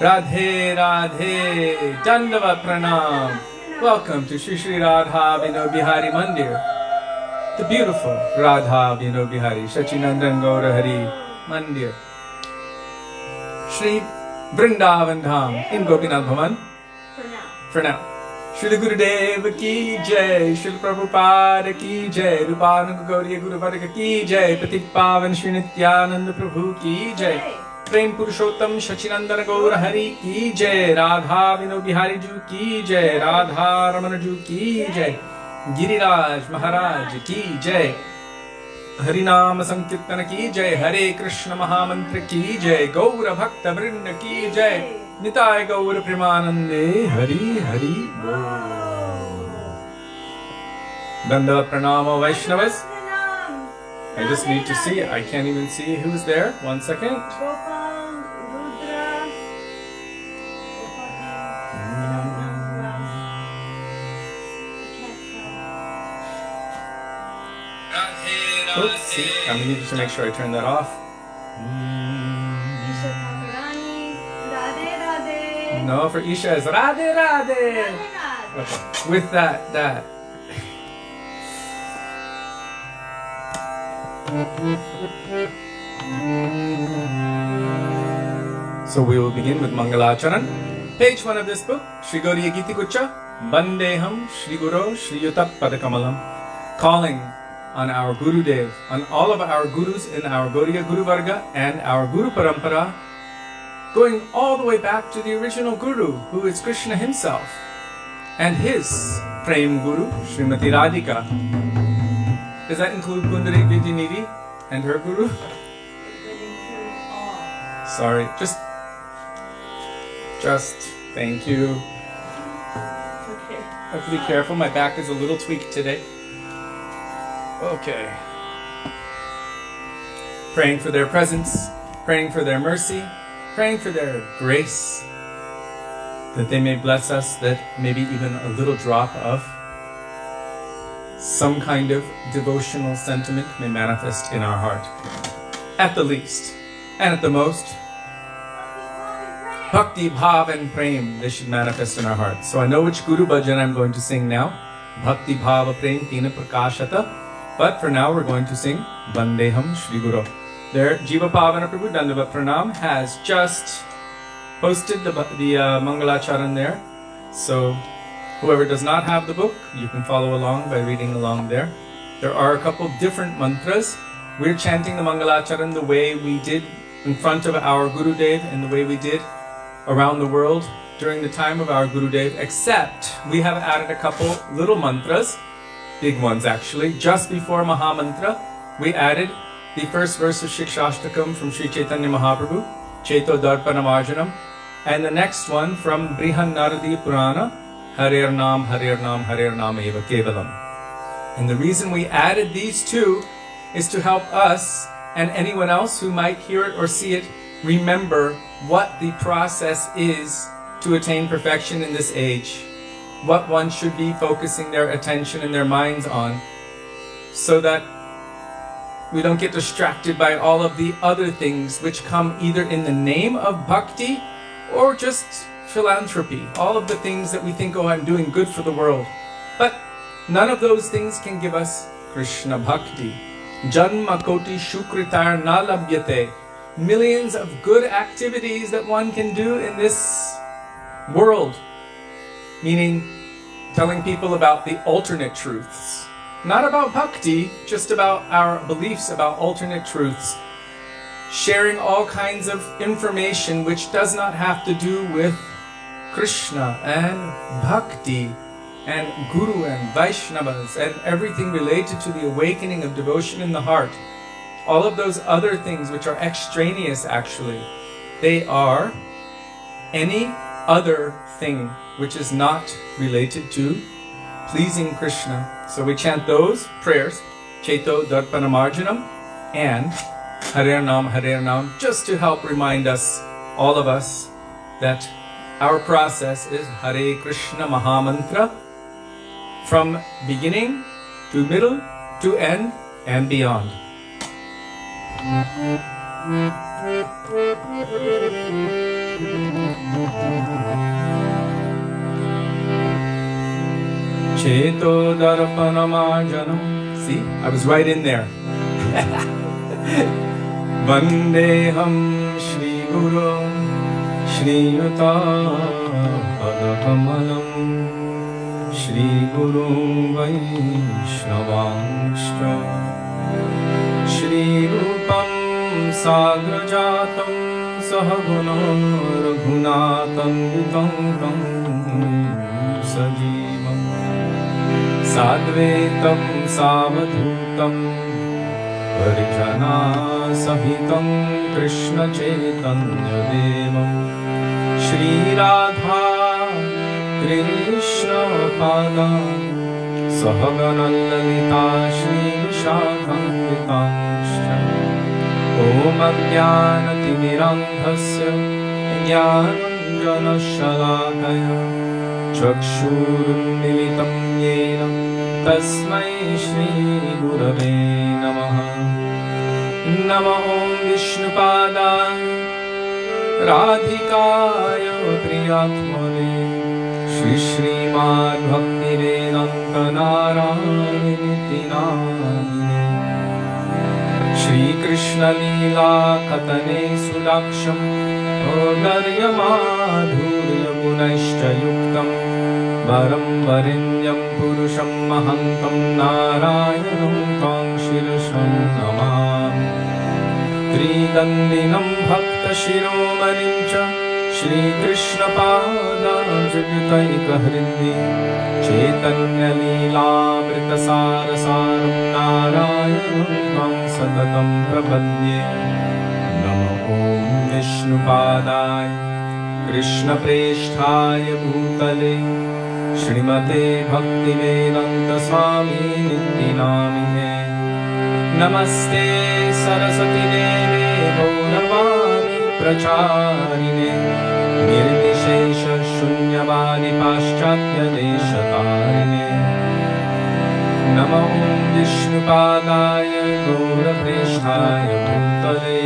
Radhe Radhe, Dandavat Pranam. Welcome to Shri Shri Radha Vinod Bihari Mandir, the beautiful Radha Vinod Bihari Sachinandan Gaura Hari Mandir, Shri Vrindavan Dham in Gopinath Bhavan. For now. Shri Gurudev ki jai, Shri Prabhupada ki jai, Rupananda Gauriya Guru Varga ki jai, Patik Pavan Shri Nityananda Prabhu ki jai, Prem Purushottam Sachinandana Gaura Hari ki jai, Radha Vinod Bihari Ju ki jai, Radha Ramana Ju ki jai, Giriraj Mahārāja ki jai, Harinama Sankirtana ki jai, Hare Krishna Mahamantra ki jai, Gaura Bhakta Vrinda ki jai, Nitai Gaura Premanande, Hari Hari Bol. Dandavat Pranama Vaishnavas. I just need to see, I can't even see who's there. 1 second. Oops, see, I need to make sure I turn that off. No, for Isha is Radhe Radhe. Okay. With that. So we will begin with Mangalacharan. Page 1 of this book, Shri Gauriya Giti Kucha, Bandeham Shri Guru Shri Yuta Padakamalam. Calling on our Guru Dev, on all of our Gurus in our Gauriya Guru Varga and our Guru Parampara, going all the way back to the original Guru, who is Krishna himself, and his Prem Guru, Srimati Radhika. Does that include Kundari Vidyanidhi and her Guru? Sorry, just thank you. Okay. I have to be careful, my back is a little tweaked today. Okay. Praying for their presence, praying for their mercy, praying for their grace, that they may bless us, that maybe even a little drop of some kind of devotional sentiment may manifest in our heart. At the least, and at the most, Bhakti, Bhav and Prem, they should manifest in our heart. So I know which Guru Bhajan I'm going to sing now. Bhakti, Bhava, Prem, Tina Prakashata. But for now we're going to sing Bandeham Shri Guru. There, Jiva Pavana Prabhu Dandavat Pranam has just posted the Mangalacharan there. So whoever does not have the book, you can follow along by reading along there. There are a couple different mantras. We're chanting the Mangalacharan the way we did in front of our Gurudev and the way we did around the world during the time of our Gurudev, except we have added a couple little mantras, big ones actually. Just before Mahamantra, we added the first verse of Shikshashtakam from Sri Chaitanya Mahaprabhu, Cheto Darpana Marjanam, and the next one from Brihan Naradi Purana, Harer Nam, Harer Nam, Harer Nam Eva Kevalam. And the reason we added these two is to help us and anyone else who might hear it or see it remember what the process is to attain perfection in this age, what one should be focusing their attention and their minds on, so that we don't get distracted by all of the other things which come either in the name of bhakti or just philanthropy, all of the things that we think, oh, I'm doing good for the world. But none of those things can give us Krishna bhakti. Janma koti shukritar na labhyate. Millions of good activities that one can do in this world, meaning telling people about the alternate truths. Not about bhakti, just about our beliefs about alternate truths. Sharing all kinds of information which does not have to do with Krishna and bhakti and Guru and Vaishnavas and everything related to the awakening of devotion in the heart. All of those other things which are extraneous actually, they are any other thing which is not related to pleasing Krishna. So we chant those prayers, Cheto Darpana Marjanam and Harer Nam, just to help remind us, all of us, that our process is Hare Krishna Mahamantra from beginning to middle to end and beyond. Cheto darpanamarjanam. See, I was right in there. Vandeham Shri Guru Shri Yuta Padakamalam Shri Guru Vaishnavanscha Shri Rupam Sagrajatam Sahaguna Raghunatam Vitam Sajivam Sadvetam Savadhutam Parijana Sahitam Krishna Chaitanya Devam Shri Radha Krishna Pada Sahagana Lalita Shri Vishakhampitanscha Om Ajnanatimiraṅdhasya Jnananjana Shalakaya Chakshurunmilitam Yena Tasmai Shri Gurave Namaha Nama Om Vishnupadaya Radhikaya Priyatmane Shri Śrīmad Bhaktivedānta Nārāyaṇa Shri Krishna Leela Katane Sudaksham Odarya Madhurya Gunaishcha Yuktam Varam Varenyam Purusham Mahantam Nārāyaṇam Tāṁ Shirasham Namāmi Tridandinam Bhakta Shiromanim Cha Shri Krishna Pada Jagataika Hridi Chaitanya Leela Amrita Sarasaram Nārāyaṇam Tāṁ Satatam Prapadye Nama Om Vishnupadaya Krishna Preshthaya Bhutale Śrīmate Bhaktivedānta Swami Niti Namine Namaste Saraswati Deve Gauravani Pracharine Nirvishesha Shunyavadi Paschatya Deshatarine Nama Om Vishnupadaya Gaurapreshthaya Bhutale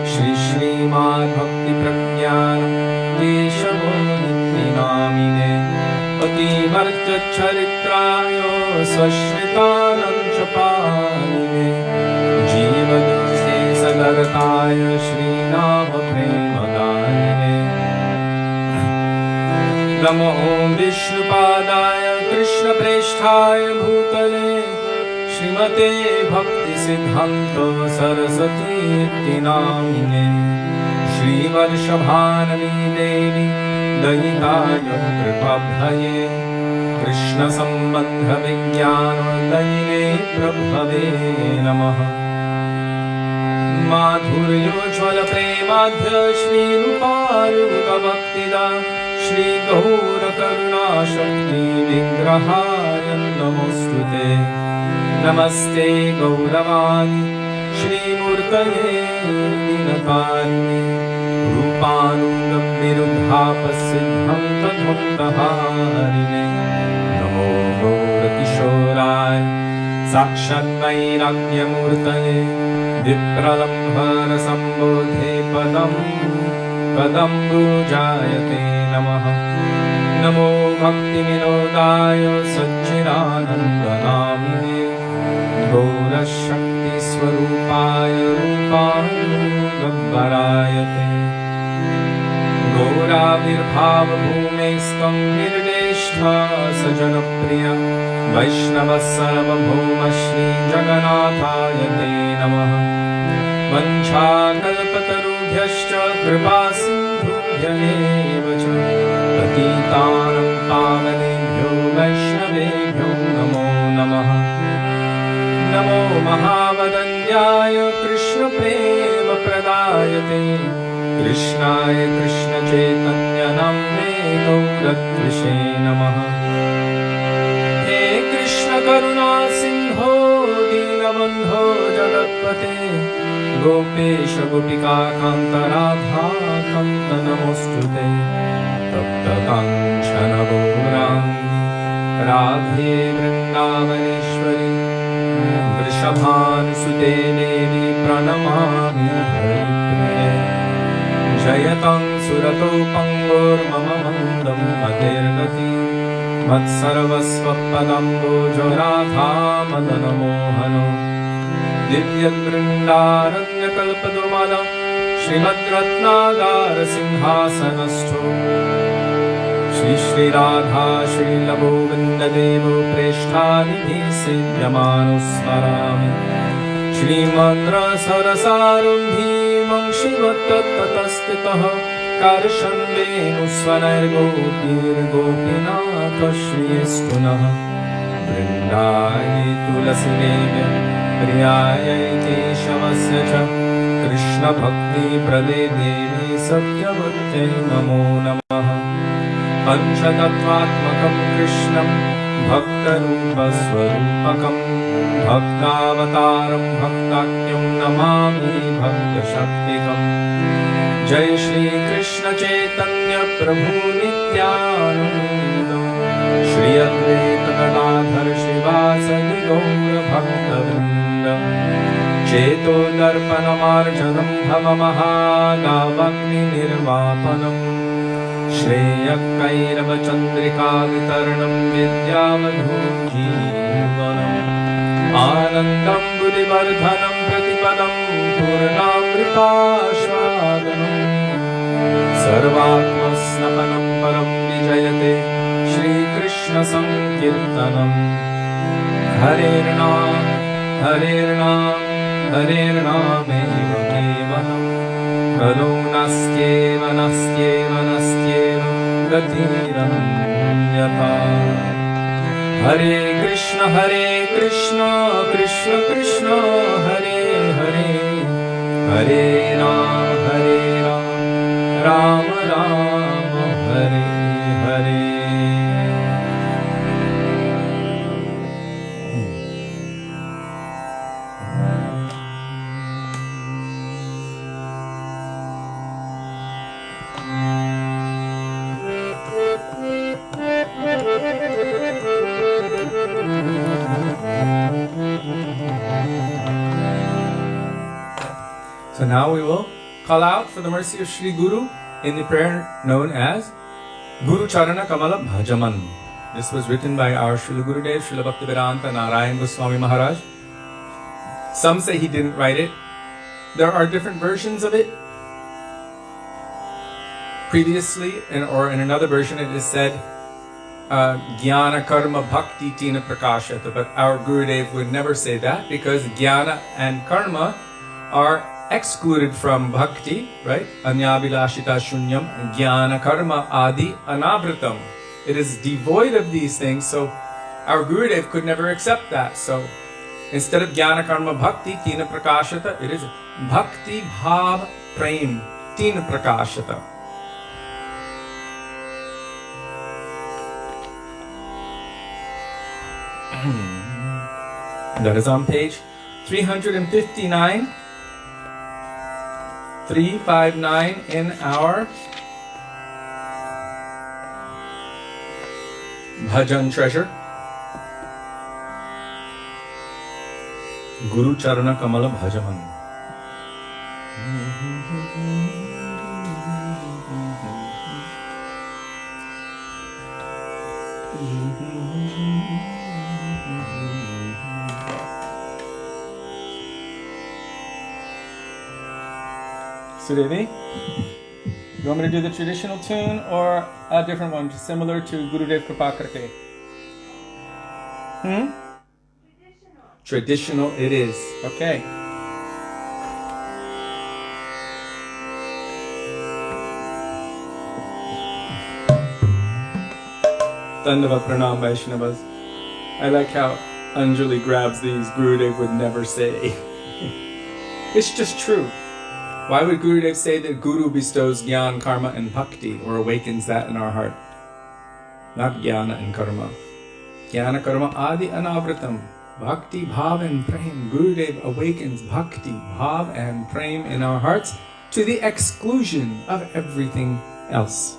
Shri Śrīmad Bhakti Praඥāna Deshavo Niti Namine Patimartya Charitraya Swashritanam Chapāline Jīvadurte Sadartaya Shri Nama Premadāine Namo Om Vishnupadaya Krishna Preshthaya Bhutale Śrīmate Bhakti Siddhanta Saraswati Iti Namine Shri Varshabhanami Devi Dayitaya Kripabhaye Krishna Sambandha Vijnana Dayine Prabhave Namaha Madhuryo Jvala Premadhya Shri Ruparuga Bhaktida Shri Gaura Karuna Shakti Vigrahaya Namostute Namaste Gauravani Shri Murtaye Dinakarni Rupanungam Viruddhapasiddham Tadhuntaharine Namo Gaura-Kishoraya Sakshat Vairagyamurtaye Vipralambhara Sambodhe Padam Bhujayate Namaha Namo Bhakti Vinodaya Satchidanandanamine Gaura Shakti Swarupaya Rupanugabharayate Gauravirbhava Bhumestam Nirdeshtha Sajanapriya Vaishnava Sarvabhauma Shri Jaganathaya Te Namaha Vanchakalpatarubhyascha Kripa Sindhubhyaeva Cha Patitanam Pavanebhyo Vaishnavebhyo Namo Namaha Namo Mahavadanyaya Krishna Prema Pradayate Krishnaya Krishna Chaitanya Namne Gauratvishe Namaha He Krishna Karuna Sindho Dinabandho Jagatpate Gopesha Gopika Kanta Radha Kanta Namostute Tapta Kanchana Gaurangi Radhe Vrindavaneshwari Vrishabhanusute Devi Pranamami Haripriye Jayatam surato pangor mama mandam adirgati matsarvasva padambo jonatha madana mohano divyat vrindaranya kalpadurmada Śrīmad ratnādāra sinhāsanastho Śrī Radhā Śrīla Govinda Devo Preshtādibhi Siddhyamano Smarami Śrīmad Rasarasārambhi Manṣivatattatastitaha Karshanvenu Svanargopir Gopinatha Shriyestunaha Vrindāye Tulasi Devya Priyāye Keshavasya Cha Krishna Bhakti Prade Devi Satyavrate Namo Namaha Panchatattvatmakam Krishnam Bhaktarupasvarupakam Bhaktavataram Bhaktakyam Namami Bhaktashaktikam Jai Shri Krishna Chaitanya Prabhu Nityananda Shri Advaita Gadadhar Shivasadi Gaura Bhaktavrinda Cheto Darpanamarjanam Bhava Mahāgavagni Nirvapanam Shreyakairava Chandrika Vitarnam Vidyavadhu Jeevanam Anandam Buddhivardhanam Pratipadam Purnamritashvadanam Sarvatmasnapanam Param Vijayate Shri Krishna Sankirtanam Harer Nam Harer Nam Harer Nam Eva Kevalam Gado Nastyeva Nastyeva Nastyeva Gatiram Yata Hare Krishna Krishna Krishna Hare Hare Hare Ram Ram Ram Hare Hare So now we will call out for the mercy of Shri Guru in the prayer known as Guru Charana Kamala Bhajaman. This was written by our Srila Gurudev, Srila Bhaktivedānta Nārāyaṇa Gosvāmī Mahārāja. Some say he didn't write it. There are different versions of it. Previously, or in another version, it is said, Jnana Karma Bhakti Tina Prakashata. But our Gurudev would never say that because Jnana and Karma are excluded from Bhakti, right? Anyabhilashita Shunyam, Jnana Karma Adi Anavritam. It is devoid of these things, so our Gurudev could never accept that. So instead of Jnana Karma Bhakti Tina Prakashata, it is Bhakti Bhav Prem Tina Prakashata. That is on page 359, 359 in our Bhajan treasure. Guru Charana Kamala Bhajaman. Sudevi, you want me to do the traditional tune or a different one, similar to Gurudev Kripakarte? Traditional it is. Okay. Dandavat Pranam Vaishnavas. I like how Anjali grabs these. Gurudev would never say. It's just true. Why would Gurudev say that Guru bestows Jnana, Karma and Bhakti or awakens that in our heart? Not Jnana and Karma. Jnana, Karma, Adi Anavritam. Bhakti, Bhav and Prem. Gurudev awakens Bhakti, Bhav and Prem in our hearts to the exclusion of everything else.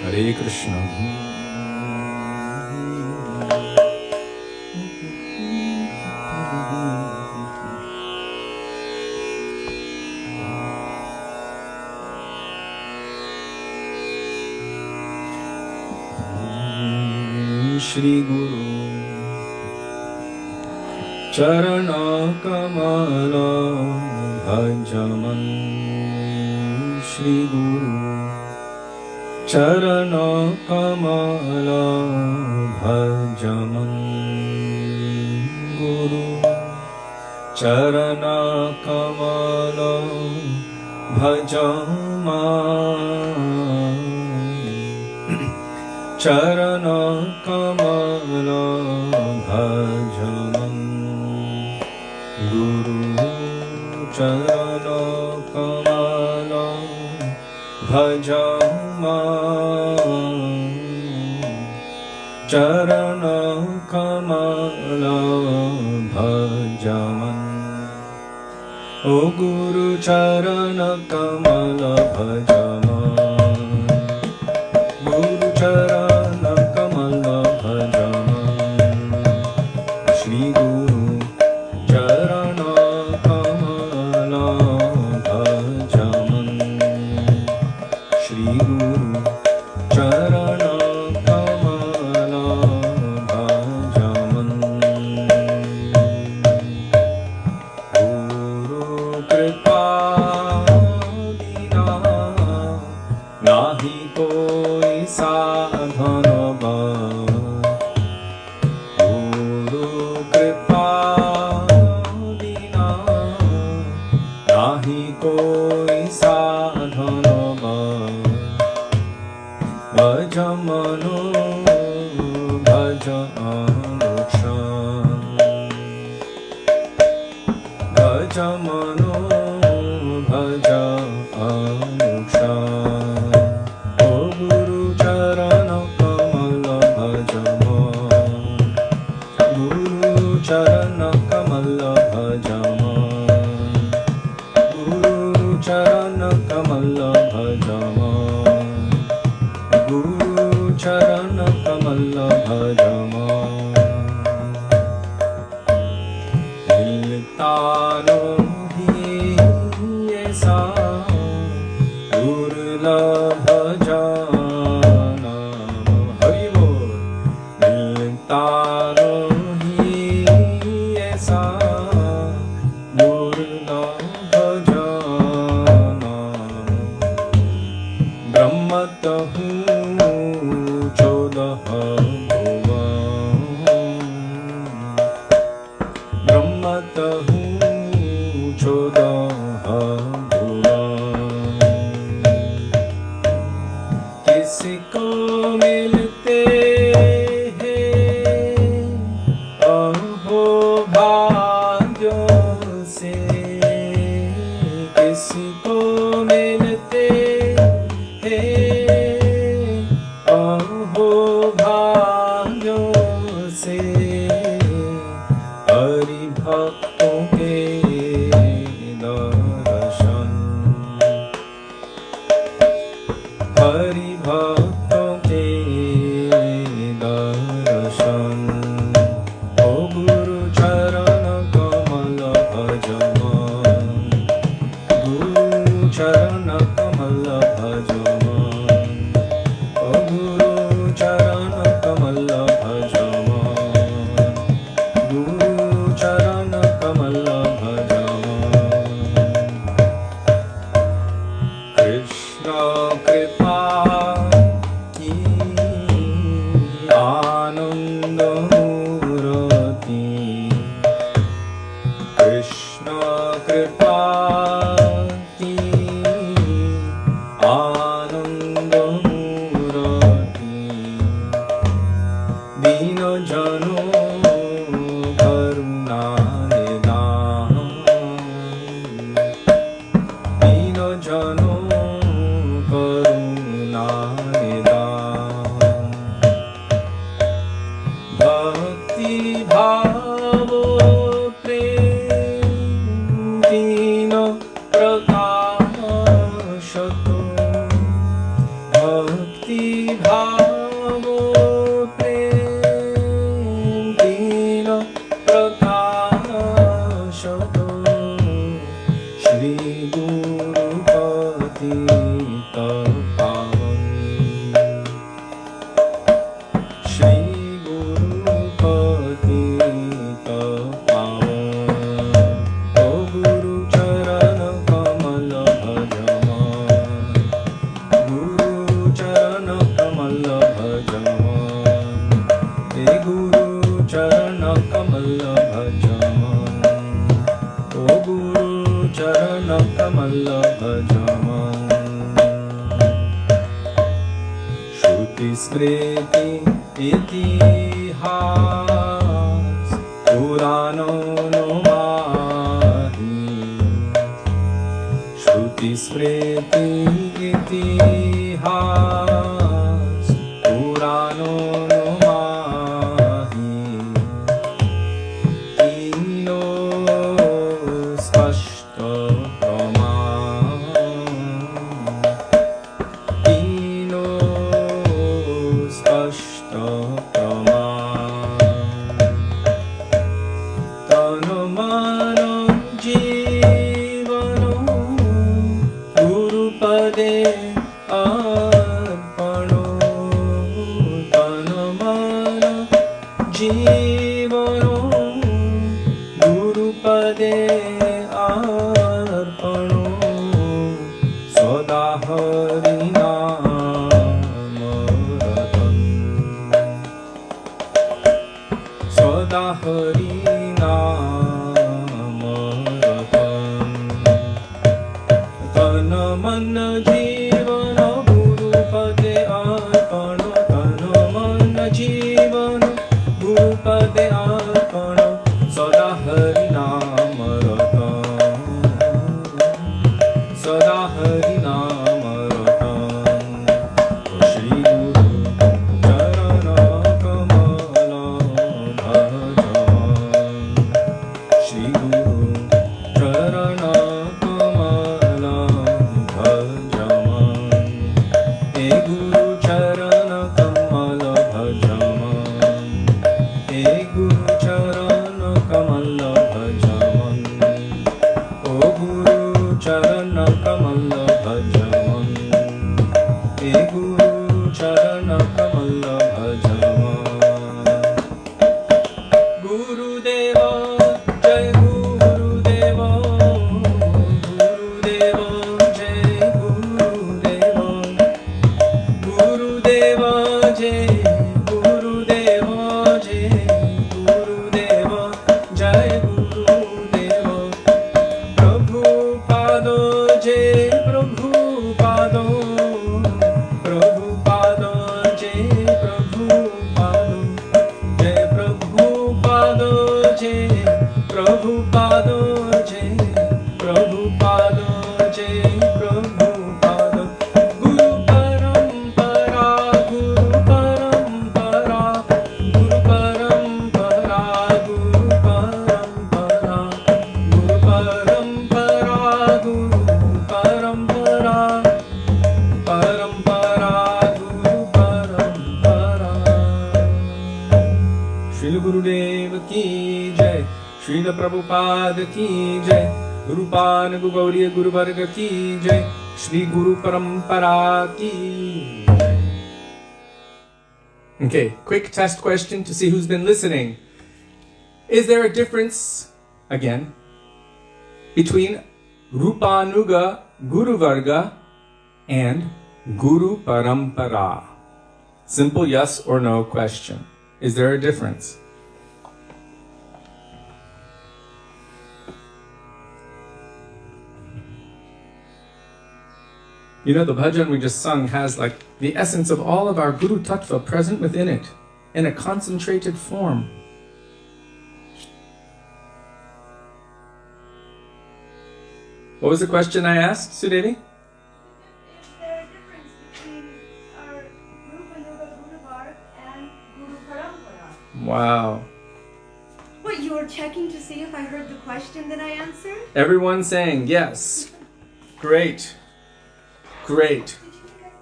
Hare Krishna. Shri Guru Charana Kamala Bhajaman Shri Guru Charana Kamala Bhajaman Guru Charana Kamala Bhajaman Charana Kamala Bhajaman Guru Charana Kamala Bhajaman Charana Kamala Bhajaman O Guru Charana Kamala Bhajaman Guru Charana Kamala Bhajaman Shri Guru Charana Kamala Bhajaman Shri Guru Charana Kamala Bhajaman Guru Kripa Dina Nahi Koi Sadhan Ba Guru Kripa Dina Nahi Koi Sadhan Ba Bhajamano Bhajanukshan Bhajamano Bhajanukshan O Guru Charana Kamala Bhajaman Guru Charana Kamala Bhajaman Guru Charana Kamala Bhajaman Guru Charana Kamala Bhajaman Miltano hi esa Durlabha janam Hari Bol Miltano hi esa Durlabha janam Brahmatahu Chodaha Bhuvan Brahmatahu Chodaha Bhuvan Kisiko milte हैं अहो भाग्य से किसको मिलते अहो भाग्यों से हरि भक्तों के दर्शन हरि भक्तों के दर्शन ओ गुरु चरण कमल भजमान गुरु चरण कमल भजमान ओ गुरु चरण कमल भजमान गुरु चरण कमल भजमान कृष्ण कृपा की आनंद मूर्ति कृष्ण कृपा की आनंद मूर्ति दीन जनों करुणा निधान दीन जनों करुणा निधान भक्ति भाव प्रेम दीन प्रकाशत भक्ति भाव प्रेम Guru Charana Kamala Bhajaman, O Guru Charana Kamala Bhajaman. Shruti Smriti Itihas Purano no Mahi, Shruti Smriti Itihas Purano no Mahi, Tino Spashta Praman, Tino Spashta Praman, Tanu Mano Jivano Guru Pade Arpano, Tanu Mano Jivano Guru Pade Arpano, Sada Hari Namaratam, Sada Hari Namaratam, Tana Mana Jivana Guru Pade Arpano, Tana Mana Jivana Guru Pade Arpano, Sada Hari Namaratam, Sada Hari Namaratam. Shri Guru Charana Kamala Bhajaman, Shri Guru Charana Kamala Bhajaman, E Guru Charana Kamala Bhajaman, E Guru Charana Kamala Bhajaman, O Guru Charana Kamala Bhajaman, E Guru Charana Kamala Bhajaman. Guru Deva Jai Guru Deva, Guru Deva Jai Guru Deva, Guru Deva Jai Guru Deva Jai Guru Deva Jai Guru Deva, Prabhupada Jai Prabhupada, Prabhupada Jai Prabhupada, Jai Prabhupada Jai Prabhupada, Jai Prabhupada Jai Prabhupada, Guru Parampara, Guru Parampara, Guru Parampara, Guru Parampara, Guru Parampara, Guru Parampara, Parampara, Guru Parampara. Srila Gurudeva ki jai, Srila Prabhupada ki jai, Rupan Gauriya Guru Varga ki jai, Shri Guru Parampara ki jai. Okay, quick test question to see who's been listening. Is there a difference, again, between Rupanuga Guru Varga and Guru Parampara? Simple yes or no question. Is there a difference? You know, the bhajan we just sung has like the essence of all of our Guru Tattva present within it in a concentrated form. What was the question I asked, Sudevi? Is there a difference between our Rupanuga Guru Varga and Guru Parampara? Wow. What, you were checking to see if I heard the question that I answered? Everyone saying yes. Great. Great. Did you think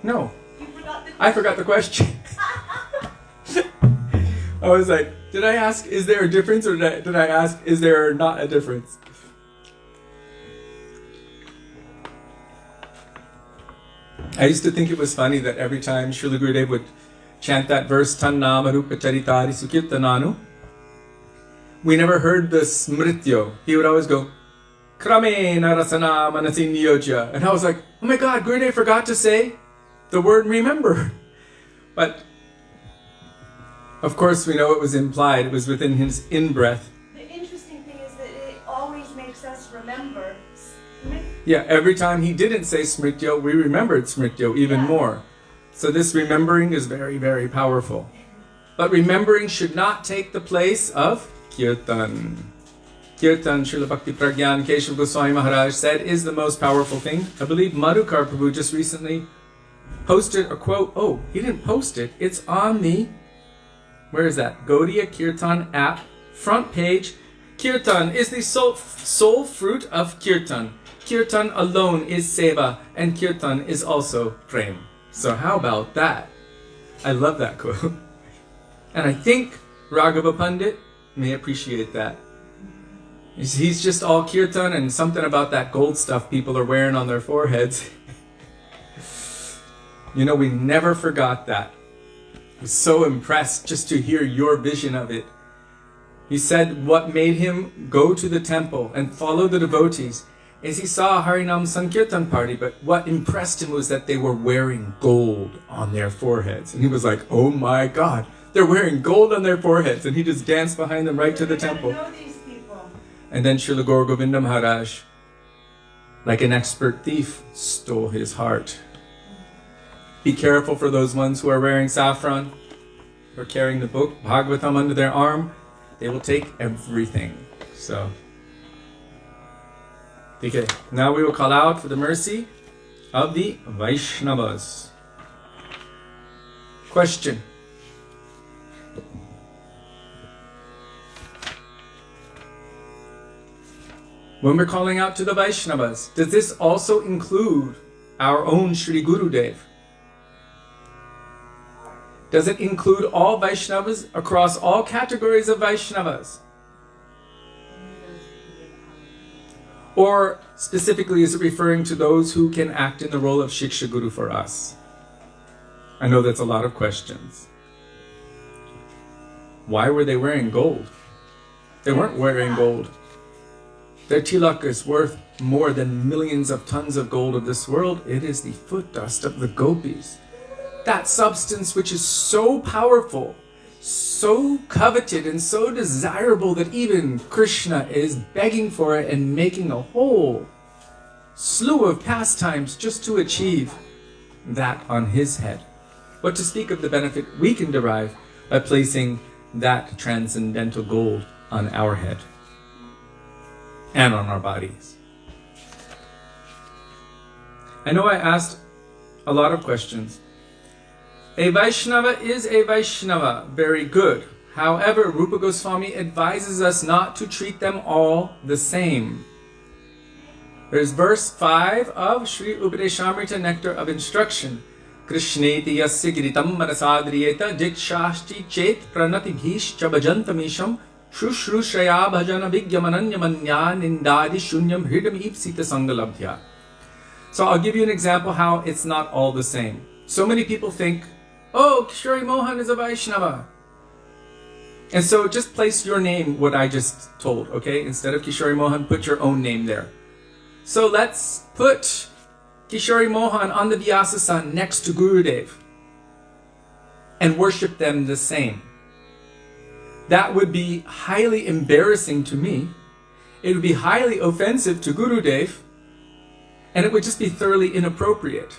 No, you forgot the question? I forgot the question. I was like, did I ask, is there a difference, or did I ask, is there not a difference? I used to think it was funny that every time Srila Gurudev would chant that verse, Tan Nama Rupa Charitari Sukirtananu, we never heard the smrityo. He would always go, Kramena Rasana Manasi Niyoja. And I was like, oh my God, Gurudev forgot to say the word remember. But Of course, we know it was implied. It was within his in-breath. The interesting thing is that it always makes us remember. Yeah, every time he didn't say smrityo, we remembered smrityo even more. So this remembering is very, very powerful. But remembering should not take the place of kirtan. Kirtan, Srila Bhakti Pragyan Keshav Goswami Mahārāja said, is the most powerful thing. I believe Madhukar Prabhu just recently posted a quote. Oh, he didn't post it. It's on the, where is that? Gaudiya Kirtan app, front page. Kirtan is the sole fruit of Kirtan. Kirtan alone is seva, and Kirtan is also prem. So how about that? I love that quote. And I think Raghava Pandit may appreciate that. He's just all Kirtan and something about that gold stuff people are wearing on their foreheads. You know, we never forgot that. I was so impressed just to hear your vision of it. He said what made him go to the temple and follow the devotees is he saw a Harinam Sankirtan party, but what impressed him was that they were wearing gold on their foreheads. And he was like, oh my God, they're wearing gold on their foreheads. And he just danced behind them right to the temple. Know these people. And then Srila Gaur Govinda Maharaj, like an expert thief, stole his heart. Be careful for those ones who are wearing saffron or carrying the book Bhagavatam under their arm. They will take everything. So, okay, now we will call out for the mercy of the Vaishnavas. Question. When we're calling out to the Vaishnavas, does this also include our own Śrī Gurudev? Does it include all Vaishnavas across all categories of Vaishnavas? Or specifically is it referring to those who can act in the role of Shiksha Guru for us? I know that's a lot of questions. Why were they wearing gold? They weren't wearing gold. Their tilak is worth more than millions of tons of gold of this world. It is the foot dust of the gopis. That substance which is so powerful, so coveted and so desirable that even Krishna is begging for it and making a whole slew of pastimes just to achieve that on his head. What to speak of the benefit we can derive by placing that transcendental gold on our head and on our bodies. I know I asked a lot of questions. A Vaishnava is a Vaishnava, very good. However, Rupa Goswami advises us not to treat them all the same. There's verse 5 of Sri Upadeshamrita Nectar of Instruction. Krishneti yasya giritam manasadriyeta jikshashti chet pranati bhishcha bhajantamisham shushrushraya bhajana vigyamananyamanya nindadi shunyam hridam ipsita sangalabdhya. So I'll give you an example how it's not all the same. So many people think, oh, Kishori Mohan is a Vaishnava. And so just place your name, what I just told, okay? Instead of Kishori Mohan, put your own name there. So let's put Kishori Mohan on the Vyasa-san next to Gurudev and worship them the same. That would be highly embarrassing to me. It would be highly offensive to Gurudev, and it would just be thoroughly inappropriate.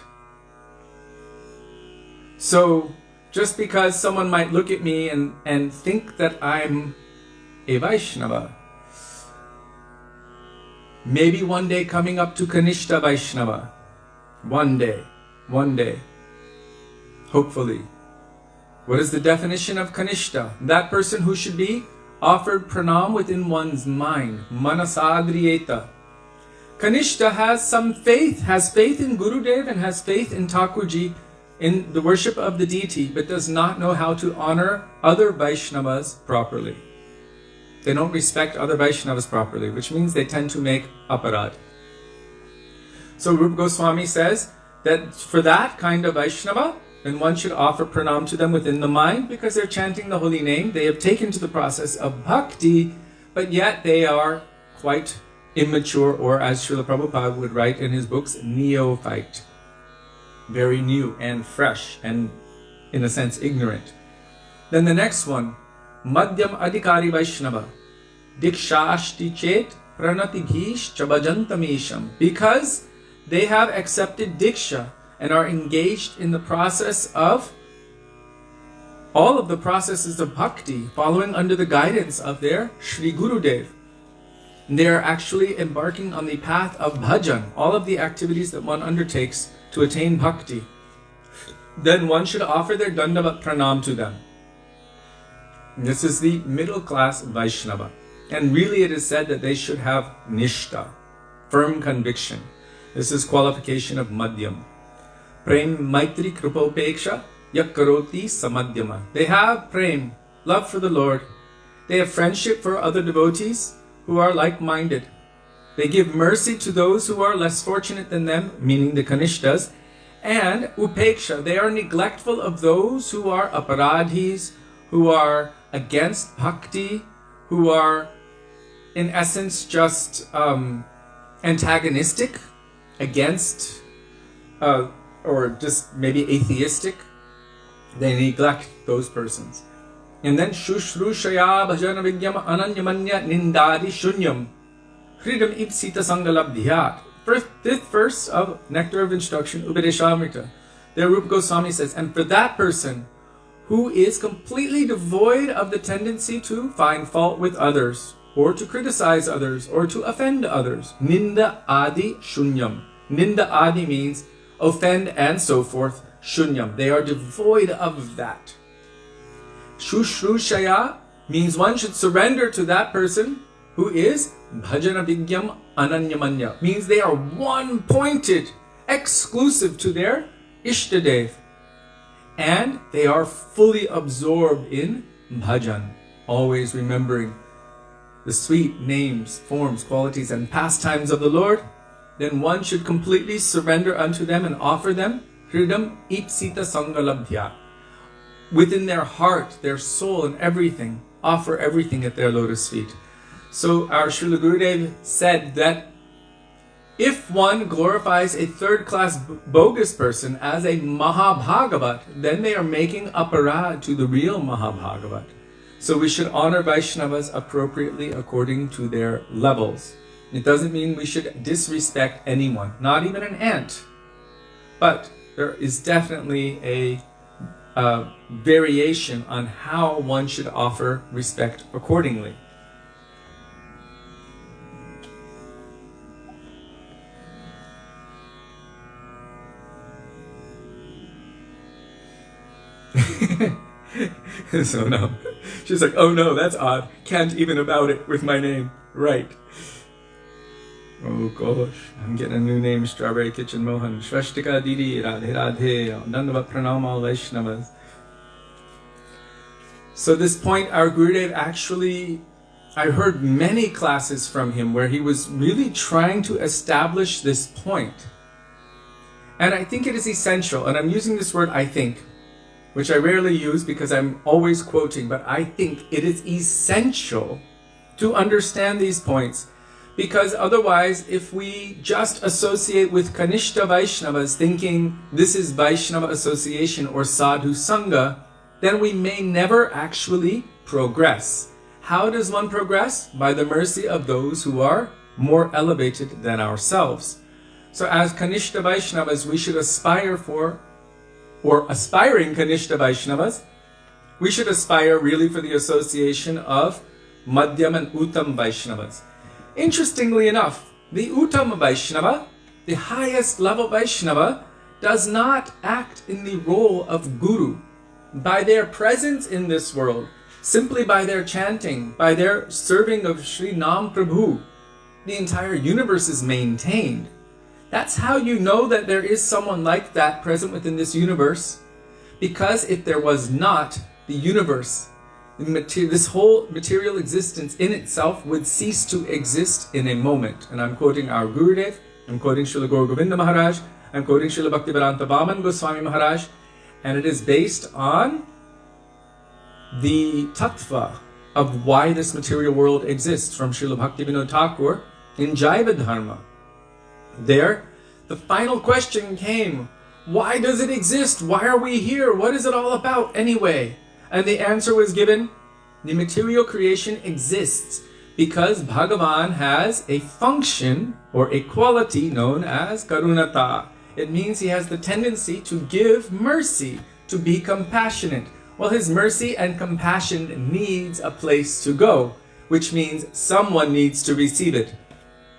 So, just because someone might look at me and think that I'm a Vaishnava, maybe one day coming up to Kanishta Vaishnava, one day, hopefully. What is the definition of Kanishta? That person who should be offered pranam within one's mind, manasadriyeta. Kanishta has some faith, has faith in Gurudev and has faith in Thakurji, in the worship of the deity, but does not know how to honor other Vaishnavas properly. They don't respect other Vaishnavas properly, which means they tend to make aparad. So Rupa Goswami says that for that kind of Vaishnava, then one should offer pranam to them within the mind because they're chanting the holy name. They have taken to the process of bhakti, but yet they are quite immature, or as Srila Prabhupada would write in his books, neophyte. Very new and fresh and, in a sense, ignorant. Then the next one, Madhyam Adhikari Vaishnava, Dikshashti Chet Pranati Bhish Chabajantamisham. Because they have accepted Diksha and are engaged in the process of all of the processes of bhakti, following under the guidance of their Shri Gurudev. They are actually embarking on the path of bhajan, all of the activities that one undertakes to attain bhakti. Then one should offer their dandavat pranam to them. This is the middle class Vaishnava. And really it is said that they should have nishta, firm conviction. This is qualification of madhyam. Prem maitri kripopeksha yakkaroti samadhyama. They have prem, love for the Lord. They have friendship for other devotees who are like-minded. They give mercy to those who are less fortunate than them, meaning the kanishtas. And upeksha, they are neglectful of those who are aparadhis, who are against bhakti, who are in essence just antagonistic against or just maybe atheistic. They neglect those persons. And then Shushrushaya Bhajana Vigyam Ananyamanya Nindadi Shunyam Hridam Ipsita Sangalabdhyat. Fifth verse of Nectar of Instruction, Upadeshamrita. There Rupa Goswami says, and for that person who is completely devoid of the tendency to find fault with others, or to criticize others, or to offend others, Ninda Adi Shunyam. Ninda Adi means offend and so forth. Shunyam. They are devoid of that. Shushrushaya means one should surrender to that person who is bhajana vigyam ananyamanya. Means they are one-pointed, exclusive to their Ishtadev. And they are fully absorbed in bhajan. Always remembering the sweet names, forms, qualities, and pastimes of the Lord. Then one should completely surrender unto them and offer them Hridam Ipsita Sangalabdhya. Within their heart, their soul, and everything, offer everything at their lotus feet. So our Srila Gurudev said that if one glorifies a third-class bogus person as a Mahabhagavat, then they are making aparad to the real Mahabhagavat. So we should honor Vaishnavas appropriately according to their levels. It doesn't mean we should disrespect anyone, not even an ant. But there is definitely a variation on how one should offer respect accordingly. So no. She's like, oh no, that's odd. Can't even about it with my name. Right. Oh gosh, I'm getting a new name, Strawberry Kitchen Mohan. Shvashtika Didi, Radhe Radhe, Dandavat Pranam all Vaishnavas. So this point, our Gurudev actually, I heard many classes from him where he was really trying to establish this point. And I think it is essential, and I'm using this word I think, which I rarely use because I'm always quoting, but I think it is essential to understand these points. Because otherwise, if we just associate with Kanishta Vaishnavas thinking this is Vaishnava association or Sadhu Sangha, then we may never actually progress. How does one progress? By the mercy of those who are more elevated than ourselves. So as Kanishta Vaishnavas, we should aspire for, or aspiring Kanishta Vaishnavas, we should aspire really for the association of Madhyam and Uttam Vaishnavas. Interestingly enough, the Uttam Vaishnava, the highest level Vaishnava, does not act in the role of Guru. By their presence in this world, simply by their chanting, by their serving of Śrī Prabhu, the entire universe is maintained. That's how you know that there is someone like that present within this universe. Because if there was not, the universe, this whole material existence in itself would cease to exist in a moment. And I'm quoting our Gurudev, I'm quoting Srila Gaura Govinda Maharaj, I'm quoting Srila Bhaktivedānta Gosvāmī Maharaj, and it is based on the tattva of why this material world exists from Srila Bhaktivedānta Thakur in Jaiva Dharma. There, the final question came, why does it exist? Why are we here? What is it all about anyway? And the answer was given, the material creation exists because Bhagavan has a function or a quality known as karunata. It means he has the tendency to give mercy, to be compassionate. Well, his mercy and compassion needs a place to go, which means someone needs to receive it.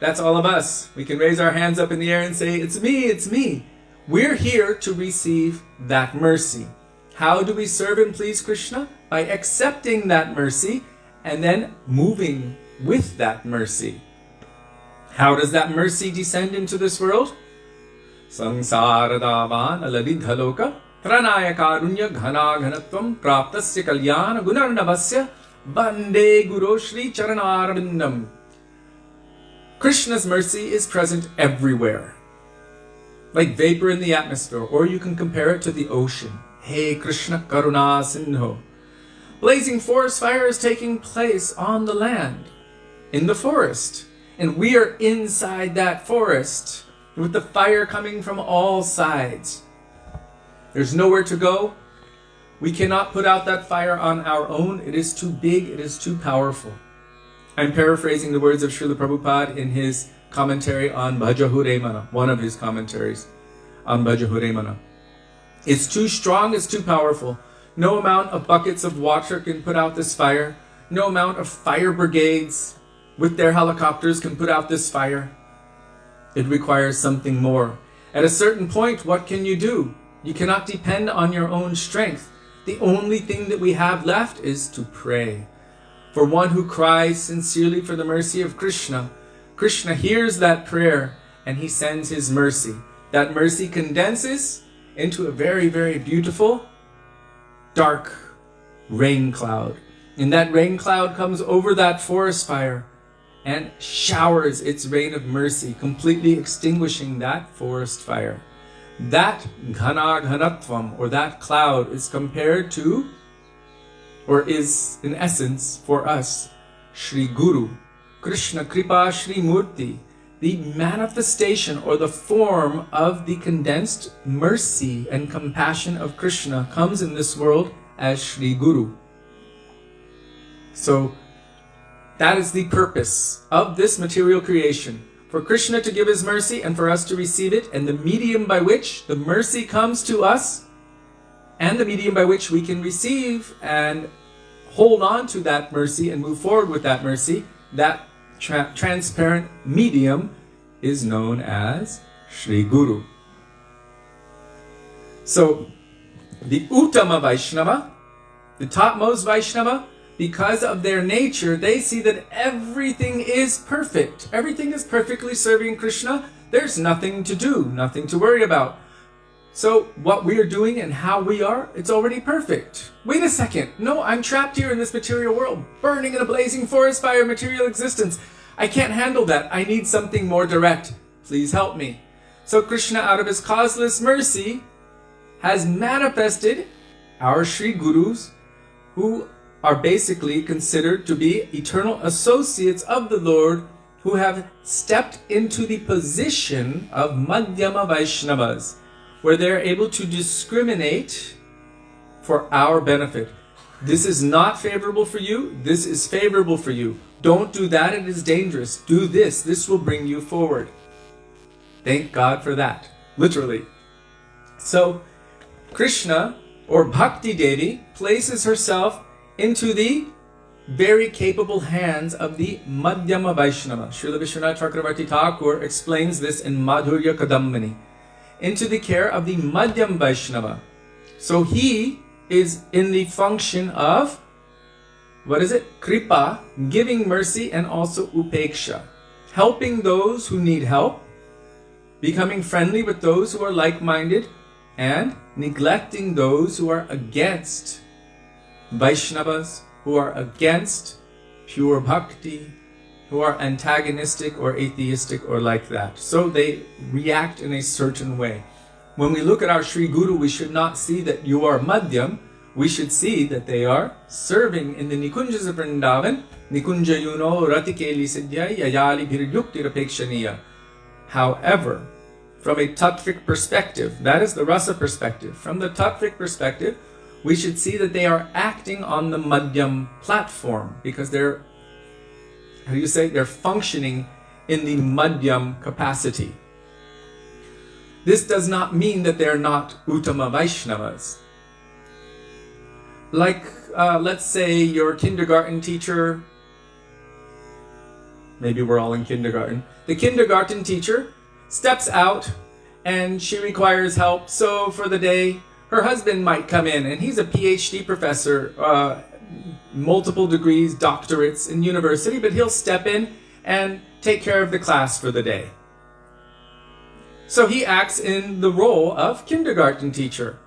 That's all of us. We can raise our hands up in the air and say, it's me, it's me. We're here to receive that mercy. How do we serve and please Krishna? By accepting that mercy and then moving with that mercy. How does that mercy descend into this world? Saṅsāradavan aladidhaloka pranaya karunya ghana ghanatvam praptasya kalyana gunarnavasya bande guru shri charanarvindam. Krishna's mercy is present everywhere, like vapor in the atmosphere, or you can compare it to the ocean. Hey Krishna Karuna Sindho. Blazing forest fire is taking place on the land, in the forest, and we are inside that forest with the fire coming from all sides. There's nowhere to go. We cannot put out that fire on our own. It is too big, it is too powerful. I'm paraphrasing the words of Srila Prabhupada in his commentary on Bhajahuremana, one of his commentaries on Bhajahuremana. It's too strong, it's too powerful. No amount of buckets of water can put out this fire. No amount of fire brigades with their helicopters can put out this fire. It requires something more. At a certain point, what can you do? You cannot depend on your own strength. The only thing that we have left is to pray. For one who cries sincerely for the mercy of Krishna, Krishna hears that prayer and he sends his mercy. That mercy condenses into a very, very beautiful, dark rain cloud. And that rain cloud comes over that forest fire and showers its rain of mercy, completely extinguishing that forest fire. That ghana ghanatvam, or that cloud, is compared to, or is in essence for us, Shri Guru, Krishna Kripa Shri Murti, the manifestation or the form of the condensed mercy and compassion of Krishna comes in this world as Shri Guru. So that is the purpose of this material creation, for Krishna to give his mercy and for us to receive it, and the medium by which the mercy comes to us and the medium by which we can receive and hold on to that mercy and move forward with that mercy, that transparent medium is known as Shri Guru. So the Uttama Vaishnava, the topmost Vaishnava, because of their nature, they see that everything is perfect. Everything is perfectly serving Krishna. There's nothing to do, nothing to worry about. So what we are doing and how we are, it's already perfect. Wait a second. No, I'm trapped here in this material world, burning in a blazing forest fire of material existence. I can't handle that. I need something more direct. Please help me. So Krishna, out of his causeless mercy, has manifested our Shri Gurus, who are basically considered to be eternal associates of the Lord, who have stepped into the position of Madhyama Vaishnavas, where they're able to discriminate for our benefit. This is not favorable for you. This is favorable for you. Don't do that. It is dangerous. Do this. This will bring you forward. Thank God for that. Literally. So Krishna, or Bhakti Devi, places herself into the very capable hands of the Madhyama Vaishnava. Srila Vishwanath Chakravarti Thakur explains this in Madhurya Kadambini. Into the care of the Madhyam Vaishnava. So he is in the function of, Kripa, giving mercy, and also upeksha, helping those who need help, becoming friendly with those who are like-minded, and neglecting those who are against Vaishnavas, who are against pure bhakti, who are antagonistic or atheistic or like that. So they react in a certain way. When we look at our Shri Guru, we should not see that you are Madhyam. We should see that they are serving in the Nikunjas of Vrindavan. Nikunja yuno ratikeli siddhya yayali bhiryukti rapekshaniya. However, from a tattvic perspective, that is the rasa perspective. From the tattvic perspective, we should see that they are acting on the madhyam platform because they're, they're functioning in the madhyam capacity. This does not mean that they're not Uttama Vaishnavas. Like, let's say your kindergarten teacher, maybe we're all in kindergarten. The kindergarten teacher steps out and she requires help. So for the day, her husband might come in and he's a PhD professor, multiple degrees, doctorates in university, but he'll step in and take care of the class for the day. So he acts in the role of kindergarten teacher.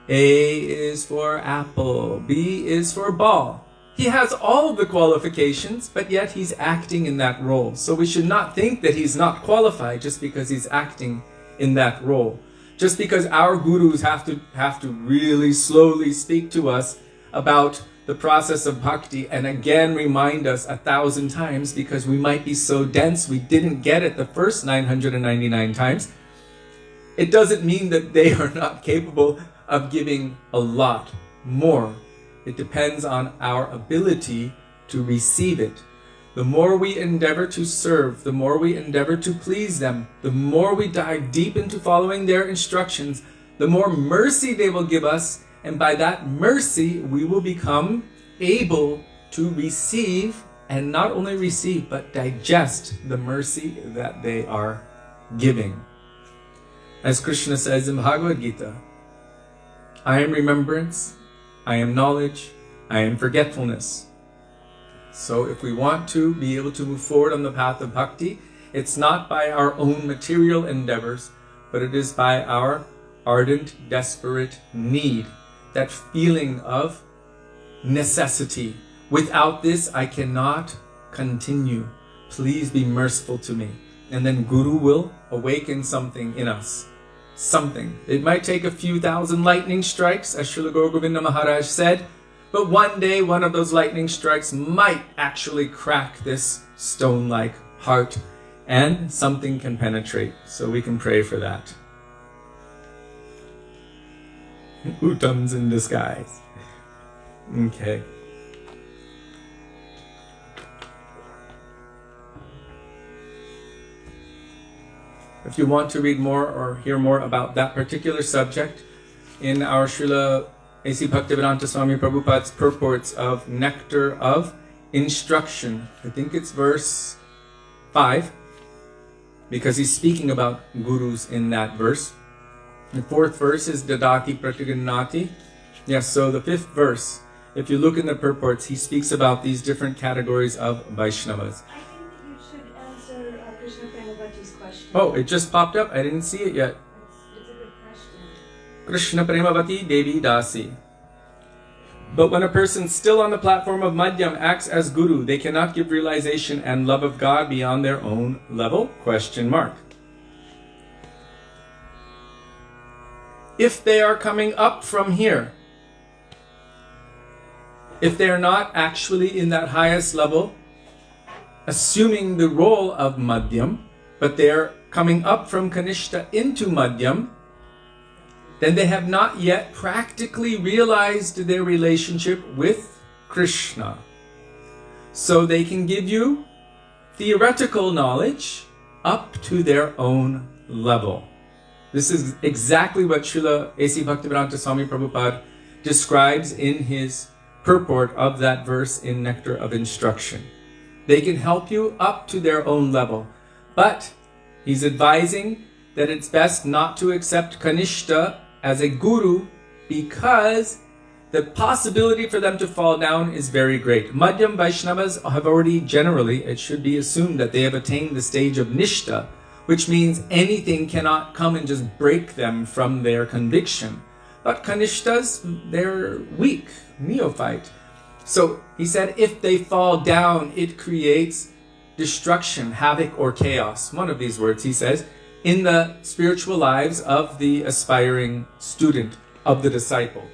A is for apple, B is for ball. He has all of the qualifications, but yet he's acting in that role. So we should not think that he's not qualified just because he's acting in that role. Just because our gurus have to really slowly speak to us about the process of bhakti and again remind us 1,000 times because we might be so dense we didn't get it the first 999 times. It doesn't mean that they are not capable of giving a lot more. It depends on our ability to receive it. The more we endeavor to serve, the more we endeavor to please them, the more we dive deep into following their instructions, the more mercy they will give us, and by that mercy we will become able to receive, and not only receive, but digest the mercy that they are giving. As Krishna says in Bhagavad Gita, I am remembrance, I am knowledge, I am forgetfulness. So if we want to be able to move forward on the path of bhakti, it's not by our own material endeavors, but it is by our ardent, desperate need, that feeling of necessity. Without this, I cannot continue. Please be merciful to me. And then Guru will awaken something in us. Something. It might take a few thousand lightning strikes, as Srila Gaura Govinda Mahārāja said, but one day one of those lightning strikes might actually crack this stone-like heart and something can penetrate. So we can pray for that. Uttams in disguise. Okay. If you want to read more or hear more about that particular subject, in our Srila A.C. Bhaktivedānta Swami Prabhupada's purports of Nectar of Instruction, I think it's verse 5, because he's speaking about gurus in that verse. The fourth verse is Dadati Pratigannati. Yes, so the fifth verse, if you look in the purports, he speaks about these different categories of Vaishnavas. I think that you should answer Krishna Premavati's question. Oh, it just popped up? I didn't see it yet. It's a good question. Krishna Premavati Devi Dasi. But when a person still on the platform of Madhyam acts as guru, they cannot give realization and love of God beyond their own level? Question mark. If they are coming up from here, if they're not actually in that highest level, assuming the role of Madhyam, but they're coming up from Kanishta into Madhyam, then they have not yet practically realized their relationship with Krishna. So they can give you theoretical knowledge up to their own level. This is exactly what Srila A.C. Bhaktivedānta Swami Prabhupada describes in his purport of that verse in Nectar of Instruction. They can help you up to their own level, but he's advising that it's best not to accept Kanishta as a guru because the possibility for them to fall down is very great. Madhyam Vaishnavas have already generally, it should be assumed that they have attained the stage of Nishta, which means anything cannot come and just break them from their conviction. But Kanishtas, they're weak, neophyte. So he said if they fall down, it creates destruction, havoc, or chaos. One of these words, he says, in the spiritual lives of the aspiring student, of the disciple.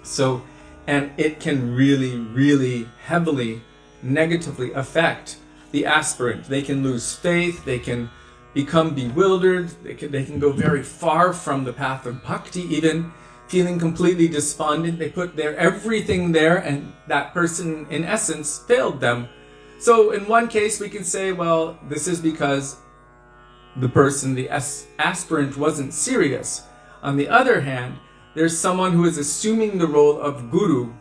So, and it can really, really heavily, negatively affect the aspirant. They can lose faith, they can become bewildered, they can go very far from the path of bhakti even. feeling completely despondent. They put their everything there, and that person, in essence, failed them. So in one case, we can say, well, this is because the person, the aspirant, wasn't serious. On the other hand, there's someone who is assuming the role of guru,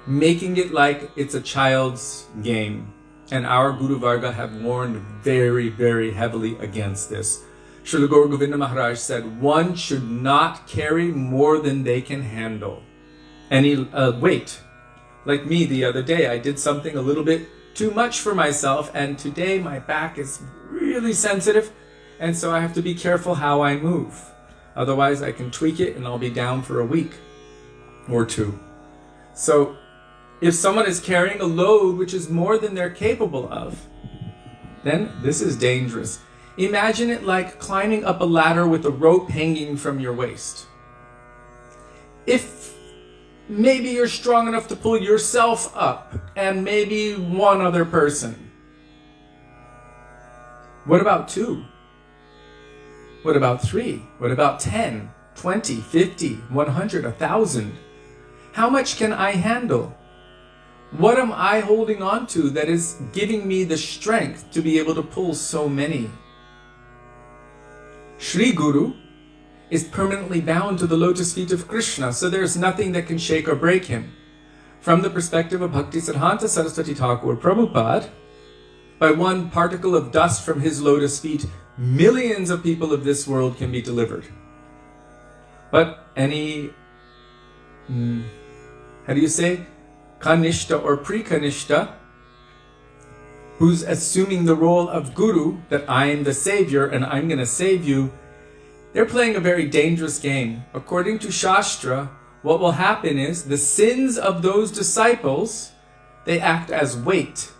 making it like it's a child's game. And our Guru Varga have warned very, very heavily against this. Srila Gaur Govinda Maharaj said, one should not carry more than they can handle. Any weight. Like me the other day, I did something a little bit too much for myself, and today my back is really sensitive, and so I have to be careful how I move. Otherwise I can tweak it and I'll be down for a week or two. So if someone is carrying a load which is more than they're capable of, then this is dangerous. Imagine it like climbing up a ladder with a rope hanging from your waist. If maybe you're strong enough to pull yourself up and maybe one other person. What about 2? What about 3? What about 10, 20, 50, 100, 1,000? How much can I handle? What am I holding on to that is giving me the strength to be able to pull so many? Shri Guru is permanently bound to the lotus feet of Krishna, so there's nothing that can shake or break him. From the perspective of Bhaktisiddhanta Saraswati Thakur Prabhupada, by one particle of dust from his lotus feet, millions of people of this world can be delivered. But any, how do you say, Kanishta or Pre-Kanishta, who's assuming the role of Guru, that I'm the savior and I'm going to save you, they're playing a very dangerous game. According to Shastra, what will happen is the sins of those disciples, they act as weight.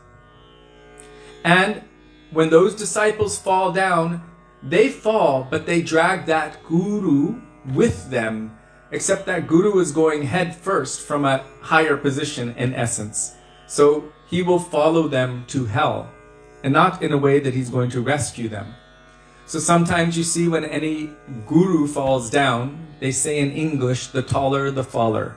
And when those disciples fall down, they fall, but they drag that Guru with them, except that Guru is going head first from a higher position in essence. So he will follow them to hell, and not in a way that he's going to rescue them. So sometimes you see when any guru falls down, they say in English, the taller the faller.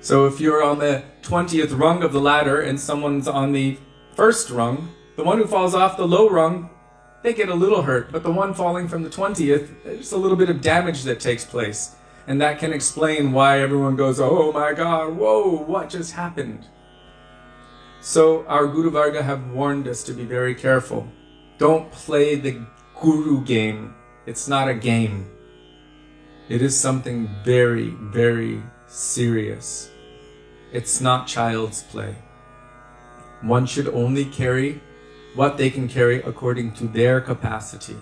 So if you're on the 20th rung of the ladder and someone's on the first rung, the one who falls off the low rung, they get a little hurt, but the one falling from the 20th, there's a little bit of damage that takes place. And that can explain why everyone goes, oh my God, whoa, what just happened? So our Guru Varga have warned us to be very careful. Don't play the guru game. It's not a game. It is something very, very serious. It's not child's play. One should only carry what they can carry according to their capacity.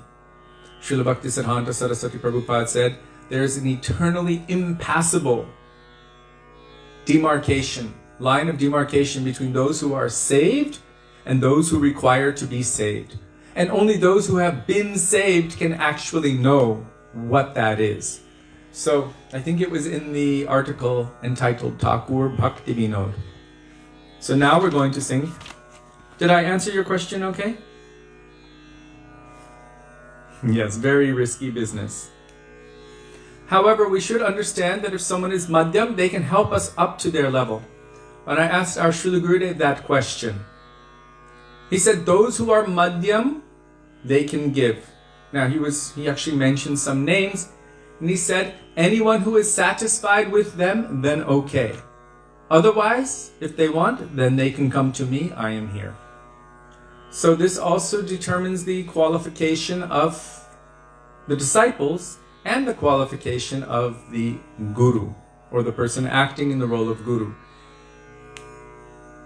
Srila Bhaktisiddhanta Saraswati Prabhupada said, there is an eternally impassable demarcation, line of demarcation between those who are saved and those who require to be saved. And only those who have been saved can actually know what that is. So I think it was in the article entitled Thakur Bhakti Vinod. So now we're going to sing. Did I answer your question okay? Yes, very risky business. However, we should understand that if someone is madhyam, they can help us up to their level. When I asked our Srila Gurudev that question, he said those who are madhyam, they can give. Now he actually mentioned some names, and he said anyone who is satisfied with them, then okay. Otherwise, if they want, then they can come to me, I am here. So this also determines the qualification of the disciples and the qualification of the guru, or the person acting in the role of guru.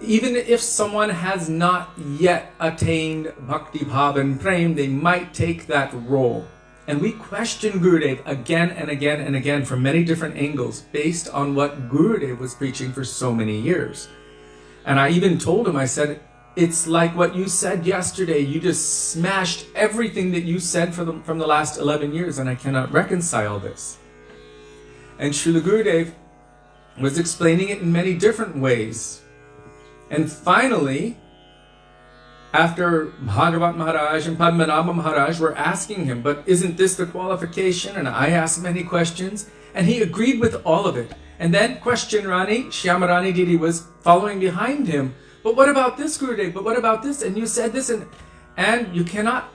Even if someone has not yet attained Bhakti Bhava and Prem, they might take that role. And we question Gurudev again and again and again from many different angles based on what Gurudev was preaching for so many years. And I even told him, I said, it's like what you said yesterday. You just smashed everything that you said from the last 11 years, and I cannot reconcile this. And Srila Gurudev was explaining it in many different ways. And finally, after Bhagavat Mahārāja and Padmanabha Mahārāja were asking him, but isn't this the qualification? And I asked many questions, and he agreed with all of it. And then question Rani, Shyamarani Didi was following behind him. But what about this, Gurudev? But what about this? And you said this, and you cannot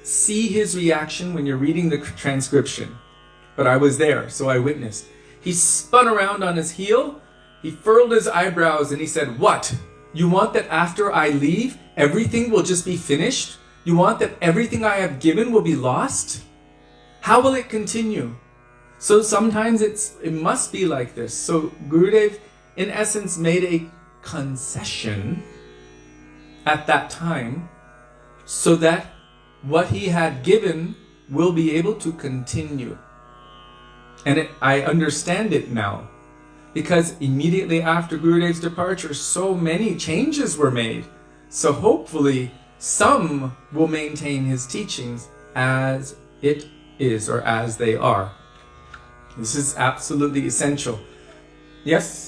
see his reaction when you're reading the transcription. But I was there, so I witnessed. He spun around on his heel, he furled his eyebrows, and he said, "What? You want that after I leave, everything will just be finished? You want that everything I have given will be lost? How will it continue?" So sometimes it must be like this. So Gurudev, in essence, made a concession at that time so that what he had given will be able to continue. And I understand it now, because immediately after Gurudev's departure, so many changes were made. So hopefully some will maintain his teachings as it is, or as they are. This is absolutely essential. Yes?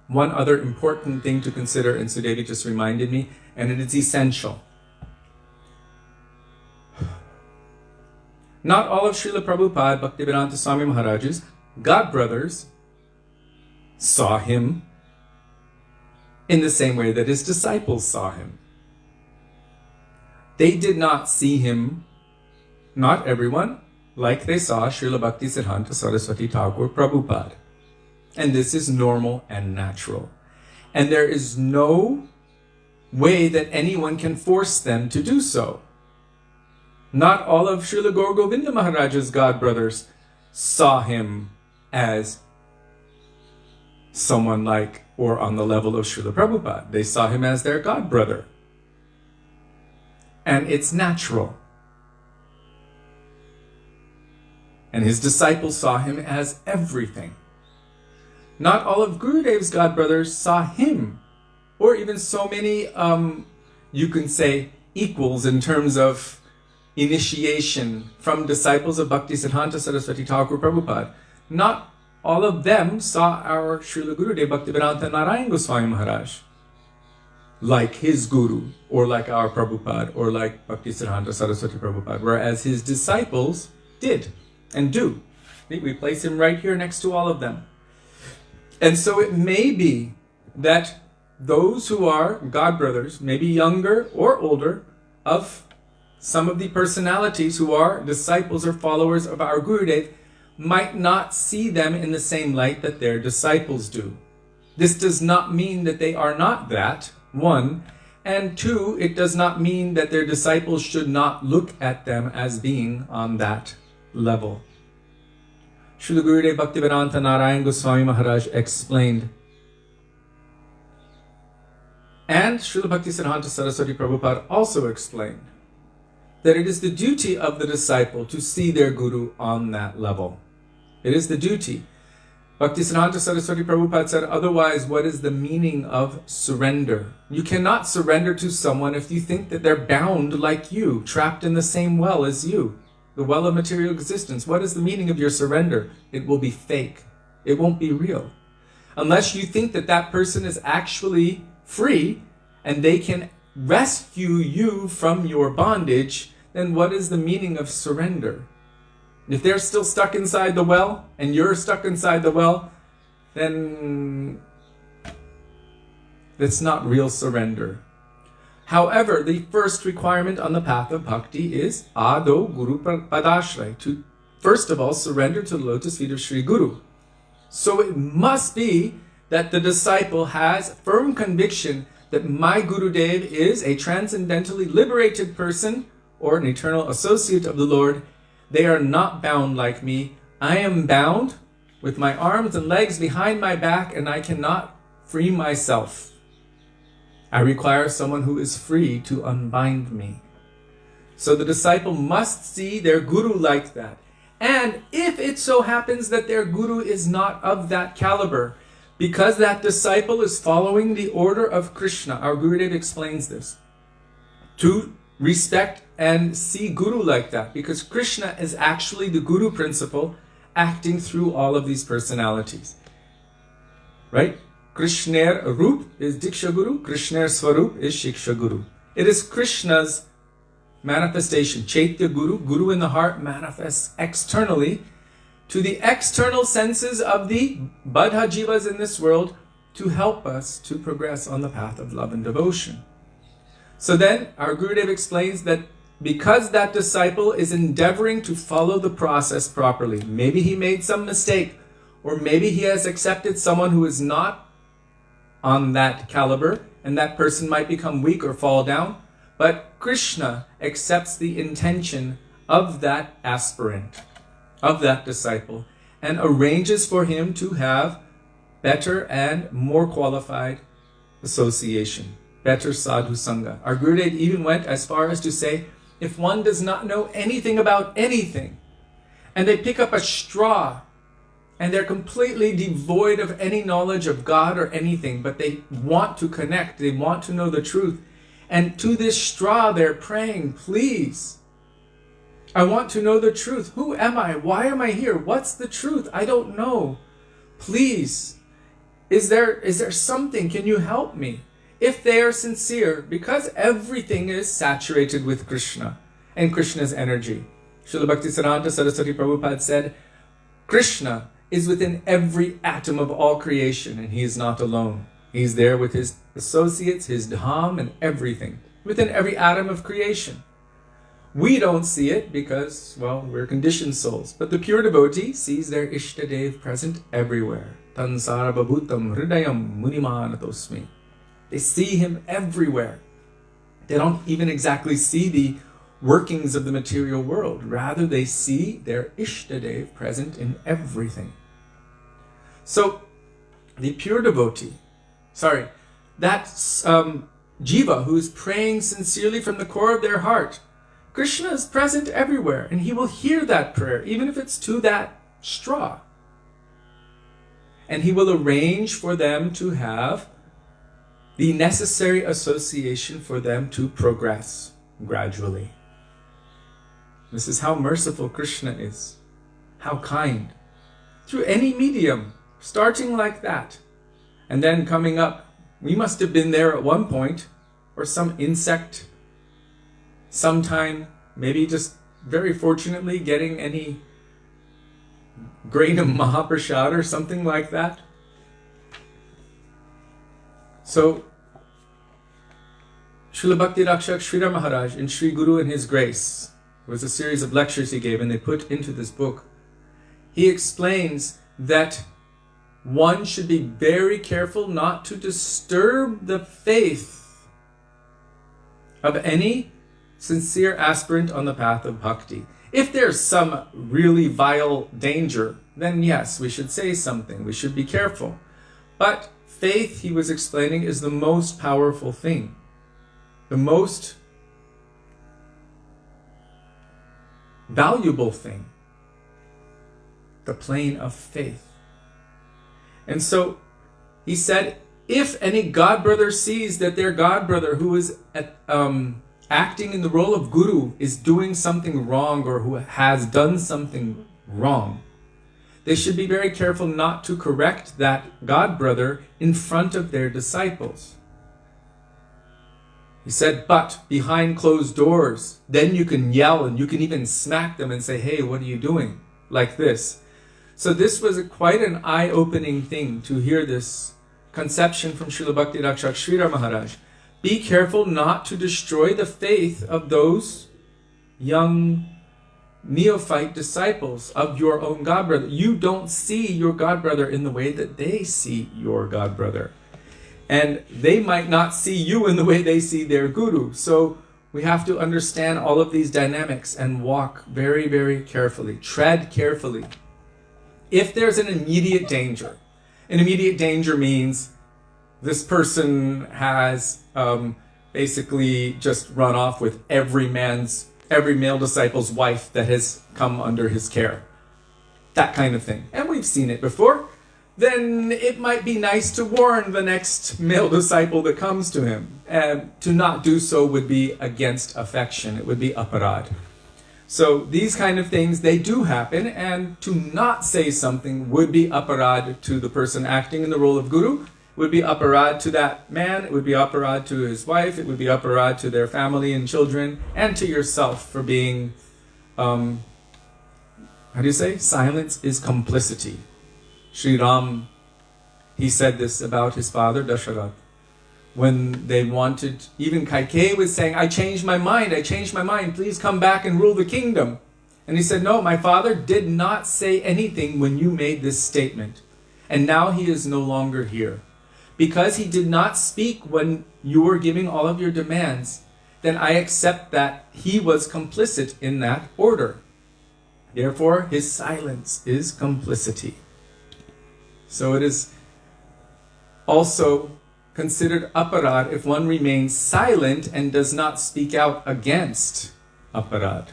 One other important thing to consider, and Sudevi just reminded me, and it is essential. Not all of Srila Prabhupada, Bhaktivedānta Swami Mahārāja's godbrothers saw him in the same way that his disciples saw him. They did not see him, not everyone, like they saw Srila Bhaktisiddhanta Saraswati Thakur Prabhupada. And this is normal and natural. And there is no way that anyone can force them to do so. Not all of Srila Gaur Govinda Maharaja's godbrothers saw him as someone like or on the level of Srila Prabhupada. They saw him as their godbrother. And it's natural. And his disciples saw him as everything. Not all of Gurudev's godbrothers saw him, or even so many, you can say, equals in terms of initiation from disciples of Bhaktisiddhanta Saraswati Thakur Prabhupada. Not all of them saw our Srila Gurudev Bhaktivedānta Nārāyaṇa Gosvāmī Mahārāja like his guru, or like our Prabhupada, or like Bhaktisiddhanta Saraswati Prabhupada, whereas his disciples did and do. We place him right here next to all of them. And so it may be that those who are godbrothers, maybe younger or older, of some of the personalities who are disciples or followers of our Gurudev, might not see them in the same light that their disciples do. This does not mean that they are not that, one, and two, it does not mean that their disciples should not look at them as being on that level. Srila Gurudev Bhaktivedānta Nārāyaṇa Gosvāmī Mahārāja explained, and Srila Bhaktisiddhanta Saraswati Prabhupada also explained, that it is the duty of the disciple to see their guru on that level. It is the duty. Bhaktisiddhanta Saraswati Prabhupada said, otherwise, what is the meaning of surrender? You cannot surrender to someone if you think that they're bound like you, trapped in the same well as you. The well of material existence. What is the meaning of your surrender? It will be fake. It won't be real. Unless you think that that person is actually free and they can rescue you from your bondage, then what is the meaning of surrender? If they're still stuck inside the well and you're stuck inside the well, then that's not real surrender. However, the first requirement on the path of bhakti is ado guru padashray, to first of all surrender to the lotus feet of Sri Guru. So it must be that the disciple has firm conviction that my Gurudev is a transcendentally liberated person or an eternal associate of the Lord. They are not bound like me. I am bound with my arms and legs behind my back, and I cannot free myself. I require someone who is free to unbind me. So the disciple must see their guru like that. And if it so happens that their guru is not of that caliber, because that disciple is following the order of Krishna, our Gurudev explains this, to respect and see Guru like that, because Krishna is actually the Guru principle acting through all of these personalities. Right? Krishner Roop is Diksha Guru, Krishner Swarup is Shiksha Guru. It is Krishna's manifestation. Chaitya Guru, Guru in the heart, manifests externally to the external senses of the Badha Jivas in this world to help us to progress on the path of love and devotion. So then, our Gurudev explains that because that disciple is endeavoring to follow the process properly, maybe he made some mistake, or maybe he has accepted someone who is not on that caliber, and that person might become weak or fall down, but Krishna accepts the intention of that aspirant, of that disciple, and arranges for him to have better and more qualified association, better sadhu sangha. Our Gurudev even went as far as to say, if one does not know anything about anything, and they pick up a straw, and they're completely devoid of any knowledge of God or anything, but they want to connect, they want to know the truth, and to this straw they're praying, please, I want to know the truth. Who am I? Why am I here? What's the truth? I don't know. Please, is there something? Can you help me? If they are sincere, because everything is saturated with Krishna and Krishna's energy. Srila Bhaktivedānta Saraswati Prabhupada said, Krishna is within every atom of all creation, and he is not alone. He's there with his associates, his dham, and everything, within every atom of creation. We don't see it because, well, we're conditioned souls. But the pure devotee sees their Ishtadev present everywhere. Tan sarvabhutam hridayam munimanatosmi. They see him everywhere. They don't even exactly see the workings of the material world. Rather, they see their Ishtadev present in everything. So, the pure devotee, that jiva who is praying sincerely from the core of their heart, Krishna is present everywhere, and he will hear that prayer, even if it's to that straw. And he will arrange for them to have the necessary association for them to progress gradually. This is how merciful Krishna is, how kind. Through any medium, starting like that, and then coming up. We must have been there at one point, or some insect, sometime, maybe just very fortunately getting any grain of Mahaprasad or something like that. So, Srila Bhakti Rakshak Sridhar Maharaj in Sri Guru and His Grace, it was a series of lectures he gave and they put into this book. He explains that one should be very careful not to disturb the faith of any sincere aspirant on the path of bhakti. If there's some really vile danger, then yes, we should say something. We should be careful. But faith, he was explaining, is the most powerful thing. The most valuable thing. The plane of faith. And so he said, if any godbrother sees that their godbrother who is acting in the role of guru is doing something wrong or who has done something wrong, they should be very careful not to correct that godbrother in front of their disciples. He said, but behind closed doors, then you can yell and you can even smack them and say, hey, what are you doing? Like this. So this was quite an eye-opening thing to hear this conception from Srila Bhakti Rakshak Sridhar Maharaj. Be careful not to destroy the faith of those young neophyte disciples of your own godbrother. You don't see your godbrother in the way that they see your godbrother. And they might not see you in the way they see their guru. So we have to understand all of these dynamics and walk very, very carefully. Tread carefully. If there's an immediate danger means this person has basically just run off with every male disciple's wife that has come under his care. That kind of thing. And we've seen it before. then it might be nice to warn the next male disciple that comes to him. And to not do so would be against affection. It would be aparad. So these kind of things, they do happen, and to not say something would be aparad to the person acting in the role of guru, would be aparad to that man, it would be aparad to his wife, it would be aparad to their family and children, and to yourself for being, how do you say? Silence is complicity. Sri Ram, he said this about his father Dasharatha. When they wanted, even Kaikeyi was saying, I changed my mind, please come back and rule the kingdom. And he said, no, my father did not say anything when you made this statement. And now he is no longer here. Because he did not speak when you were giving all of your demands, then I accept that he was complicit in that order. Therefore, his silence is complicity. So it is also considered aparad if one remains silent and does not speak out against aparad.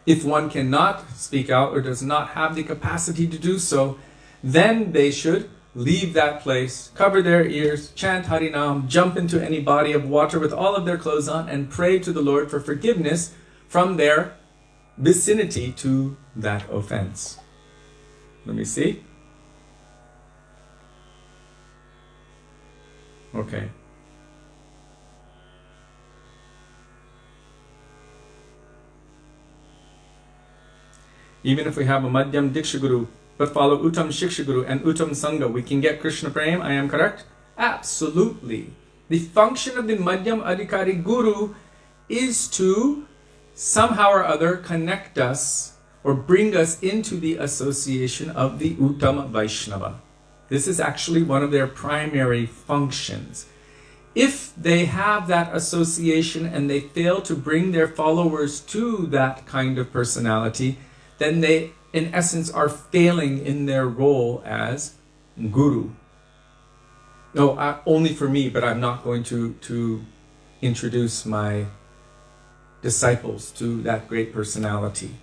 If one cannot speak out or does not have the capacity to do so, then they should leave that place, cover their ears, chant Harinam, jump into any body of water with all of their clothes on, and pray to the Lord for forgiveness from their vicinity to that offense. Let me see. Okay. Even if we have a Madhyam Diksha Guru, but follow Uttam Shiksha Guru and Uttam Sangha, we can get Krishna Prem, I am correct? Absolutely. The function of the Madhyam Adhikari Guru is to somehow or other connect us or bring us into the association of the Uttam Vaishnava. This is actually one of their primary functions. If they have that association and they fail to bring their followers to that kind of personality, then they, in essence, are failing in their role as guru. No, only for me, but I'm not going to introduce my disciples to that great personality.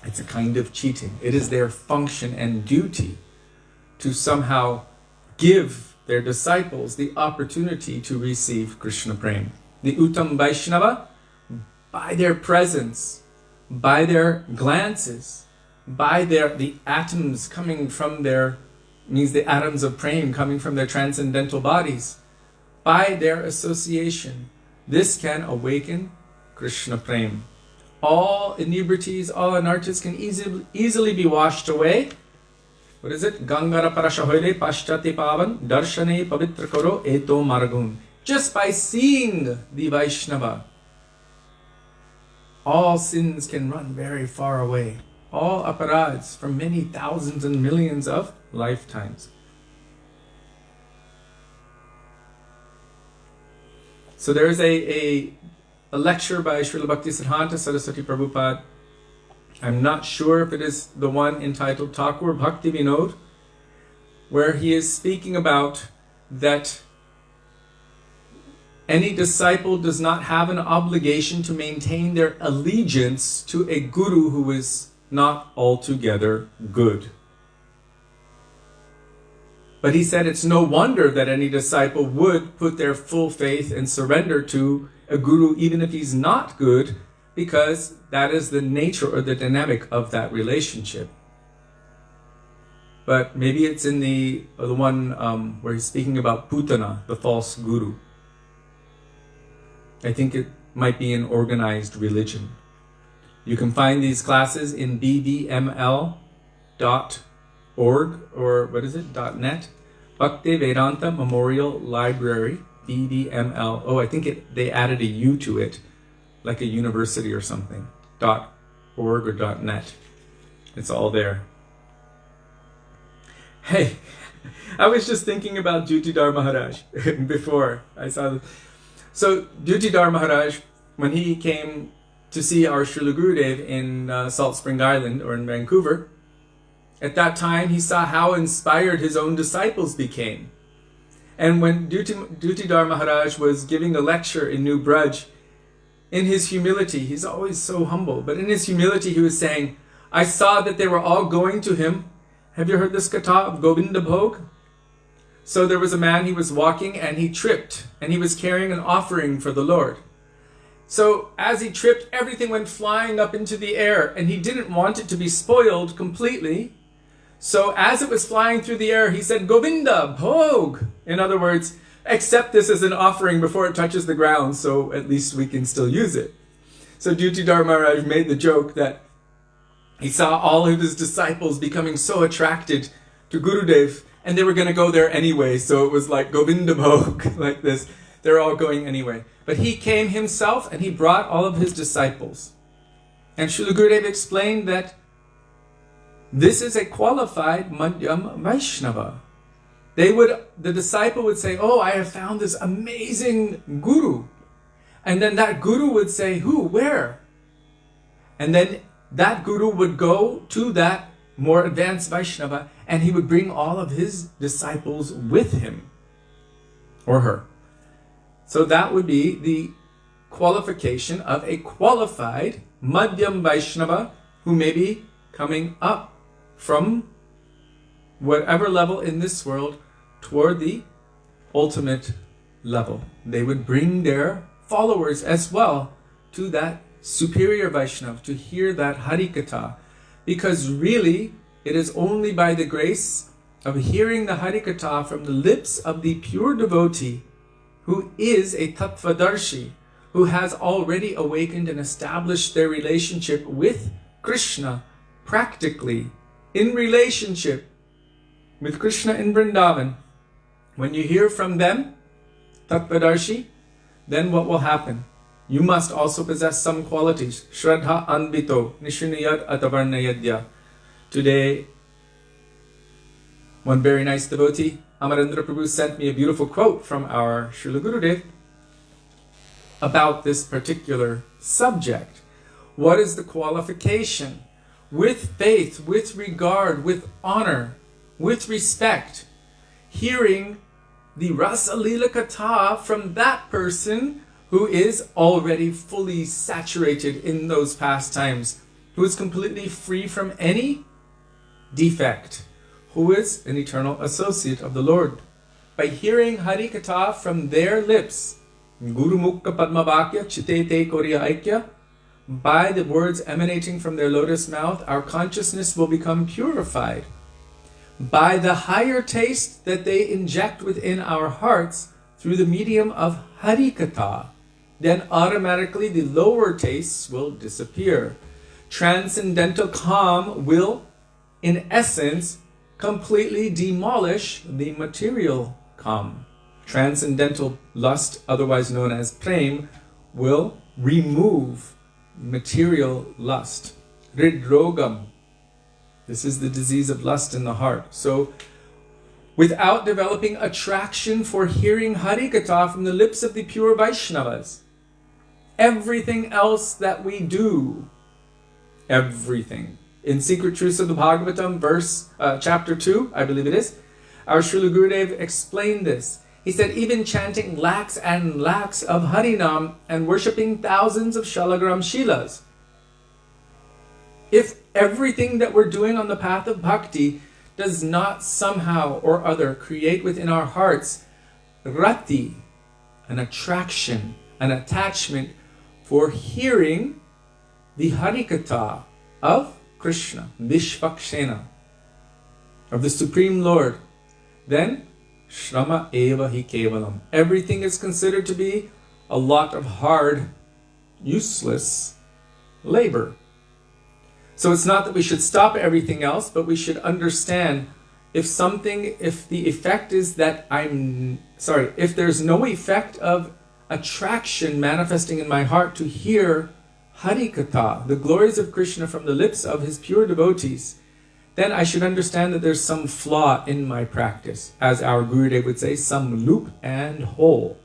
It's a kind of cheating. It is their function and duty to somehow give their disciples the opportunity to receive Krishna Prem. The Uttam Vaishnava, by their presence, by their glances, by the atoms coming from their, means the atoms of Prem coming from their transcendental bodies, by their association, this can awaken Krishna Prem. All inebrities, all anarthas can easily be washed away. What is it? Gangara parashahoile pashchate pavan darshane pavitra karo eto margun. Just by seeing the Vaishnava, all sins can run very far away. All aparads from many thousands and millions of lifetimes. So there is a lecture by Srila Bhaktisiddhanta Saraswati Prabhupada. I'm not sure if it is the one entitled Thakur Bhakti Vinod, where he is speaking about that any disciple does not have an obligation to maintain their allegiance to a guru who is not altogether good. But he said it's no wonder that any disciple would put their full faith and surrender to a guru even if he's not good, because that is the nature or the dynamic of that relationship. But maybe it's in the one where he's speaking about Putana, the false guru. I think it might be an organized religion. You can find these classes in bbml.org or what is it? .net. Bhaktivedānta Memorial Library, BBML. Oh, I think they added a U to it, like a university or something. .org or .net. It's all there. Hey, I was just thinking about Jutidhar Maharaj before I saw this. So Jutidhar Maharaj, when he came to see our Srila Gurudev in Salt Spring Island or in Vancouver, at that time he saw how inspired his own disciples became. And when Jutidhar Maharaj was giving a lecture in New Braj, in his humility, he's always so humble, but in his humility he was saying, I saw that they were all going to him. Have you heard this katha of Govinda Bhog? So there was a man, he was walking and he tripped, and he was carrying an offering for the Lord. So as he tripped, everything went flying up into the air, and he didn't want it to be spoiled completely. So as it was flying through the air, he said, Govinda Bhog. In other words, accept this as an offering before it touches the ground, so at least we can still use it. So Dutidhar Maharaj made the joke that he saw all of his disciples becoming so attracted to Gurudev, and they were going to go there anyway. So it was like Govinda Bhog, like this. They're all going anyway. But he came himself and he brought all of his disciples. And Srila Gurudev explained that this is a qualified Madhyam Vaishnava. The disciple would say, oh, I have found this amazing Guru. And then that Guru would say, who, where? And then that Guru would go to that more advanced Vaishnava, and he would bring all of his disciples with him, or her. So that would be the qualification of a qualified Madhyam Vaishnava who may be coming up from whatever level in this world toward the ultimate level. They would bring their followers as well to that superior Vaishnava to hear that Harikatha, because really it is only by the grace of hearing the Harikatha from the lips of the pure devotee who is a Tattvadarshi, who has already awakened and established their relationship with Krishna practically, in relationship with Krishna in Vrindavan. When you hear from them, Tattvadarshi, then what will happen? You must also possess some qualities. Shraddha anvito nishinayad atavarnayadya. Today, one very nice devotee, Amarendra Prabhu, sent me a beautiful quote from our Srila Gurudev about this particular subject. What is the qualification? With faith, with regard, with honor, with respect, hearing the Rasa Lila Katha from that person who is already fully saturated in those pastimes, who is completely free from any defect, who is an eternal associate of the Lord. By hearing Harikatha from their lips, Guru Mukha Padmavakya Chitete Korya Aikya, by the words emanating from their lotus mouth, our consciousness will become purified. By the higher taste that they inject within our hearts through the medium of Harikatha, then automatically the lower tastes will disappear. Transcendental calm will, in essence, completely demolish the material calm. Transcendental lust, otherwise known as prem, will remove material lust. Hridrogam. This is the disease of lust in the heart. So, without developing attraction for hearing Harikatha from the lips of the pure Vaishnavas, everything else that we do, everything. In Secret Truths of the Bhagavatam, chapter 2, I believe it is, our Srila Gurudev explained this. He said, even chanting lakhs and lakhs of Harinam and worshipping thousands of Shalagram Shilas, if everything that we're doing on the path of bhakti does not somehow or other create within our hearts rati, an attraction, an attachment for hearing the Harikatha of Krishna, Vishvakshena, of the Supreme Lord, then Shrama eva hi kevalam. Everything is considered to be a lot of hard, useless labor. So it's not that we should stop everything else, but we should understand if the effect is that if there's no effect of attraction manifesting in my heart to hear Harikatha, the glories of Krishna from the lips of his pure devotees, then I should understand that there's some flaw in my practice. As our Gurudev would say, some loop and hole.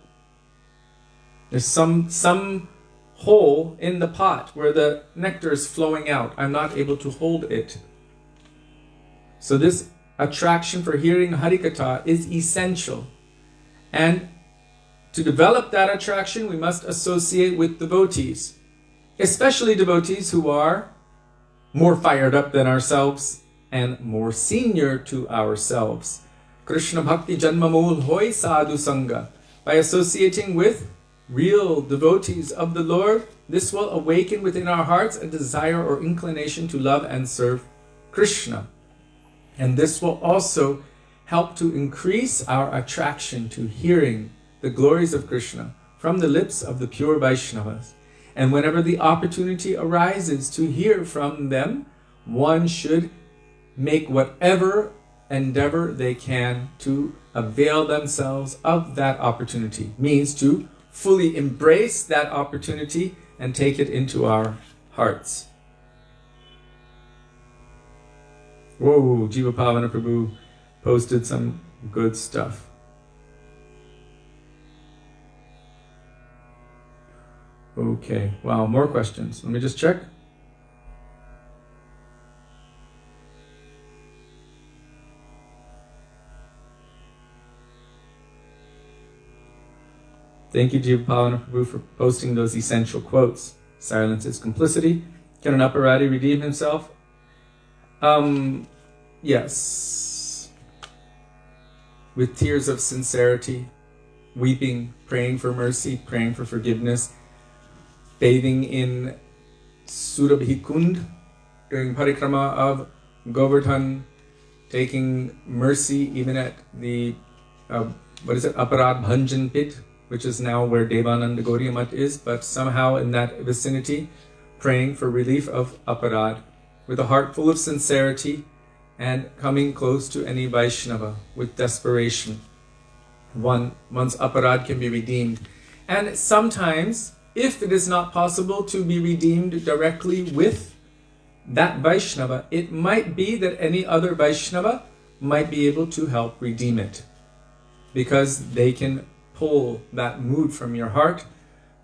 There's some hole in the pot where the nectar is flowing out. I'm not able to hold it. So this attraction for hearing Harikatha is essential. And to develop that attraction, we must associate with devotees. Especially devotees who are more fired up than ourselves and more senior to ourselves. Krishna Bhakti Janma Mool Hoy Sadhu Sangha. By associating with real devotees of the Lord, this will awaken within our hearts a desire or inclination to love and serve Krishna. And this will also help to increase our attraction to hearing the glories of Krishna from the lips of the pure Vaishnavas. And whenever the opportunity arises to hear from them, one should make whatever endeavor they can to avail themselves of that opportunity. Means to fully embrace that opportunity and take it into our hearts. Whoa, Jiva Pavana Prabhu posted some good stuff. Okay, wow, more questions. Let me just check. Thank you, Jiva Pavana Prabhu, for posting those essential quotes. Silence is complicity. Can an aparati redeem himself? Yes. With tears of sincerity, weeping, praying for mercy, praying for forgiveness, bathing in Surabhi Kund during Parikrama of Govardhan, taking mercy even at the, Aparad Bhanjan pit, which is now where Devananda Gaudiya Math is, but somehow in that vicinity, praying for relief of aparad, with a heart full of sincerity and coming close to any Vaishnava with desperation. One's aparad can be redeemed. And sometimes, if it is not possible to be redeemed directly with that Vaishnava, it might be that any other Vaishnava might be able to help redeem it, because they can pull that mood from your heart,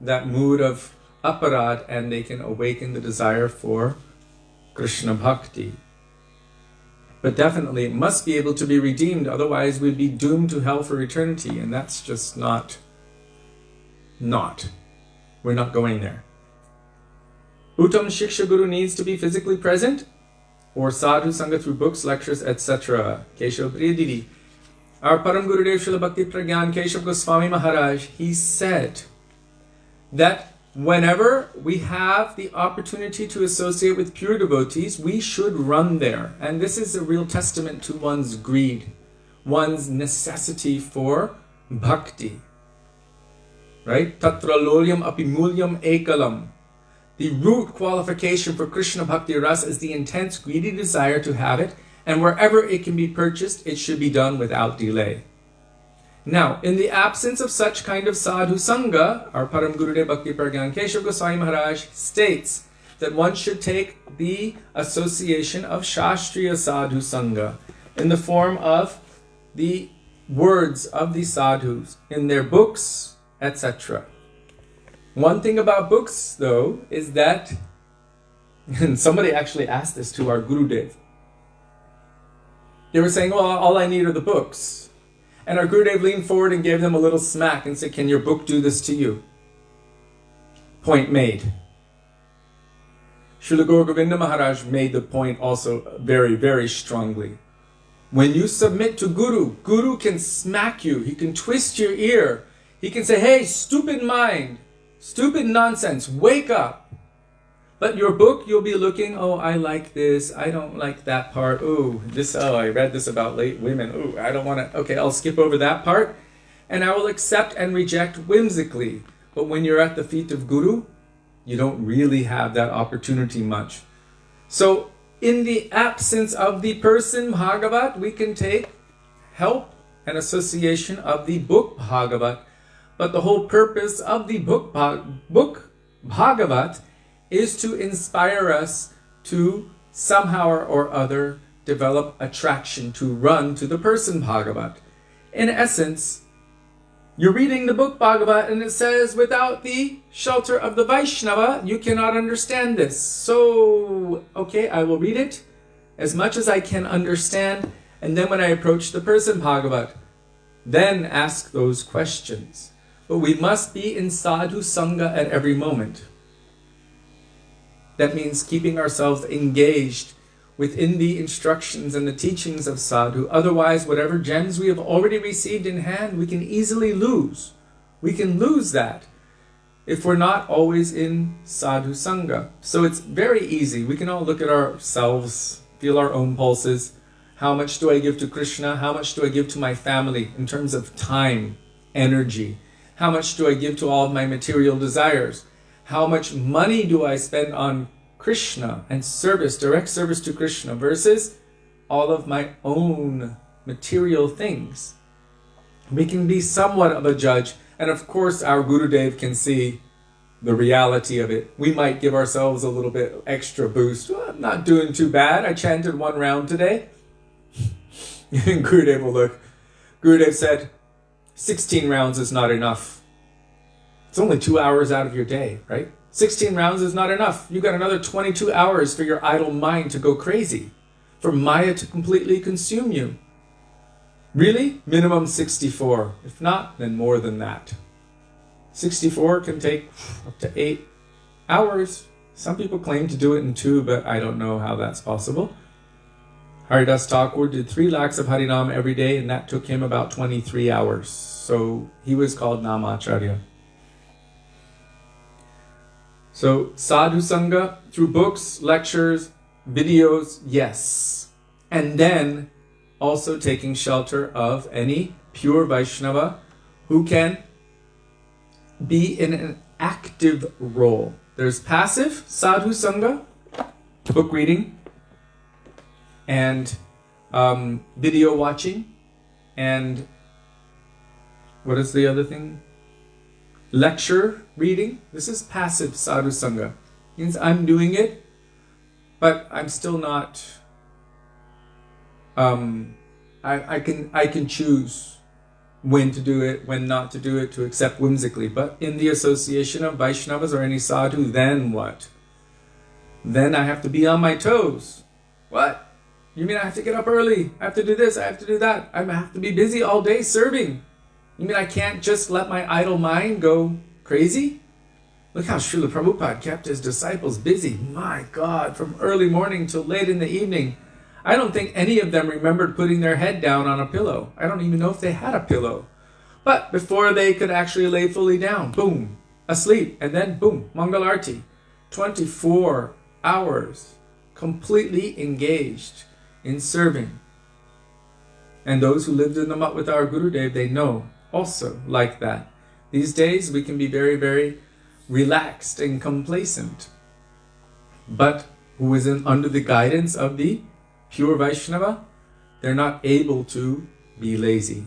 that mood of aparad, and they can awaken the desire for Krishna Bhakti. But definitely it must be able to be redeemed, otherwise we'd be doomed to hell for eternity, and that's just not. We're not going there. Uttam Shiksha Guru needs to be physically present, or sadhu sangha through books, lectures, etc. Kishori Didi. Our Param Gurudev Śrīla Bhakti Pragyan Keshav Gosvāmī Mahārāja, he said that whenever we have the opportunity to associate with pure devotees, we should run there. And this is a real testament to one's greed, one's necessity for bhakti. Right? Tatra lolyam apimulyam ekalam. The root qualification for Krishna Bhakti Rasa is the intense greedy desire to have it, and wherever it can be purchased, it should be done without delay. Now, in the absence of such kind of sadhu sangha, our Param Gurudev Bhakti Pragyan Keshav Gosvāmī Mahārāja states that one should take the association of Shastriya sadhu sangha in the form of the words of the sadhus in their books, etc. One thing about books, though, is that, and somebody actually asked this to our Gurudev. They were saying, well, all I need are the books. And our Gurudev leaned forward and gave them a little smack and said, can your book do this to you? Point made. Srila Gaur Govinda Maharaj made the point also very, very strongly. When you submit to Guru, Guru can smack you. He can twist your ear. He can say, hey, stupid mind, stupid nonsense, wake up. But your book, you'll be looking, oh, I like this, I don't like that part, I read this about late women, I don't want to, okay, I'll skip over that part, and I will accept and reject whimsically. But when you're at the feet of Guru, you don't really have that opportunity much. So, in the absence of the person Bhagavat, we can take help and association of the book Bhagavat. But the whole purpose of the book Bhagavat is to inspire us to somehow or other develop attraction to run to the person Bhagavat. In essence, you're reading the book Bhagavat and it says, without the shelter of the Vaishnava, you cannot understand this. So, okay, I will read it as much as I can understand, and then when I approach the person Bhagavat, then ask those questions. But we must be in sadhu sangha at every moment. That means keeping ourselves engaged within the instructions and the teachings of sadhu. Otherwise, whatever gems we have already received in hand, we can easily lose. We can lose that if we're not always in sadhu sangha. So it's very easy. We can all look at ourselves, feel our own pulses. How much do I give to Krishna? How much do I give to my family in terms of time, energy? How much do I give to all of my material desires? How much money do I spend on Krishna and service, direct service to Krishna, versus all of my own material things? We can be somewhat of a judge, and of course our Gurudev can see the reality of it. We might give ourselves a little bit extra boost. Well, I'm not doing too bad. I chanted 1 round today. And Gurudev will look. Gurudev said, 16 rounds is not enough. It's only 2 hours out of your day, right? 16 rounds is not enough. You got another 22 hours for your idle mind to go crazy, for Maya to completely consume you. Really? Minimum 64. If not, then more than that. 64 can take up to 8 hours. Some people claim to do it in 2, but I don't know how that's possible. Haridas Thakur did 3 lakhs of Harinam every day, and that took him about 23 hours. So he was called Namacharya. So sadhu sangha, through books, lectures, videos, yes. And then also taking shelter of any pure Vaishnava who can be in an active role. There's passive sadhu sangha, book reading, and video watching, and what is the other thing? Lecture reading. This is passive sadhu sangha. Means I'm doing it, but I'm still not. I can choose when to do it, when not to do it, to accept whimsically. But in the association of Vaishnavas or any sadhu, then what? Then I have to be on my toes. What? You mean I have to get up early? I have to do this, I have to do that. I have to be busy all day serving. You mean I can't just let my idle mind go crazy? Look how Srila Prabhupada kept his disciples busy. My God, from early morning till late in the evening. I don't think any of them remembered putting their head down on a pillow. I don't even know if they had a pillow. But before they could actually lay fully down, boom, asleep, and then boom, Mangal Arti. 24 hours, completely engaged in serving. And those who lived in the mutt with our Gurudev, they know also like that. These days we can be very, very relaxed and complacent. But who is under the guidance of the pure Vaishnava, they're not able to be lazy.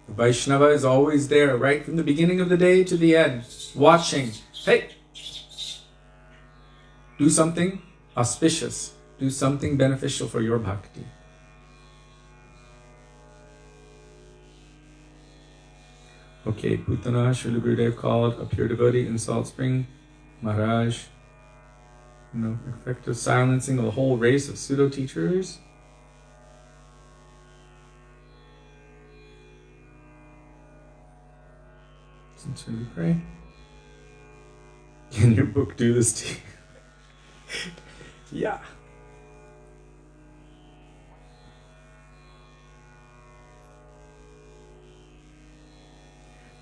The Vaishnava is always there, right from the beginning of the day to the end, watching. Hey, do something auspicious. Do something beneficial for your bhakti. Okay, Putana, Srila Gurudev called a pure devotee in Salt Spring. Mahārāja, effective silencing of the whole race of pseudo-teachers. Sincerely pray. Can your book do this to you? Yeah.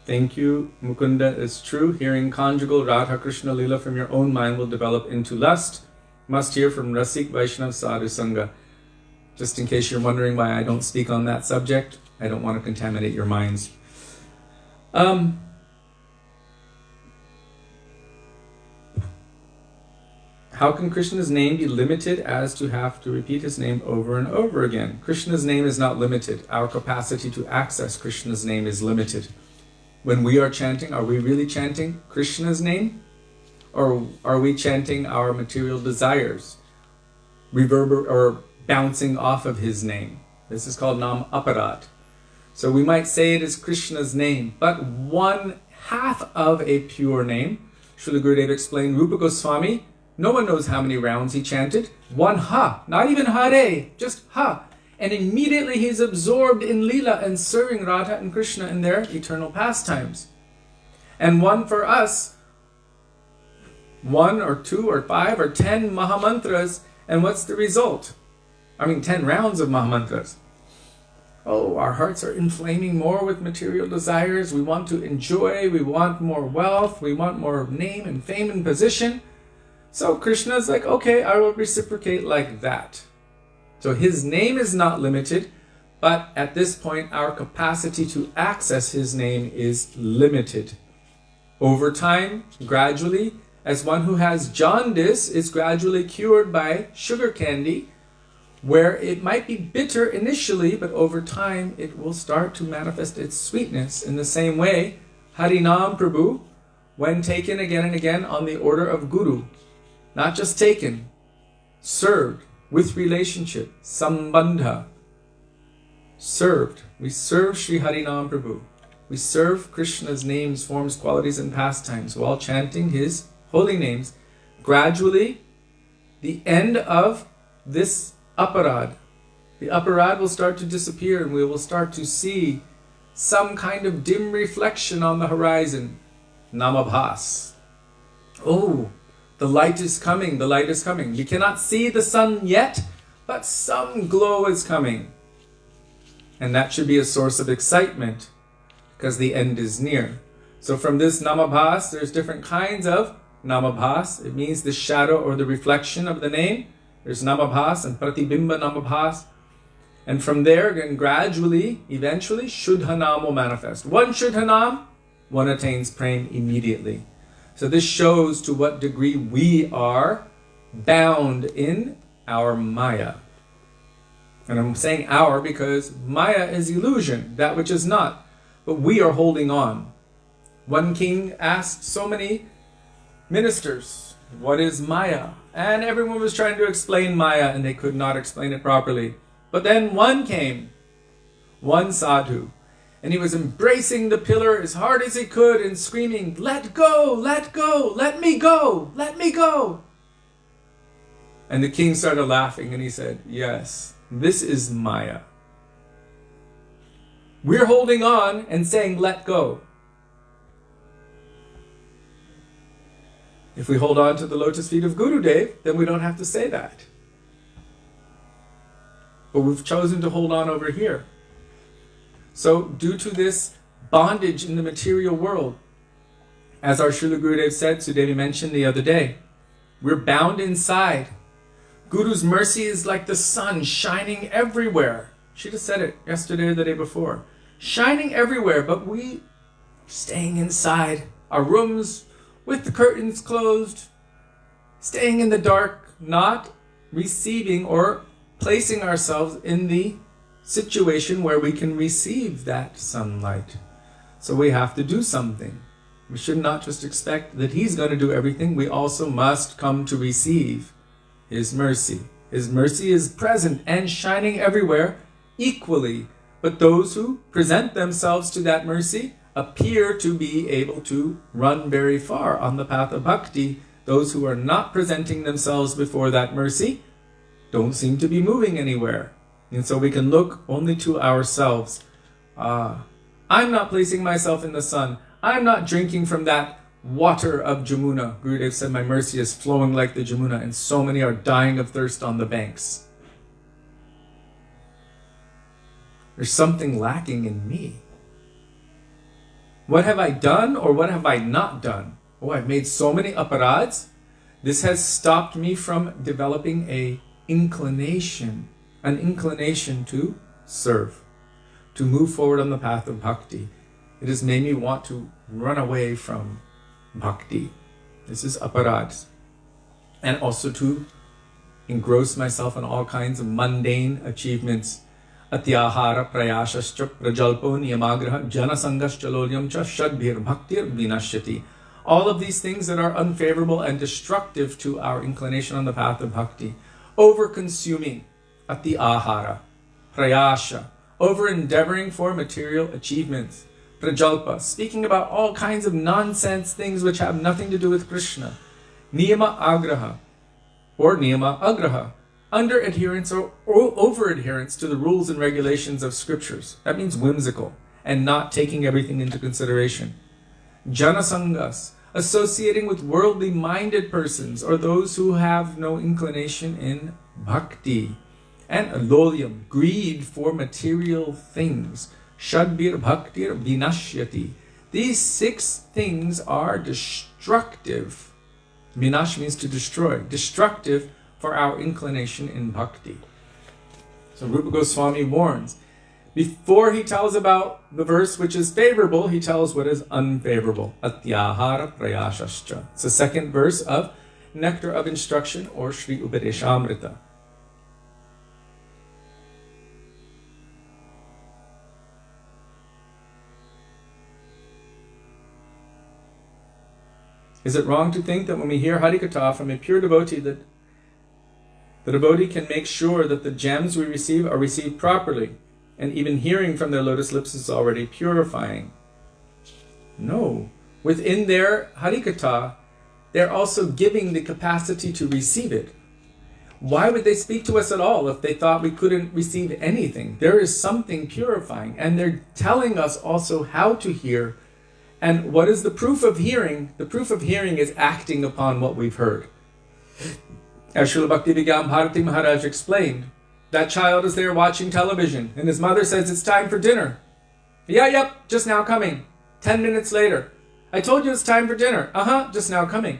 Thank you, Mukunda. It's true. Hearing conjugal Radha Krishna Lila from your own mind will develop into lust. Must hear from Rasik Vaishnav Sadhu Sangha. Just in case you're wondering why I don't speak on that subject, I don't want to contaminate your minds. How can Krishna's name be limited as to have to repeat his name over and over again? Krishna's name is not limited. Our capacity to access Krishna's name is limited. When we are chanting, are we really chanting Krishna's name? Or are we chanting our material desires, or bouncing off of his name? This is called Nam Aparad. So we might say it is Krishna's name, but 1/2 of a pure name. Srila Gurudev explained, Rupa Gosvāmī, no one knows how many rounds he chanted. 1 ha, not even Hare, just ha. And immediately he's absorbed in Leela and serving Radha and Krishna in their eternal pastimes. And one for us, 1 or 2 or 5 or 10 Mahamantras, and what's the result? 10 rounds of Mahamantras. Oh, our hearts are inflaming more with material desires. We want to enjoy. We want more wealth. We want more name and fame and position. So Krishna's like, okay, I will reciprocate like that. So his name is not limited, but at this point, our capacity to access his name is limited. Over time, gradually, as one who has jaundice is gradually cured by sugar candy, where it might be bitter initially, but over time it will start to manifest its sweetness. In the same way, Harinam Prabhu, when taken again and again on the order of Guru, not just taken, served with relationship, sambandha, served. We serve Sri Harinam Prabhu. We serve Krishna's names, forms, qualities, and pastimes while chanting his holy names. Gradually, the end of this aparad, the aparad will start to disappear, and we will start to see some kind of dim reflection on the horizon. Namabhas. Oh, the light is coming, the light is coming. We cannot see the sun yet, but some glow is coming. And that should be a source of excitement, because the end is near. So from this namabhas, there's different kinds of namabhas. It means the shadow or the reflection of the name. There's namabhas and pratibimba namabhas. And from there, then gradually, eventually, Shuddhanam will manifest. One Shuddhanam, one attains prem immediately. So this shows to what degree we are bound in our Maya. And I'm saying our because Maya is illusion, that which is not. But we are holding on. One king asked so many ministers, what is Maya? And everyone was trying to explain Maya, and they could not explain it properly. But then one came, one sadhu, and he was embracing the pillar as hard as he could and screaming, let go, let go, let me go, let me go. And the king started laughing, and he said, yes, this is Maya. We're holding on and saying, let go. If we hold on to the lotus feet of Gurudev, then we don't have to say that. But we've chosen to hold on over here. So due to this bondage in the material world, as our Srila Gurudev said, Sudevi mentioned the other day, we're bound inside. Guru's mercy is like the sun shining everywhere. She just said it yesterday or the day before. Shining everywhere, but we staying inside our rooms with the curtains closed, staying in the dark, not receiving or placing ourselves in the situation where we can receive that sunlight. So we have to do something. We should not just expect that he's going to do everything. We also must come to receive his mercy. His mercy is present and shining everywhere equally. But those who present themselves to that mercy appear to be able to run very far on the path of bhakti. Those who are not presenting themselves before that mercy don't seem to be moving anywhere. And so we can look only to ourselves. I'm not placing myself in the sun. I'm not drinking from that water of Jamuna. Gurudev said, my mercy is flowing like the Jamuna, and so many are dying of thirst on the banks. There's something lacking in me. What have I done or what have I not done? Oh, I've made so many aparads. This has stopped me from developing an inclination to serve, to move forward on the path of bhakti. It has made me want to run away from bhakti. This is aparads. And also to engross myself in all kinds of mundane achievements. Atyahara prayashascha prajalpo niyamagraha janasangaschalolyam cha shadbhir bhaktir vinashyati. All of these things that are unfavorable and destructive to our inclination on the path of bhakti. Over-consuming, atyahara, prayasha, over-endeavoring for material achievements. Prajalpa, speaking about all kinds of nonsense things which have nothing to do with Krishna. Niyama agraha, or niyama agraha, under adherence or over adherence to the rules and regulations of scriptures. That means whimsical and not taking everything into consideration. Janasangas, associating with worldly minded persons or those who have no inclination in bhakti. And lolium, greed for material things. Shadbir bhaktir vinashyati. These 6 things are destructive. Vinash means to destroy. Destructive for our inclination in bhakti. So Rupa Goswami warns. Before he tells about the verse which is favorable, he tells what is unfavorable. Atyahara prayashascha. It's the second verse of Nectar of Instruction or Śrī Upadeshamrita. Is it wrong to think that when we hear Harikatha from a pure devotee that the devotee can make sure that the gems we receive are received properly, and even hearing from their lotus lips is already purifying? No. Within their Harikatha, they're also giving the capacity to receive it. Why would they speak to us at all if they thought we couldn't receive anything? There is something purifying, and they're telling us also how to hear. And what is the proof of hearing? The proof of hearing is acting upon what we've heard. As Srila Bhaktivedānta Mahārāja explained, that child is there watching television, and his mother says, it's time for dinner. Yep, just now coming. 10 minutes later, I told you it's time for dinner. Just now coming.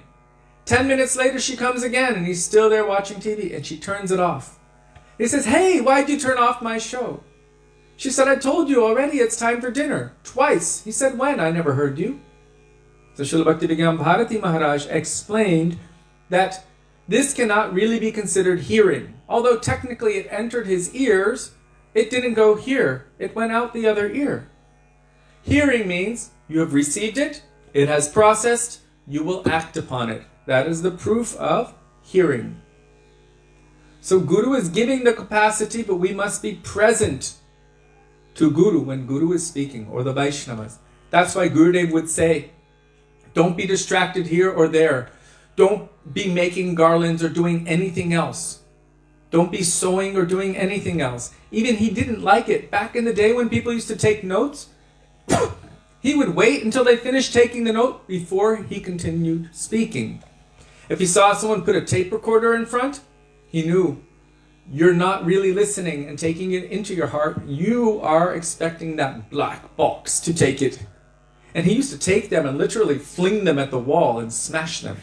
10 minutes later, she comes again, and he's still there watching TV, and she turns it off. He says, hey, why'd you turn off my show? She said, I told you already it's time for dinner. Twice. He said, when? I never heard you. So Srila Bhaktivedānta Mahārāja explained that this cannot really be considered hearing. Although technically it entered his ears, it didn't go here. It went out the other ear. Hearing means you have received it, it has processed, you will act upon it. That is the proof of hearing. So Guru is giving the capacity, but we must be present to Guru when Guru is speaking, or the Vaishnavas. That's why Gurudev would say, don't be distracted here or there. Don't be making garlands or doing anything else. Don't be sewing or doing anything else. Even he didn't like it. Back in the day when people used to take notes, he would wait until they finished taking the note before he continued speaking. If he saw someone put a tape recorder in front, he knew you're not really listening and taking it into your heart. You are expecting that black box to take it. And he used to take them and literally fling them at the wall and smash them.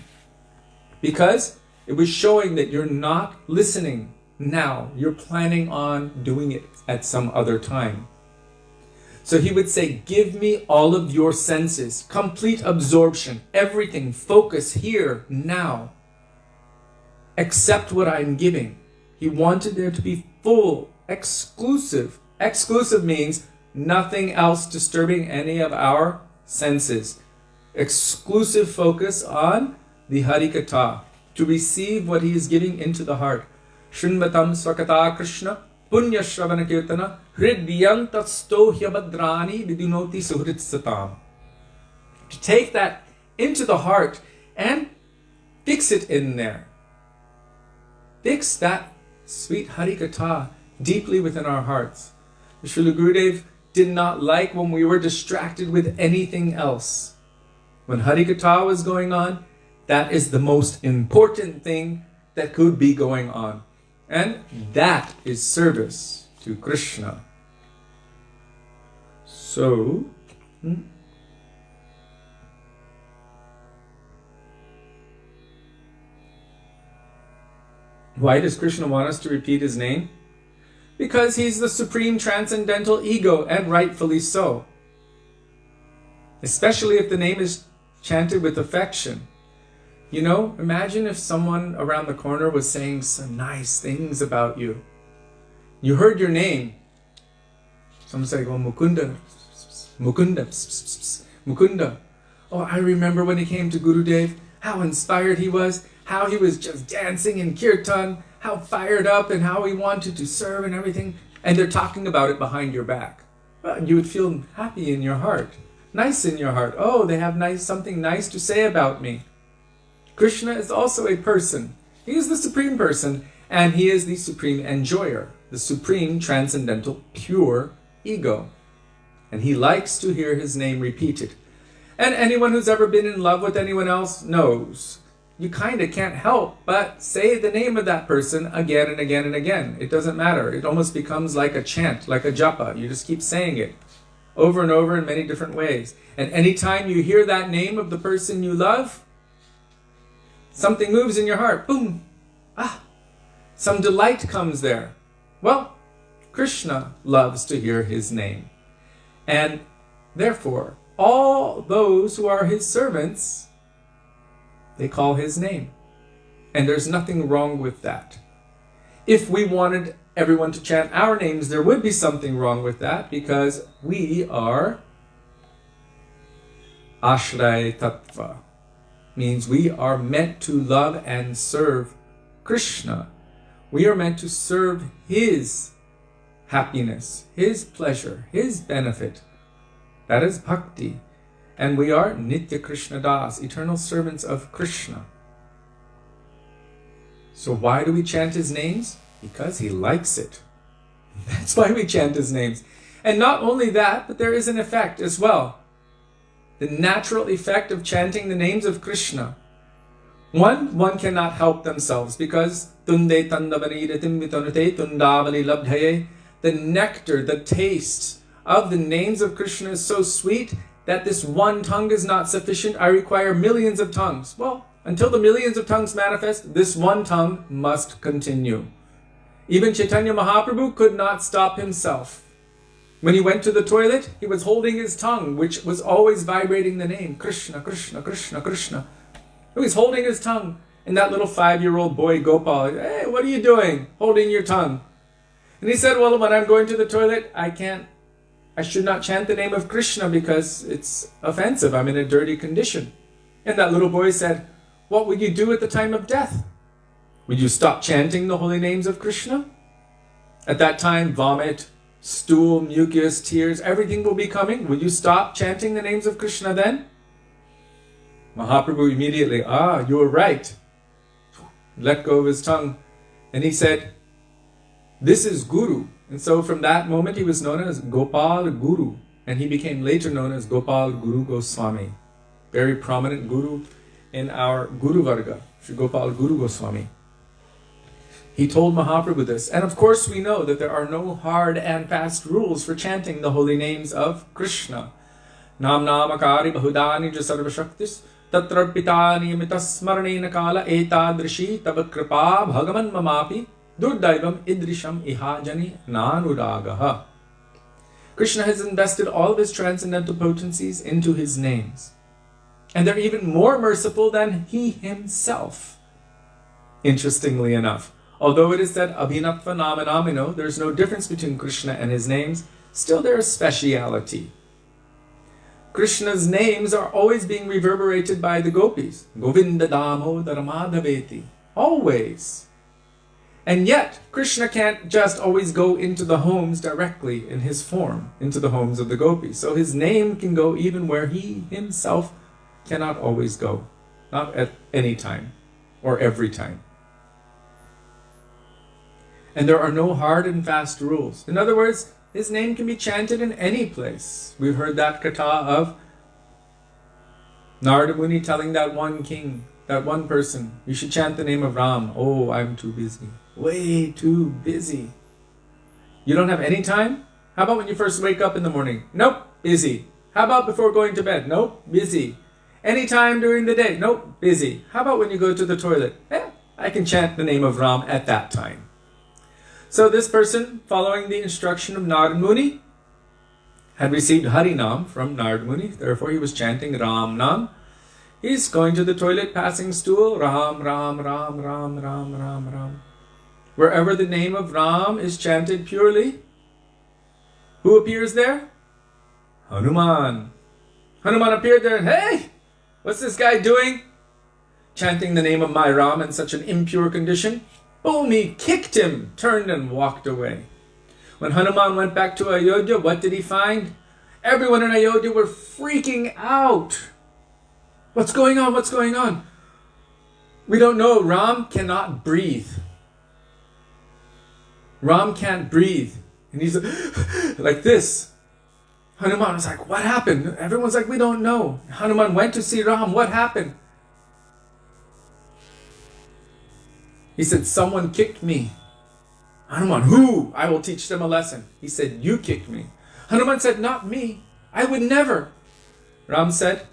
Because it was showing that you're not listening now. You're planning on doing it at some other time. So he would say, give me all of your senses, complete absorption, everything, focus here, now. Accept what I'm giving. He wanted there to be full, exclusive. Exclusive means nothing else disturbing any of our senses. Exclusive focus on the Harikatha, to receive what he is giving into the heart. Shrinvatam swakata Krishna, punya shravana kirtana, hridyam tatsto hyabadrani vidunoti suhrit satam. To take that into the heart and fix it in there. Fix that sweet Harikatha deeply within our hearts. Srila Gurudev did not like when we were distracted with anything else. When Harikatha was going on, that is the most important thing that could be going on. And that is service to Krishna. So, why does Krishna want us to repeat his name? Because he's the supreme transcendental ego, and rightfully so. Especially if the name is chanted with affection. You know, imagine if someone around the corner was saying some nice things about you. You heard your name. Someone say, well, Mukunda, Mukunda, Mukunda. Oh, I remember when he came to Gurudev, how inspired he was, how he was just dancing in kirtan, how fired up and how he wanted to serve and everything. And they're talking about it behind your back. Well, you would feel happy in your heart, nice in your heart. Oh, they have something nice to say about me. Krishna is also a person. He is the supreme person, and he is the supreme enjoyer, the supreme transcendental pure ego. And he likes to hear his name repeated. And anyone who's ever been in love with anyone else knows. You kind of can't help but say the name of that person again and again and again. It doesn't matter. It almost becomes like a chant, like a japa. You just keep saying it over and over in many different ways. And anytime you hear that name of the person you love, something moves in your heart. Boom. Some delight comes there. Well, Krishna loves to hear his name. And therefore, all those who are his servants, they call his name. And there's nothing wrong with that. If we wanted everyone to chant our names, there would be something wrong with that, because we are ashray tattva. Means we are meant to love and serve Krishna. We are meant to serve his happiness, his pleasure, his benefit. That is bhakti. And we are Nitya Krishna Das, eternal servants of Krishna. So why do we chant his names? Because he likes it. That's why we chant his names. And not only that, but there is an effect as well. The natural effect of chanting the names of Krishna. One cannot help themselves, because tunde tandavanidatim vitanute tundavali labdhaye. The nectar, the taste of the names of Krishna is so sweet that this one tongue is not sufficient. I require millions of tongues. Well, until the millions of tongues manifest, this one tongue must continue. Even Chaitanya Mahaprabhu could not stop himself. When he went to the toilet, he was holding his tongue, which was always vibrating the name, Krishna, Krishna, Krishna, Krishna. He was holding his tongue. And that little 5-year-old boy, Gopal, hey, what are you doing? Holding your tongue. And he said, well, when I'm going to the toilet, I should not chant the name of Krishna because it's offensive. I'm in a dirty condition. And that little boy said, what would you do at the time of death? Would you stop chanting the holy names of Krishna? At that time, vomit, stool, mucus, tears, everything will be coming. Would you stop chanting the names of Krishna then? Mahaprabhu immediately, you were right. Let go of his tongue. And he said, this is Guru. And so from that moment he was known as Gopal Guru. And he became later known as Gopal Guru Goswāmī. Very prominent Guru in our Guru Varga, Śrī Gopal Guru Goswāmī. He told Mahaprabhu this. And of course we know that there are no hard and fast rules for chanting the holy names of Krishna. Nam namakari bahudani jasarva shaktis tatrarpita niyamitas smaranena kala etadrishi tava kripa bhagavan mamapi Durdaivam idrisham ihajani nanuragaha. Krishna has invested all of his transcendental potencies into his names. And they're even more merciful than he himself. Interestingly enough, although it is said abhinatva namanamino, there's no difference between Krishna and his names, still there is speciality. Krishna's names are always being reverberated by the gopis. Govinda Damodara Madhaveti. Always. And yet, Krishna can't just always go into the homes directly in his form, into the homes of the gopis. So his name can go even where he himself cannot always go. Not at any time or every time. And there are no hard and fast rules. In other words, his name can be chanted in any place. We've heard that katha of Narada Muni telling that one king, that one person, you should chant the name of Ram. Oh, I'm too busy. Way too busy. You don't have any time? How about when you first wake up in the morning? Nope, busy. How about before going to bed? Nope, busy. Any time during the day? Nope, busy. How about when you go to the toilet? I can chant the name of Ram at that time. So this person, following the instruction of Narada Muni, had received Harinam from Narada Muni. Therefore he was chanting Ram Nam. He's going to the toilet, passing stool, Ram, Ram, Ram, Ram, Ram, Ram, Ram. Wherever the name of Ram is chanted purely, who appears there? Hanuman. Hanuman appeared there and, hey, what's this guy doing? Chanting the name of my Ram in such an impure condition. Boom, he kicked him, turned and walked away. When Hanuman went back to Ayodhya, what did he find? Everyone in Ayodhya were freaking out. What's going on? What's going on? We don't know. Ram cannot breathe. Ram can't breathe. And he's like this. Hanuman was like, what happened? Everyone's like, we don't know. Hanuman went to see Ram. What happened? He said, someone kicked me. Hanuman, who? I will teach them a lesson. He said, you kicked me. Hanuman said, not me. I would never. Ram said,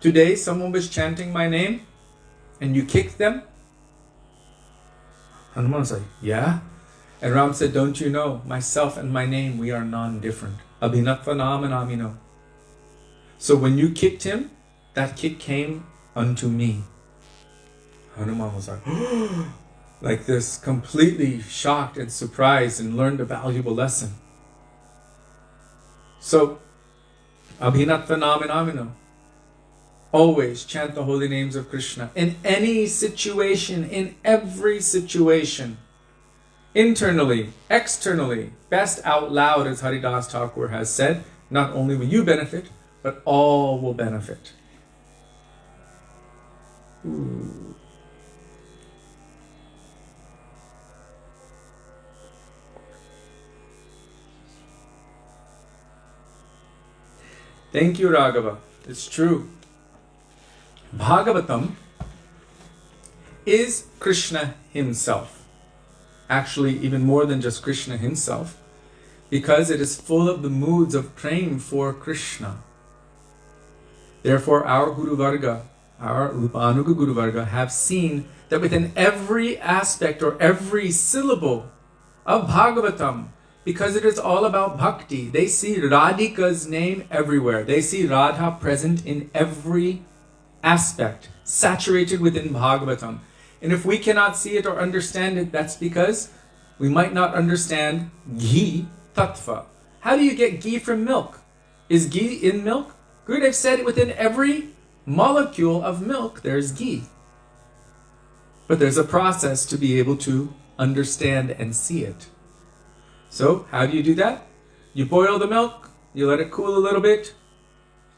today someone was chanting my name and you kicked them? Hanuman was like, yeah. And Ram said, don't you know, myself and my name, we are non-different. Abhinatvanāmanāmino. So when you kicked him, that kick came unto me. Hanuman was like this, completely shocked and surprised, and learned a valuable lesson. So, Abhinatvanāmanāmino. Always chant the holy names of Krishna. In any situation, in every situation. Internally, externally, best out loud, as Haridas Thakur has said. Not only will you benefit, but all will benefit. Ooh. Thank you, Raghava. It's true. Bhagavatam is Krishna himself. Actually, even more than just Krishna himself, because it is full of the moods of praying for Krishna. Therefore, our Guru Varga, our Rupanuga Guru Varga, have seen that within every aspect or every syllable of Bhagavatam, because it is all about bhakti, they see Radhika's name everywhere. They see Radha present in every aspect, saturated within Bhagavatam. And if we cannot see it or understand it, that's because we might not understand ghee tattva. How do you get ghee from milk? Is ghee in milk? Gurudev said within every molecule of milk there's ghee. But there's a process to be able to understand and see it. So how do you do that? You boil the milk, you let it cool a little bit,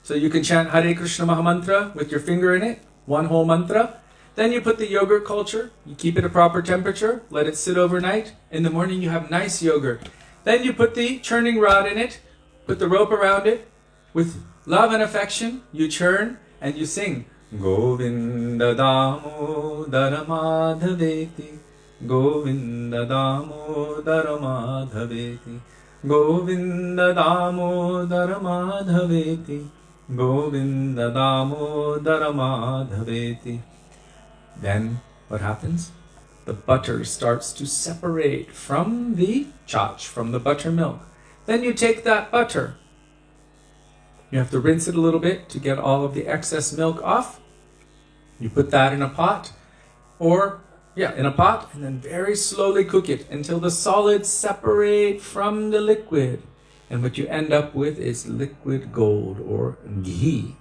so you can chant Hare Krishna Mahamantra with your finger in it, one whole mantra. Then you put the yogurt culture, you keep it a proper temperature, let it sit overnight. In the morning you have nice yogurt. Then you put the churning rod in it, put the rope around it. With love and affection, you churn and you sing. Govinda Damodara Madhaveti, Govinda Damodara Madhaveti, Govinda Damodara Madhaveti, Govinda Damodara Madhaveti. Then what happens? The butter starts to separate from the chach, from the buttermilk. Then you take that butter. You have to rinse it a little bit to get all of the excess milk off. You put that in a pot, in a pot, and then very slowly cook it until the solids separate from the liquid. And what you end up with is liquid gold, or ghee.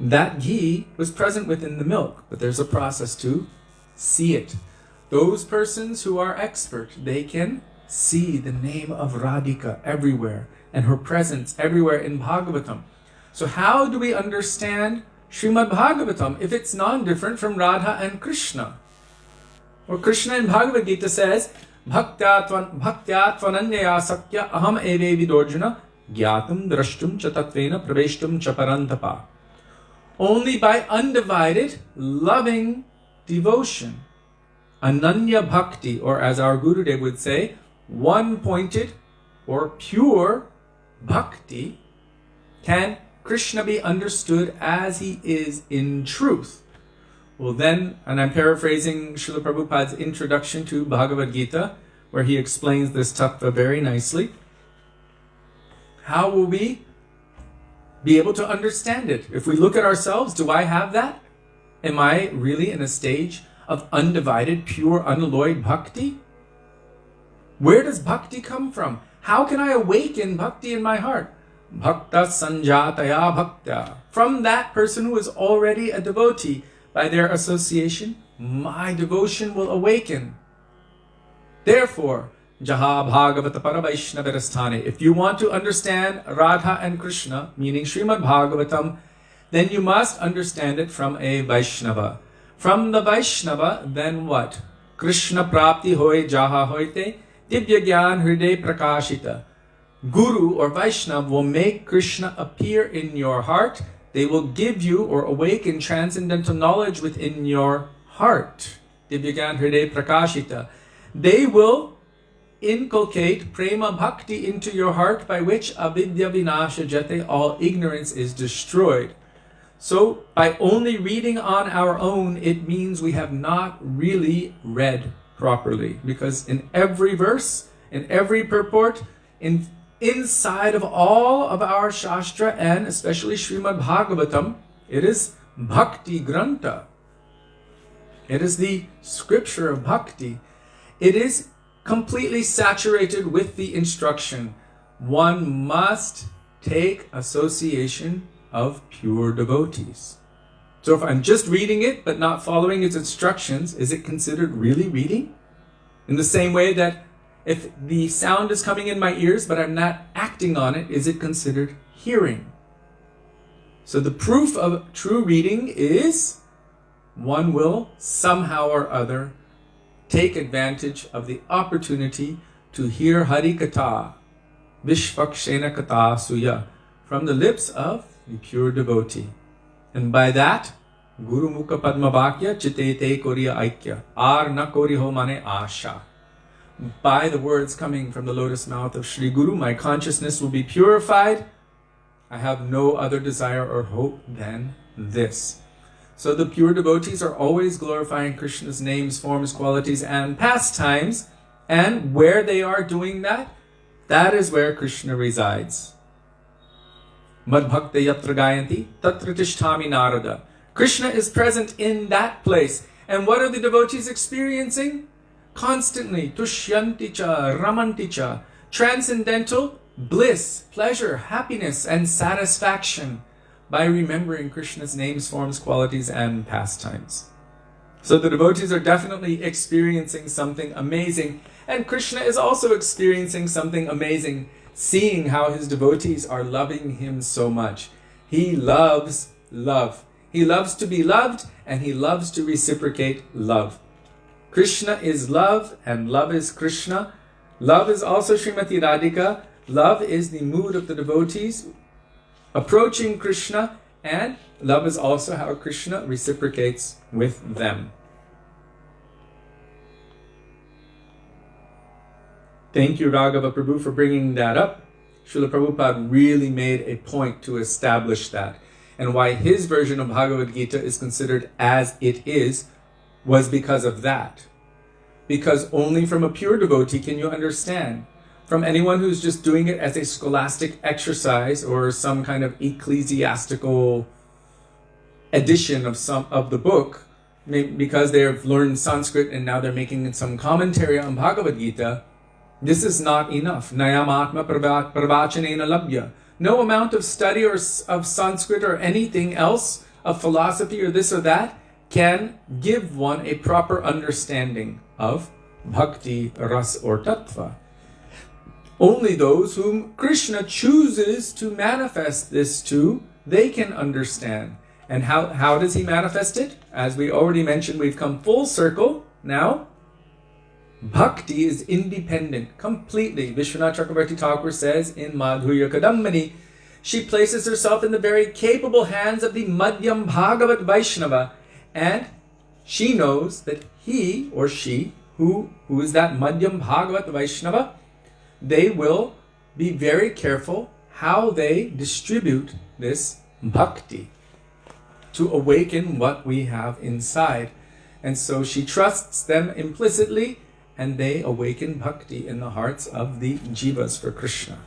That ghee was present within the milk, but there's a process to see it. Those persons who are expert, they can see the name of Radhika everywhere and her presence everywhere in Bhagavatam. So how do we understand Śrīmad Bhagavatam if it's non-different from Radha and Krishna? Or Krishna in Bhagavad Gita says, Bhaktya-tvananyaya sakya aham eve vidorjuna gyatam drashtum cha tatvena praveshtum cha parantapa. Only by undivided, loving devotion, Ananya Bhakti, or as our Gurudev would say, one-pointed or pure Bhakti, can Krishna be understood as he is in truth. Well then, and I'm paraphrasing Srila Prabhupada's introduction to Bhagavad Gita, where he explains this tattva very nicely. How will we be able to understand it? If we look at ourselves, do I have that? Am I really in a stage of undivided, pure, unalloyed bhakti? Where does bhakti come from? How can I awaken bhakti in my heart? Bhakta sanjataya bhakta. From that person who is already a devotee, by their association, my devotion will awaken. Therefore, Jaha Bhagavata Paravaishnavarasthane. If you want to understand Radha and Krishna, meaning Śrīmad Bhagavatam, then you must understand it from a Vaishnava. From the Vaishnava, then what? Krishna Prapti Hoy Jaha Hoite, Divya Gyan Hriday Prakashita. Guru or Vaishnava will make Krishna appear in your heart. They will give you or awaken transcendental knowledge within your heart. Divyagan Hriday Prakashita. They will inculcate prema bhakti into your heart, by which avidya vinasha jate, all ignorance is destroyed. So by only reading on our own, it means we have not really read properly, because in every verse, in every purport, inside of all of our Shastra, and especially Śrīmad Bhagavatam, it is Bhakti Granta. It is the scripture of Bhakti. It is completely saturated with the instruction. One must take association of pure devotees. So if I'm just reading it but not following its instructions, is it considered really reading? In the same way that if the sound is coming in my ears but I'm not acting on it, is it considered hearing? So the proof of true reading is one will somehow or other take advantage of the opportunity to hear Hari Katha, Vishvakshena Katha Suya, from the lips of the pure devotee. And by that, Guru Mukha Padma Bhakya Chitete Koriya Aikya, Ar Na Kori Ho Mane Asha. By the words coming from the lotus mouth of Sri Guru, my consciousness will be purified. I have no other desire or hope than this. So the pure devotees are always glorifying Krishna's names, forms, qualities, and pastimes. And where they are doing that, that is where Krishna resides. Mad bhakta yatra gayanti tatra tishtami narada. Krishna is present in that place. And what are the devotees experiencing? Constantly, tushyanticha, ramanticha, transcendental bliss, pleasure, happiness, and satisfaction by remembering Krishna's names, forms, qualities, and pastimes. So the devotees are definitely experiencing something amazing, and Krishna is also experiencing something amazing, seeing how his devotees are loving him so much. He loves love. He loves to be loved, and he loves to reciprocate love. Krishna is love, and love is Krishna. Love is also Srimati Radhika. Love is the mood of the devotees approaching Krishna, and love is also how Krishna reciprocates with them. Thank you, Raghava Prabhu, for bringing that up. Srila Prabhupada really made a point to establish that, and why his version of Bhagavad Gita is considered as it is was because of that. Because only from a pure devotee can you understand. From anyone who's just doing it as a scholastic exercise or some kind of ecclesiastical edition of the book, because they have learned Sanskrit and now they're making some commentary on Bhagavad Gita, this is not enough. Nayamatma pravachanena labhya. No amount of study or of Sanskrit or anything else, of philosophy or this or that, can give one a proper understanding of bhakti, ras or tattva. Only those whom Krishna chooses to manifest this to, they can understand. And how does he manifest it? As we already mentioned, we've come full circle now. Bhakti is independent, completely. Vishwanath Chakravarti Thakur says in Madhurya Kadambani, she places herself in the very capable hands of the Madhyam Bhagavat Vaishnava, and she knows that he or she, who is that Madhyam Bhagavat Vaishnava, they will be very careful how they distribute this bhakti to awaken what we have inside. And so she trusts them implicitly, and they awaken bhakti in the hearts of the jivas for Krishna.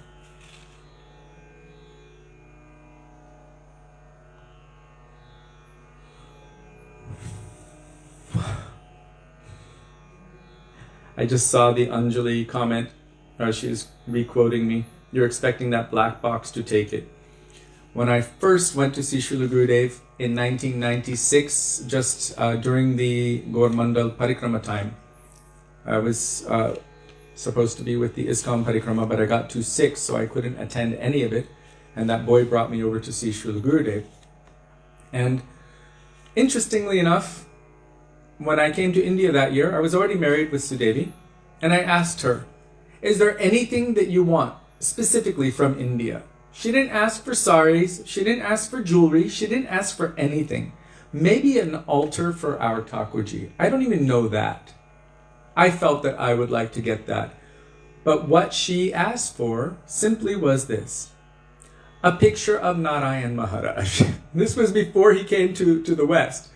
I just saw the Anjali comment. She's re-quoting me. You're expecting that black box to take it. When I first went to see Srila Gurudev in 1996, just during the Braj Mandal Parikrama time, I was supposed to be with the ISKCON Parikrama, but I got too sick, so I couldn't attend any of it. And that boy brought me over to see Srila Gurudev. And interestingly enough, when I came to India that year, I was already married with Sudevi, and I asked her, is there anything that you want specifically from India. She didn't ask for saris, she didn't ask for jewelry, she didn't ask for anything. Maybe an altar for our Thakurji. I don't even know that. I felt that I would like to get that. But what she asked for simply was this: a picture of Nārāyaṇa Mahārāja. This was before he came to the West.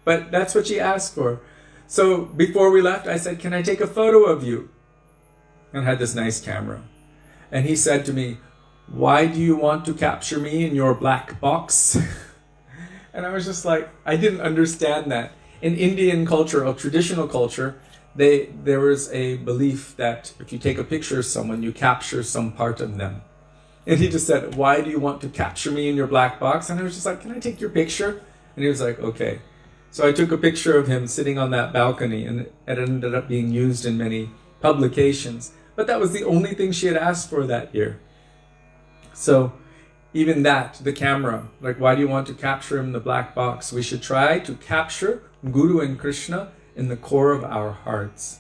But that's what she asked for. So before we left, I said, "Can I take a photo of you?" And had this nice camera. And he said to me, "Why do you want to capture me in your black box?" And I was just like, I didn't understand that. In Indian culture, or traditional culture, there was a belief that if you take a picture of someone, you capture some part of them. And he just said, "Why do you want to capture me in your black box?" And I was just like, "Can I take your picture?" And he was like, "Okay." So I took a picture of him sitting on that balcony, and it ended up being used in many publications. But that was the only thing she had asked for that year. So even that, the camera, like, why do you want to capture him in the black box? We should try to capture Guru and Krishna in the core of our hearts.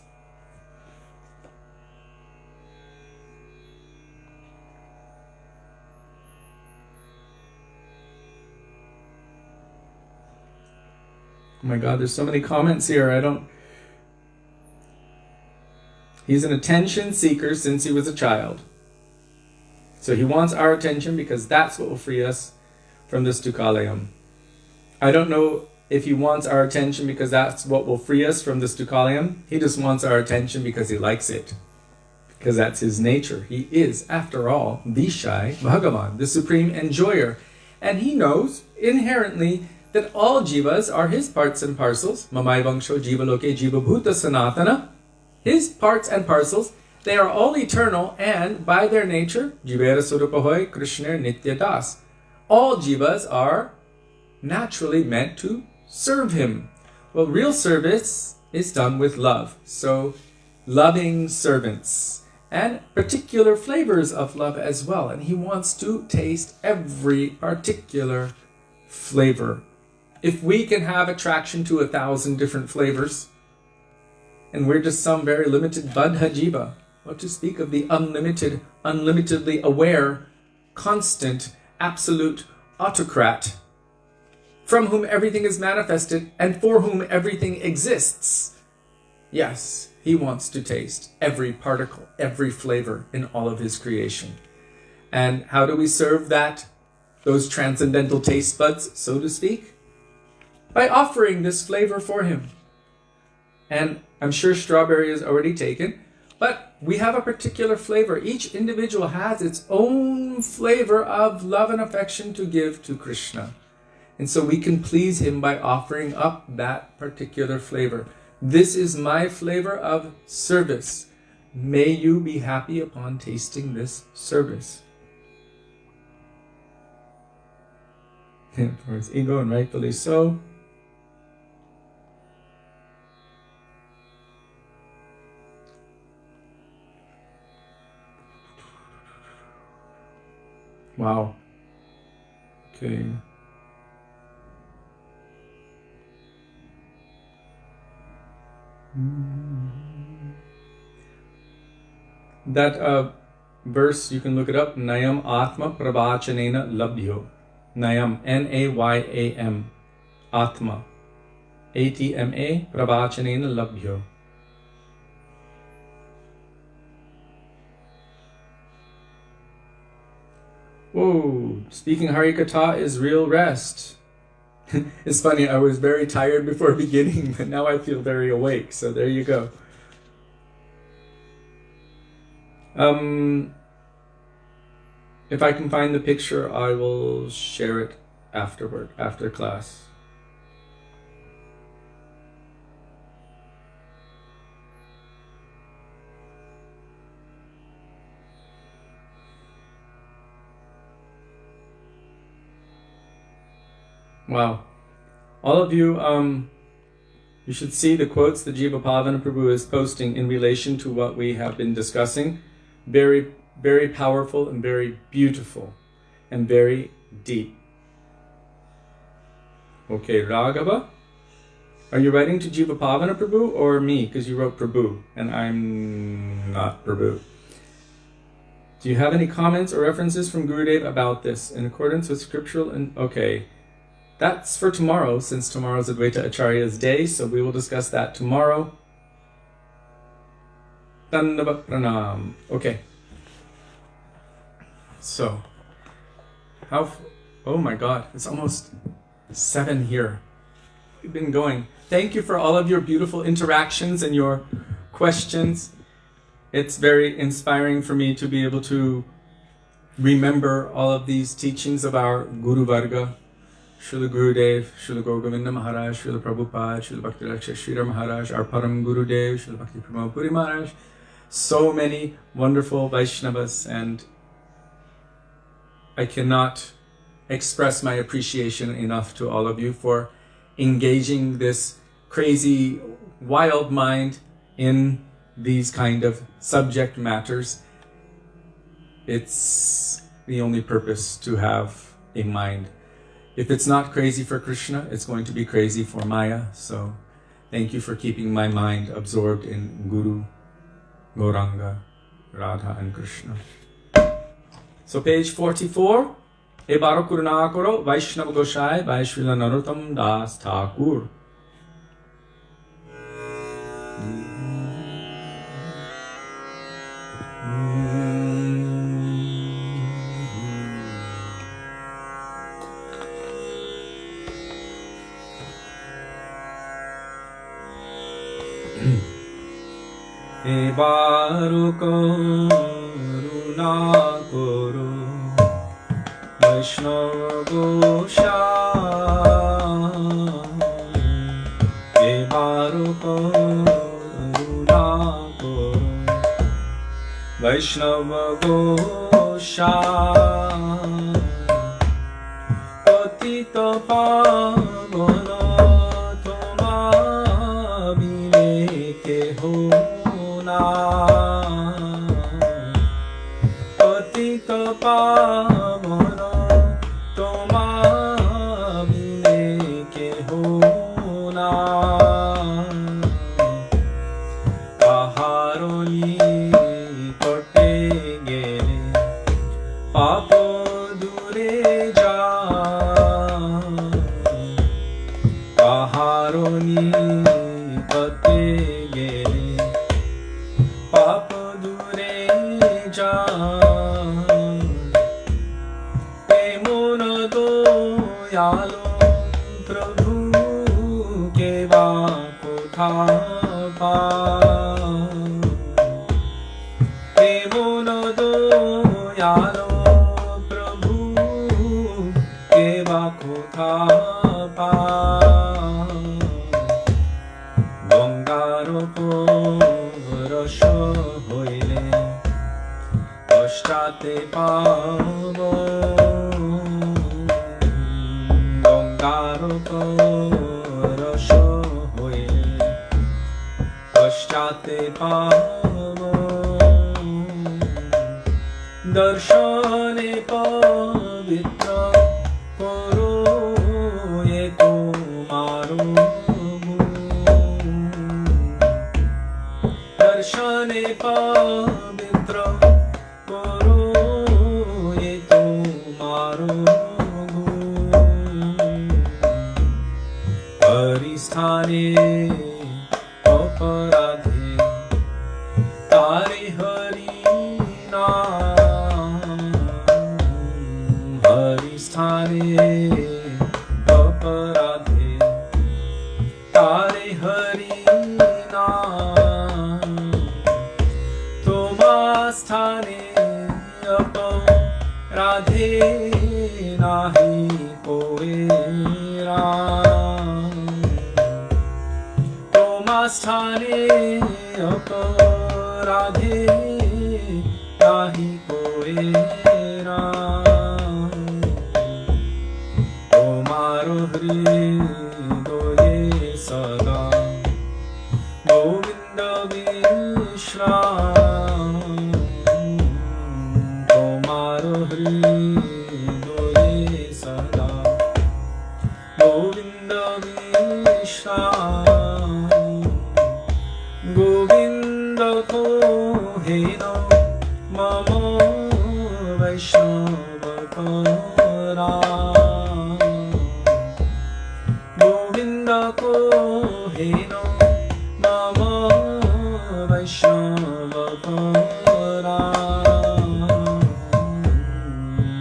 Oh my God, there's so many comments here. He's an attention seeker since he was a child. So he wants our attention because that's what will free us from this dukkhalayam. I don't know if he wants our attention because that's what will free us from this dukkhalayam. He just wants our attention because he likes it. Because that's his nature. He is, after all, Vishai Bhagavan, the supreme enjoyer. And he knows inherently that all jivas are his parts and parcels. Mamai vangsho jiva loke jiva bhuta sanatana. His parts and parcels, they are all eternal, and by their nature, jivera surupahoy krishna nitya das. All jivas are naturally meant to serve him. Well, real service is done with love. So, loving servants, and particular flavors of love as well. And he wants to taste every particular flavor. If we can have attraction to 1,000 different flavors, and we're just some very limited Badha Jiva, what to speak of the unlimited, unlimitedly aware, constant, absolute autocrat, from whom everything is manifested and for whom everything exists. Yes, he wants to taste every particle, every flavor in all of his creation. And how do we serve those transcendental taste buds, so to speak? By offering this flavor for him. And I'm sure strawberry is already taken, but we have a particular flavor. Each individual has its own flavor of love and affection to give to Krishna. And so we can please him by offering up that particular flavor. This is my flavor of service. May you be happy upon tasting this service. For his ego, and rightfully so. Wow. Okay. That verse, you can look it up. Nayam Atma Prabhachanena Labhyo. Nayam, N-A-Y-A-M. Atma. A-T-M-A Prabhachanena Labhyo. Whoa, speaking Harikatha is real rest. It's funny, I was very tired before beginning, but now I feel very awake, so there you go. If I can find the picture, I will share it afterward, after class. Wow. All of you, you should see the quotes that Jiva Pavana Prabhu is posting in relation to what we have been discussing. Very, very powerful and very beautiful and very deep. Okay, Raghava, are you writing to Jiva Pavana Prabhu or me? Because you wrote Prabhu and I'm not Prabhu. Do you have any comments or references from Gurudev about this in accordance with scriptural and okay? That's for tomorrow, since tomorrow's Advaita Acharya's day, so we will discuss that tomorrow. Dandavat Pranam. Okay. So, oh my God, it's almost 7 here. We've been going. Thank you for all of your beautiful interactions and your questions. It's very inspiring for me to be able to remember all of these teachings of our Guru Varga, Srila Gurudev, Srila Govinda Mahārāja, Srila Prabhupada, Srila Bhaktivedānta Srīla Mahārāja, our Param Gurudev, Srila Bhakti Pramod Puri Maharaj. So many wonderful Vaishnavas, and I cannot express my appreciation enough to all of you for engaging this crazy, wild mind in these kind of subject matters. It's the only purpose to have a mind. If it's not crazy for Krishna, it's going to be crazy for Maya. So thank you for keeping my mind absorbed in Guru, Gauranga, Radha and Krishna. So page 44. E baro kuruna karo Vaishnava Goshai by Śrīla Narottam Das Thakur. E baro kuruna karo Vaishnava Goshai, E baro karuna karo Vaishnava Goshai, Patita pavana toma vineke hona, Patita pavana Darshane pavitra karo ye tumaro Darshane pavitra karo ye tumaro Haristhane aparadhe tare hari Haristhane aparadhe tare hari naam Tomasthane aparadhe nahi koe raam Tomasthane aparadhe nahi koe raam Tomaro hridoye sada Govinda Vishram Tomaro hridoye sada Govinda Vishram Govinda ko heno mama tako heno mama vaishnavakara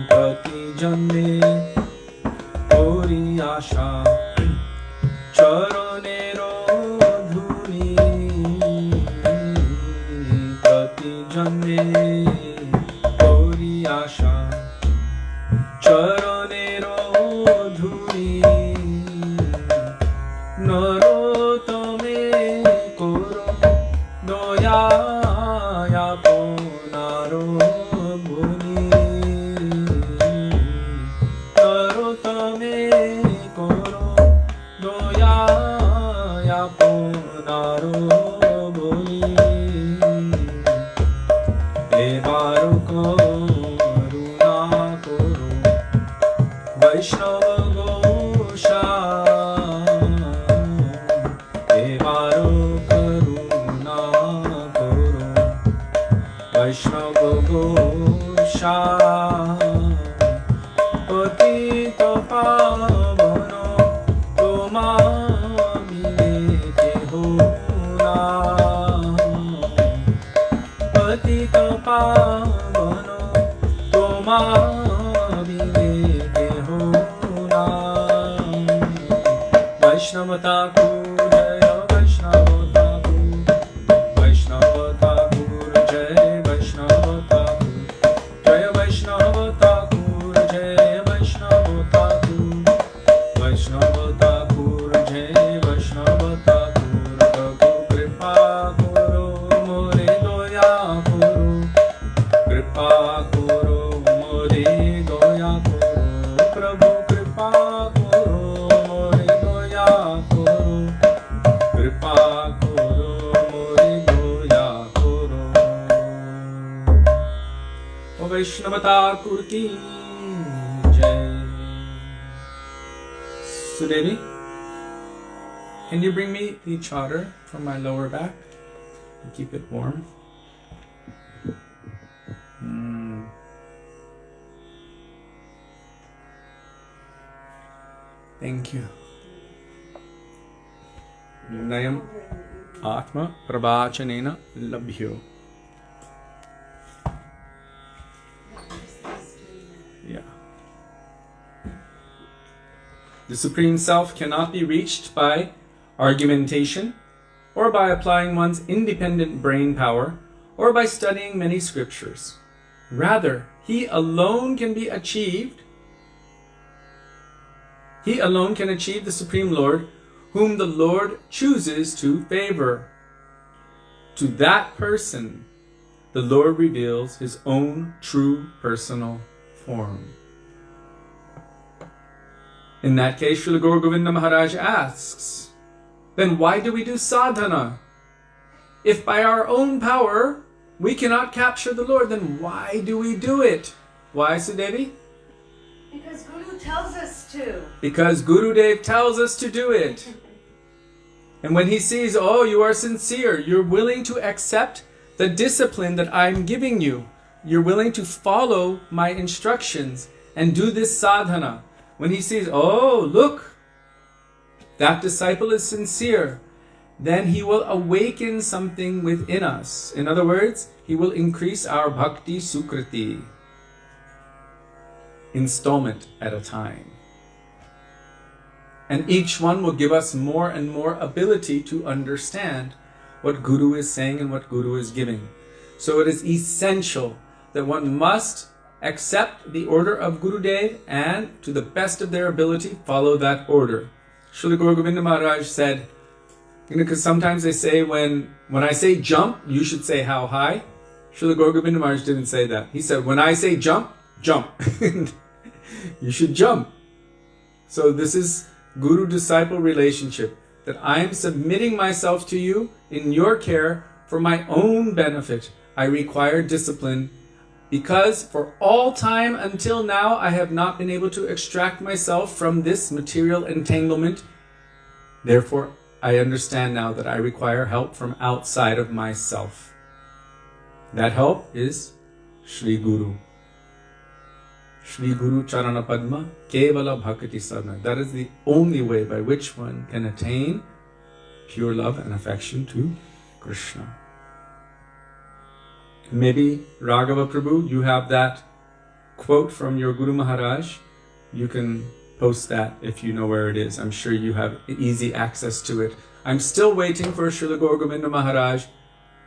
prati janme kori asha charanero dhuni prati janme kori asha charanero dhuni narotame koro doya yaponaro bhuni narotame koro doya yaponaro bhuni ebaro karuna koro Vaishnava Gosha Evaro Karuna Koro Vaishnava Gosha Patita Pavano Toma Milete Hona Patita Pavano Toma Vaishnava Thakur Jaya Vaishnava Thakur Vaishnava Thakur Jaya Vaishnava Thakur Jaya Vaishnava Thakur Jaya Vaishnava Thakur Vaishnava Thakur Jaya Vaishnava Thakur Prabhu Kripa Koro More Doya Koro Kripa Koro More Doya Koro Prabhu Kripa Koro More Doya Koro Kripa Koro More Doya Koro O Vaishnava Thakur ki Jai. Sudevi, can you bring me the chadar from my lower back and keep it warm? Thank you. Nayam Atma Prabhachanena Labhyo. Yeah. The Supreme Self cannot be reached by argumentation, or by applying one's independent brain power, or by studying many scriptures. Rather, He alone can be achieved. He alone can achieve the Supreme Lord, whom the Lord chooses to favor. To that person, the Lord reveals His own true personal form. In that case, Srila Gaura Govinda Mahārāja asks, then why do we do sadhana? If by our own power we cannot capture the Lord, then why do we do it? Why, Sudevi? Because Guru tells us to. Because Gurudev tells us to do it. And when he sees, oh, you are sincere, you're willing to accept the discipline that I'm giving you, you're willing to follow my instructions and do this sadhana. When he sees, oh, look, that disciple is sincere, then he will awaken something within us. In other words, he will increase our bhakti sukriti, installment at a time. And each one will give us more and more ability to understand what Guru is saying and what Guru is giving. So it is essential that one must accept the order of Gurudev and, to the best of their ability, follow that order. Srila Gaura Govinda Mahārāja said, because sometimes they say when I say jump, you should say how high. Srila Gaura Govinda Mahārāja didn't say that. He said, when I say jump, jump. You should jump. So this is Guru-disciple relationship, that I am submitting myself to you in your care for my own benefit. I require discipline because for all time until now I have not been able to extract myself from this material entanglement. Therefore, I understand now that I require help from outside of myself. That help is Shri Guru. Shri Guru Charana Padma Kevala Bhakti Sadhana. That is the only way by which one can attain pure love and affection to Krishna. Maybe Raghava Prabhu, you have that quote from your Guru Maharaj. You can post that if you know where it is. I'm sure you have easy access to it. I'm still waiting for Srila Gaur Govinda Maharaj.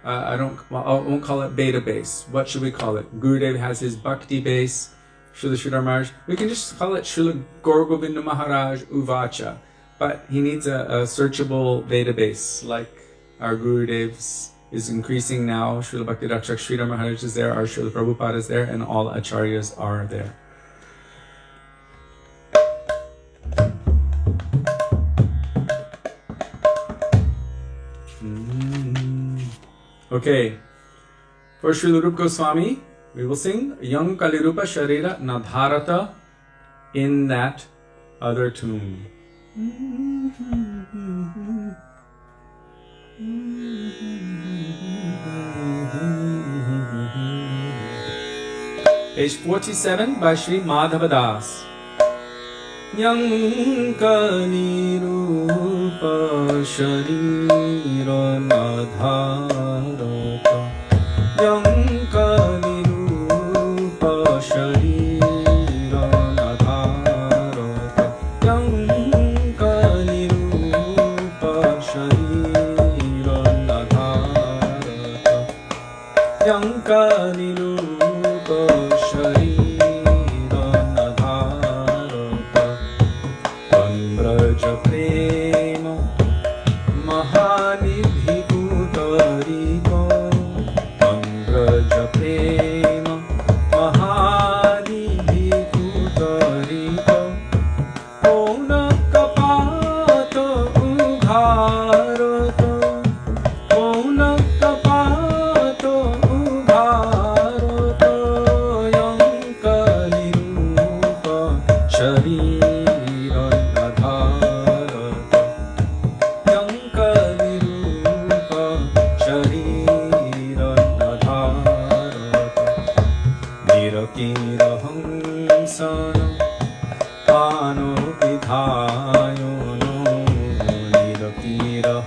I won't call it beta base. What should we call it? Gurudev has his bhakti base. Srila Sridhar Maharaj. We can just call it Srila Gaur Govinda Maharaj Uvacha. But he needs a searchable database like our Gurudev's is increasing now. Srila Bhakti Rakshak Sridhar Maharaj is there, our Srila Prabhupada is there, and all acharyas are there. Okay, for Srila Rupa Goswami, we will sing Yang Kalirupa Sharira Nadharata in that other tune. Page 47 by Sri Madhava Das. Yang Kalirupa Sharira Nadharata Yang Kalirupa Sharira Nadharata Yang Kalirupa Sharira Nadharata Yang Kalirupa Sharira Nadharata Braj Prema Mahanidhi Kutarika Braj Prema Mahanidhi Kutarika Ona Kapata Ugharata Ona Kapata Ugharata Yang Kalirupa Sharira Kira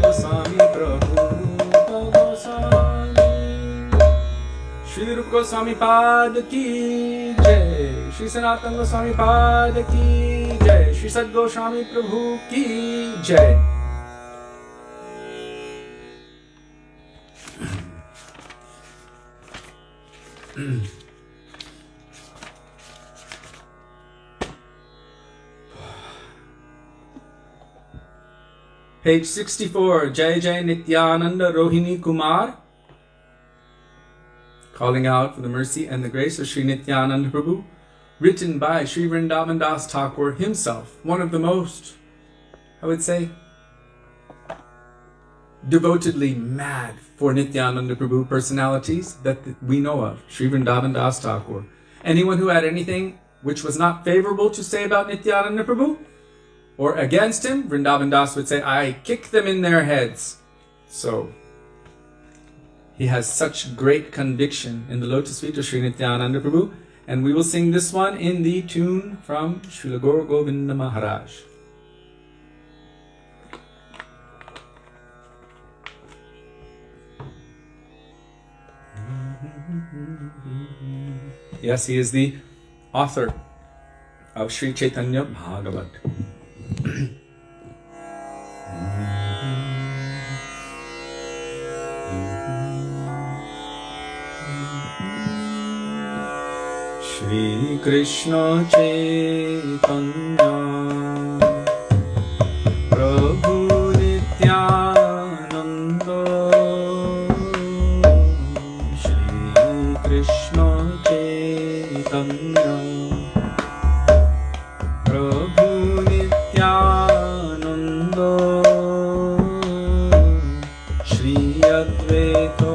Gosvāmī Prabhu Gosvāmī. Śrī Rupa Gosvāmī Pad Ki Jai, Śrī Sanātana Gosvāmī Pad Ki Jai, Śrī Sat Gosvāmī Prabhu Ki Jai. Page 64, Jai Jai Nityananda Rohini Kumar, calling out for the mercy and the grace of Śrī Nityananda Prabhu, written by Śrī Vrindavan Das Thakur himself, one of the most, I would say, devotedly mad for Nityananda Prabhu personalities that we know of, Śrī Vrindavan Das Thakur. Anyone who had anything which was not favorable to say about Nityananda Prabhu, or against him, Vrindavan Das would say, I kick them in their heads. So, he has such great conviction in the lotus feet of Śrī Nityananda Prabhu, and we will sing this one in the tune from Srila Gaur Govinda Mahārāja. Yes, he is the author of Sri Chaitanya Bhagavat. Shri Krishna Chaitanya Prabhu Nityananda Shri Krishna Chaitanya Prabhu Nityananda Shri Advaita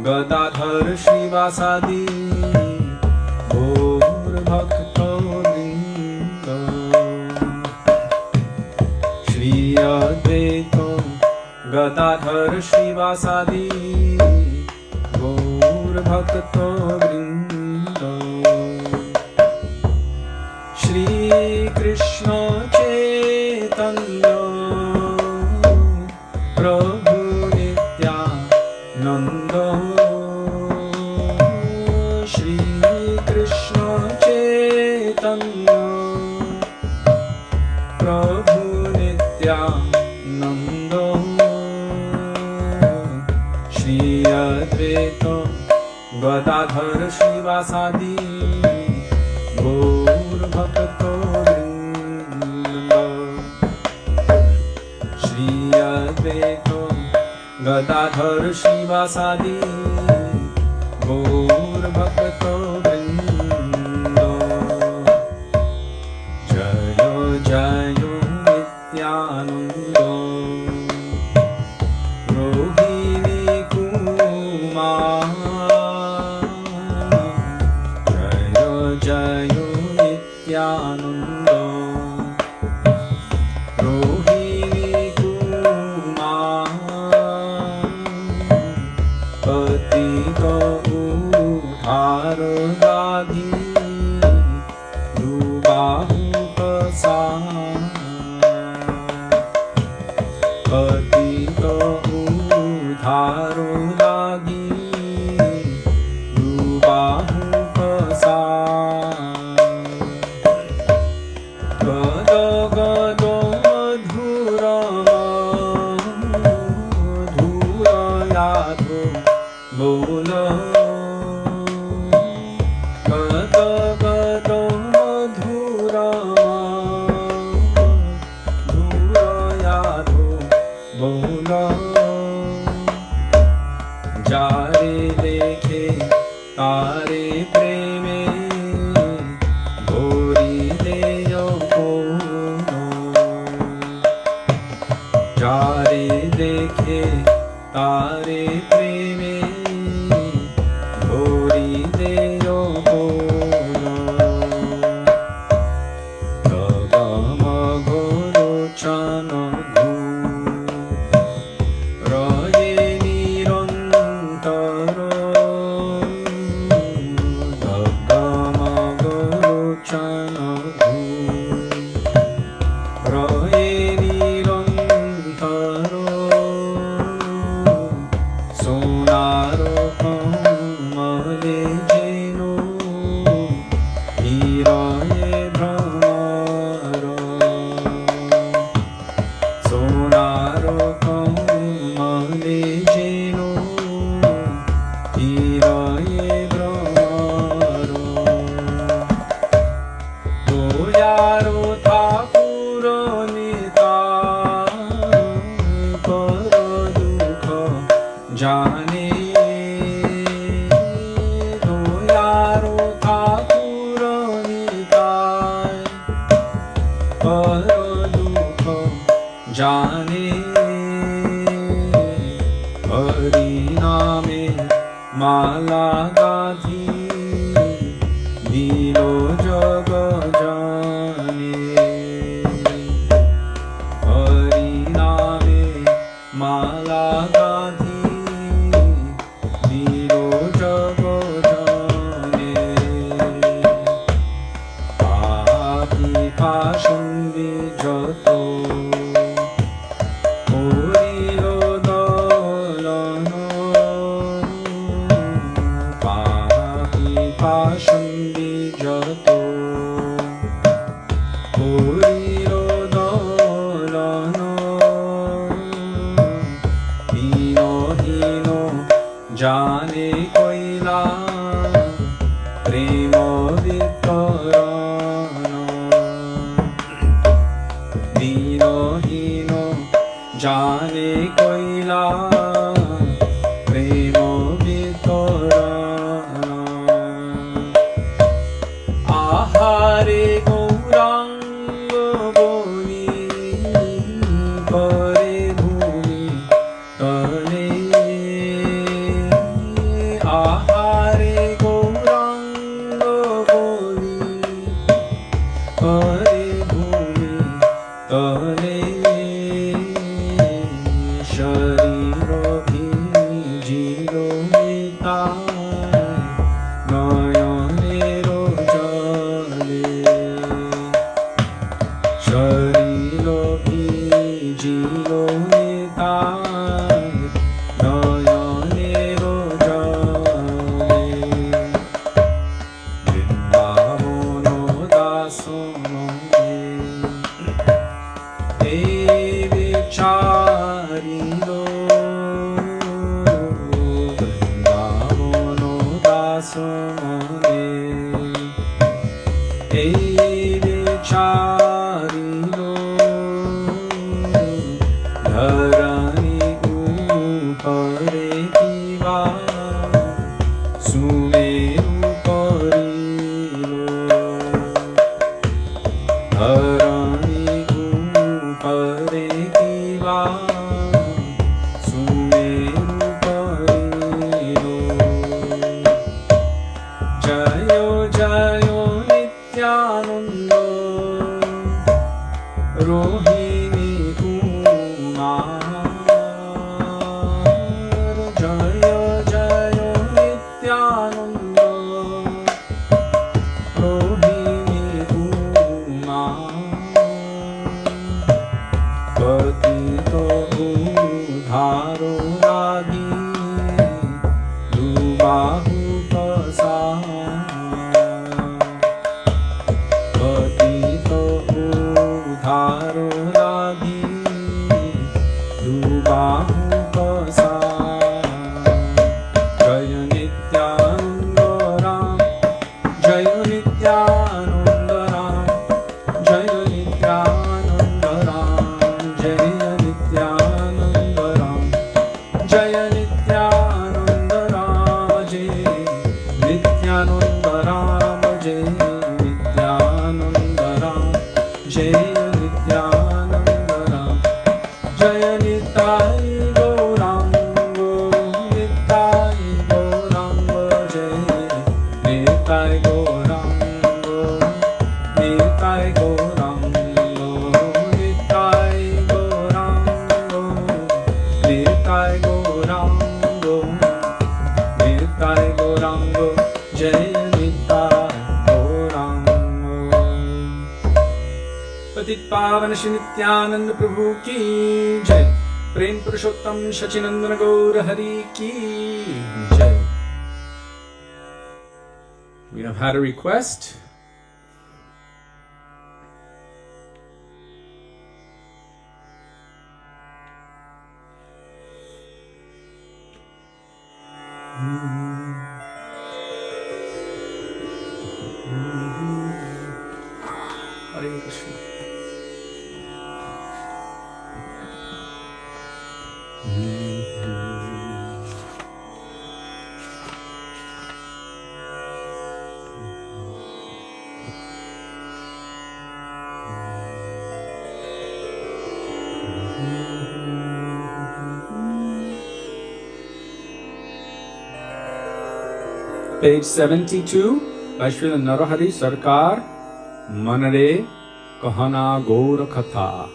Gadadhar Shrivasadi Gaur Bhakta Vrinda Shri Advaita Gadadhar Shrivasadi Gaur Bhakta Vrinda Shri Krishna Chaitanya Prabhu Nityananda Shri Krishna Chaitanya Prabhu Nityananda Shri Advaita Gadadhar Shrivasadi Gaur Bhakta Vrinda Shri Advaita Gadadhar Shrivasadi Gaur Bhakta Vrinda Jaya Jaya Nityananda Rohini Kumar Jaya Jaya Nityananda Rohini Kumar Patita Udhar Dadi Dubahu Pasar Patita Udhar Dadi Dubahu Pasar Gada Gada Madhura Madhura Yadho Bola Gada Gada Madhura Madhura Yadho Bola Jare Dekhe Tare Preme Gori Deyo Kono Jare Dekhe Tare Preme Gori Deyo Kono Gagama Goro Chana Gu Raye Nirantara Gagama Goro Chana Gu Raye Nirantara Sonaro kamale jeno hiraye bhramaro. Sonaro kamale jeno hiraye bhramaro. Doyaro thakura nitai karo dukha jane. Doyaro thakura nitai karo dukha jane. Hari name mala gathi dilo jag jane. Hari name mala gathi dilo jag jane. Api passion vijato horilo dolano. Papi passion vijato horilo dolano. Dino dino jane koila premo vitorano. Dino dino jane koila premo vitorano. Ahare gauranga boni pare bhumi tale. Ahare gauranga boni pare bhumi tale. Shariro bhijilo mitai nayanero jale. Shariro bhijilo mitai nayanero jale. Vrindavano daso monge vicharilo. Vrindavano daso monge vicharilo. Dharani upare kiva sumeru parilo. Dharani upare kiva sumeru parilo. Jayo jayo nityananda rohini kumar. Jayo jayo nityananda rohini kumar. Patito udharo ragi dubahu pasar. Patito udharo ragi dubahu pasar. Jaya nityananda ram, jaya nityananda ram, jaya nityananda ram, jaya nityananda ram, jaya nityananda ram, jaya nityananda ram, jaya nityananda ram, jaya nityananda ram. Jaya nitai gauranga, nitai gauranga, jaya nitai gauranga, nitai gauranga, nitai gauranga, nitai gauranga, nitai gauranga, jaya nitai gauranga. पतित पावन श्री नित्यानंद प्रभु की जय। Prem Purushottam Shachinandana Gaur Hari Ki Jai. We have had a request. Hare Krishna. Page 72 by Śrīla Narahari Sarkar Manare Kahana Gaura Katha.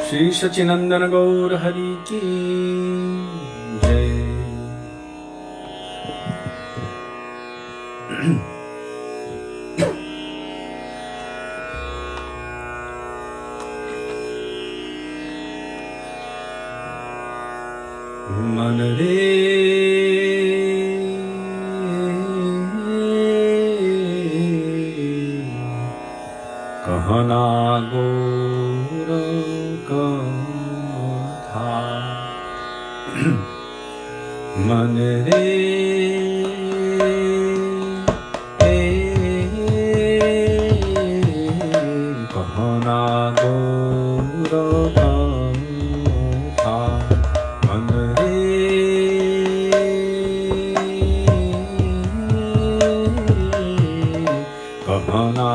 Shri Satyanandana Gaur Hari Ki Jai. Kahana Gaura Katha Manare Kahana Gaura Katha Manare Kahana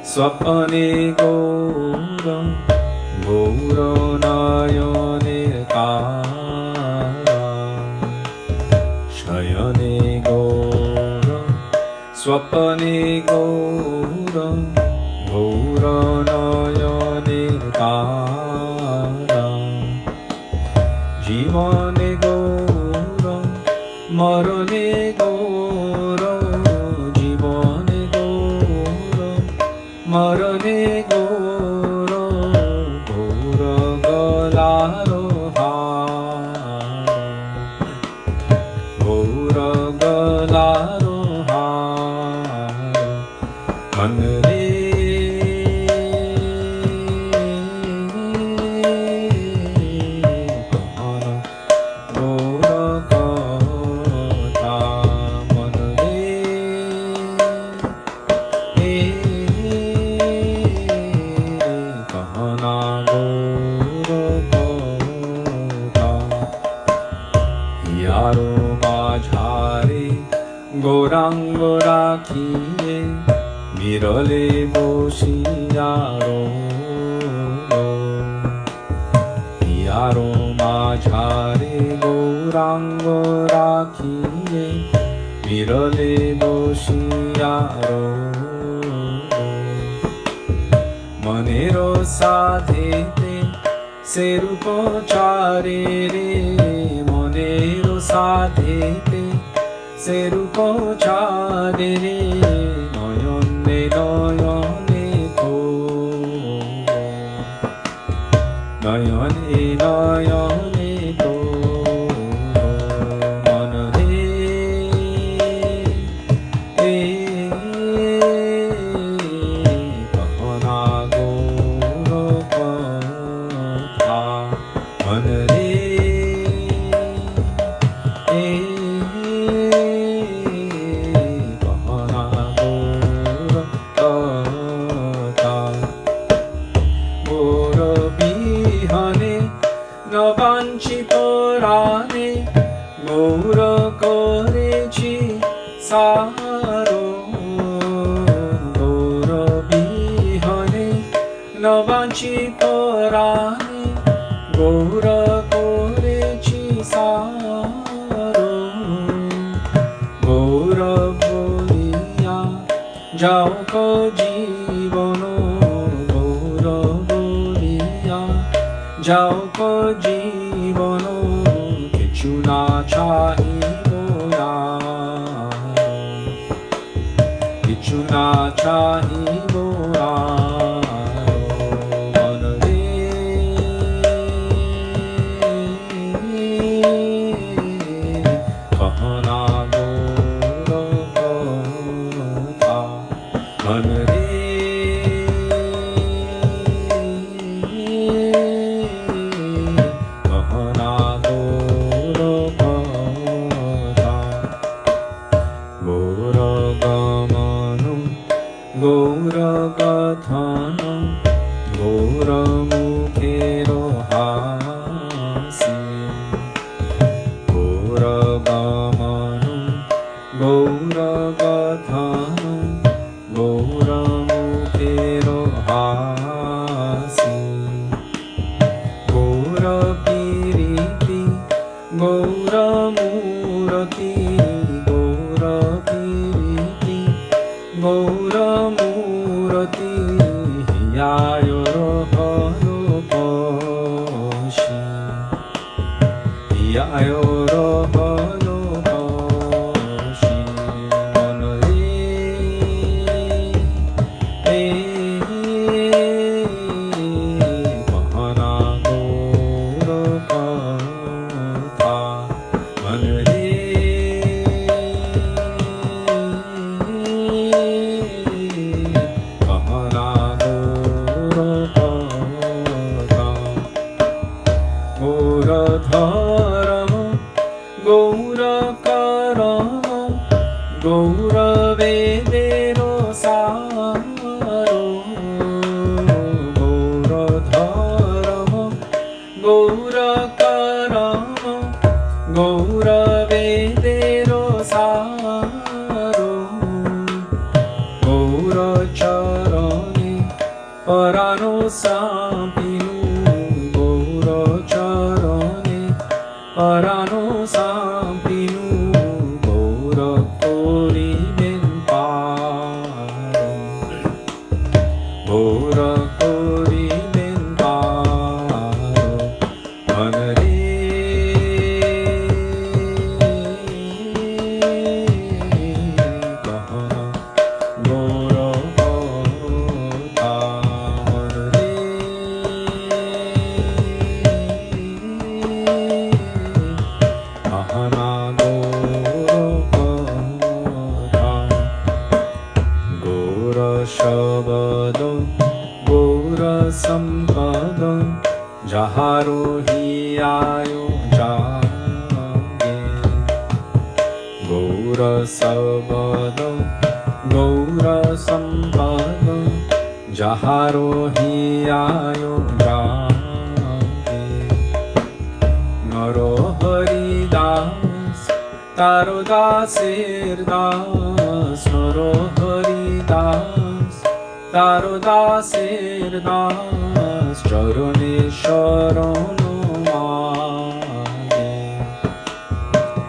Swapane Gaura Gaura Nayane Kara Shayane Gaura Swapane Gaura Gaura Nayane Kara Jivane Gaura Marane Gaura Jivane Gaura Marane Gaura Gaura Galaro Gaura Galaro Manre Yaro Gauranga রাখিয়ে বিরলে বসিয়ারো ইয়ারো মাঝারে Gauranga রাখিয়ে বিরলে বসিয়ারো Monero সাধেতে সেরূপ চারে রে Monero সাধেতে সেরূপ চারে রে নয়নে নয়নে তো নয়নে নয়নে তো মনরে কহনা গৌর কথা মনরে নবাঞ্ছিত রানে গৌর করেছি সারো গৌর বিহনে নবাঞ্ছিত রানে গৌর করেছি সারো গৌর বলিয়া যাও জীবন গৌর বলিয়া যাও জীবন কিছু না চাহিব না কিছু না চাহিব না মনরে কহনা গৌর কথা মনরে গৌরগথন গৌরমুখের হাসি গৌরগমন গৌরগথন গৌরমুখের হাসি গৌরকীর্তি গৌরমূরতি গৌরকীর্তি গৌরমূরতি হিয়ায়র হলোপশি হিয়ায়র হলোপশি মনরে কহনা গৌর কথা মনরে গৌরধরম গৌরকরম গৌরবেদের সারো গৌরধরম গৌরকরম গৌরবেদের সারো গৌরচরণে পরানো সাপিনু গৌরচরণে পরানো সাপিনু গৌর করিবেন পার গৌর করিবেন পার মনরে কহনা গৌর কথা মনরে কহনা গৌর কথা গৌর শবদ গৌর সম্পদ যাহারো হিয়ায় জাগে গৌর শবদ গৌর সম্পদ যাহারো হিয়ায় জাগে নর Hari Das Taro dasir das, noro hari das, Taro dasir das, charone sharono mage,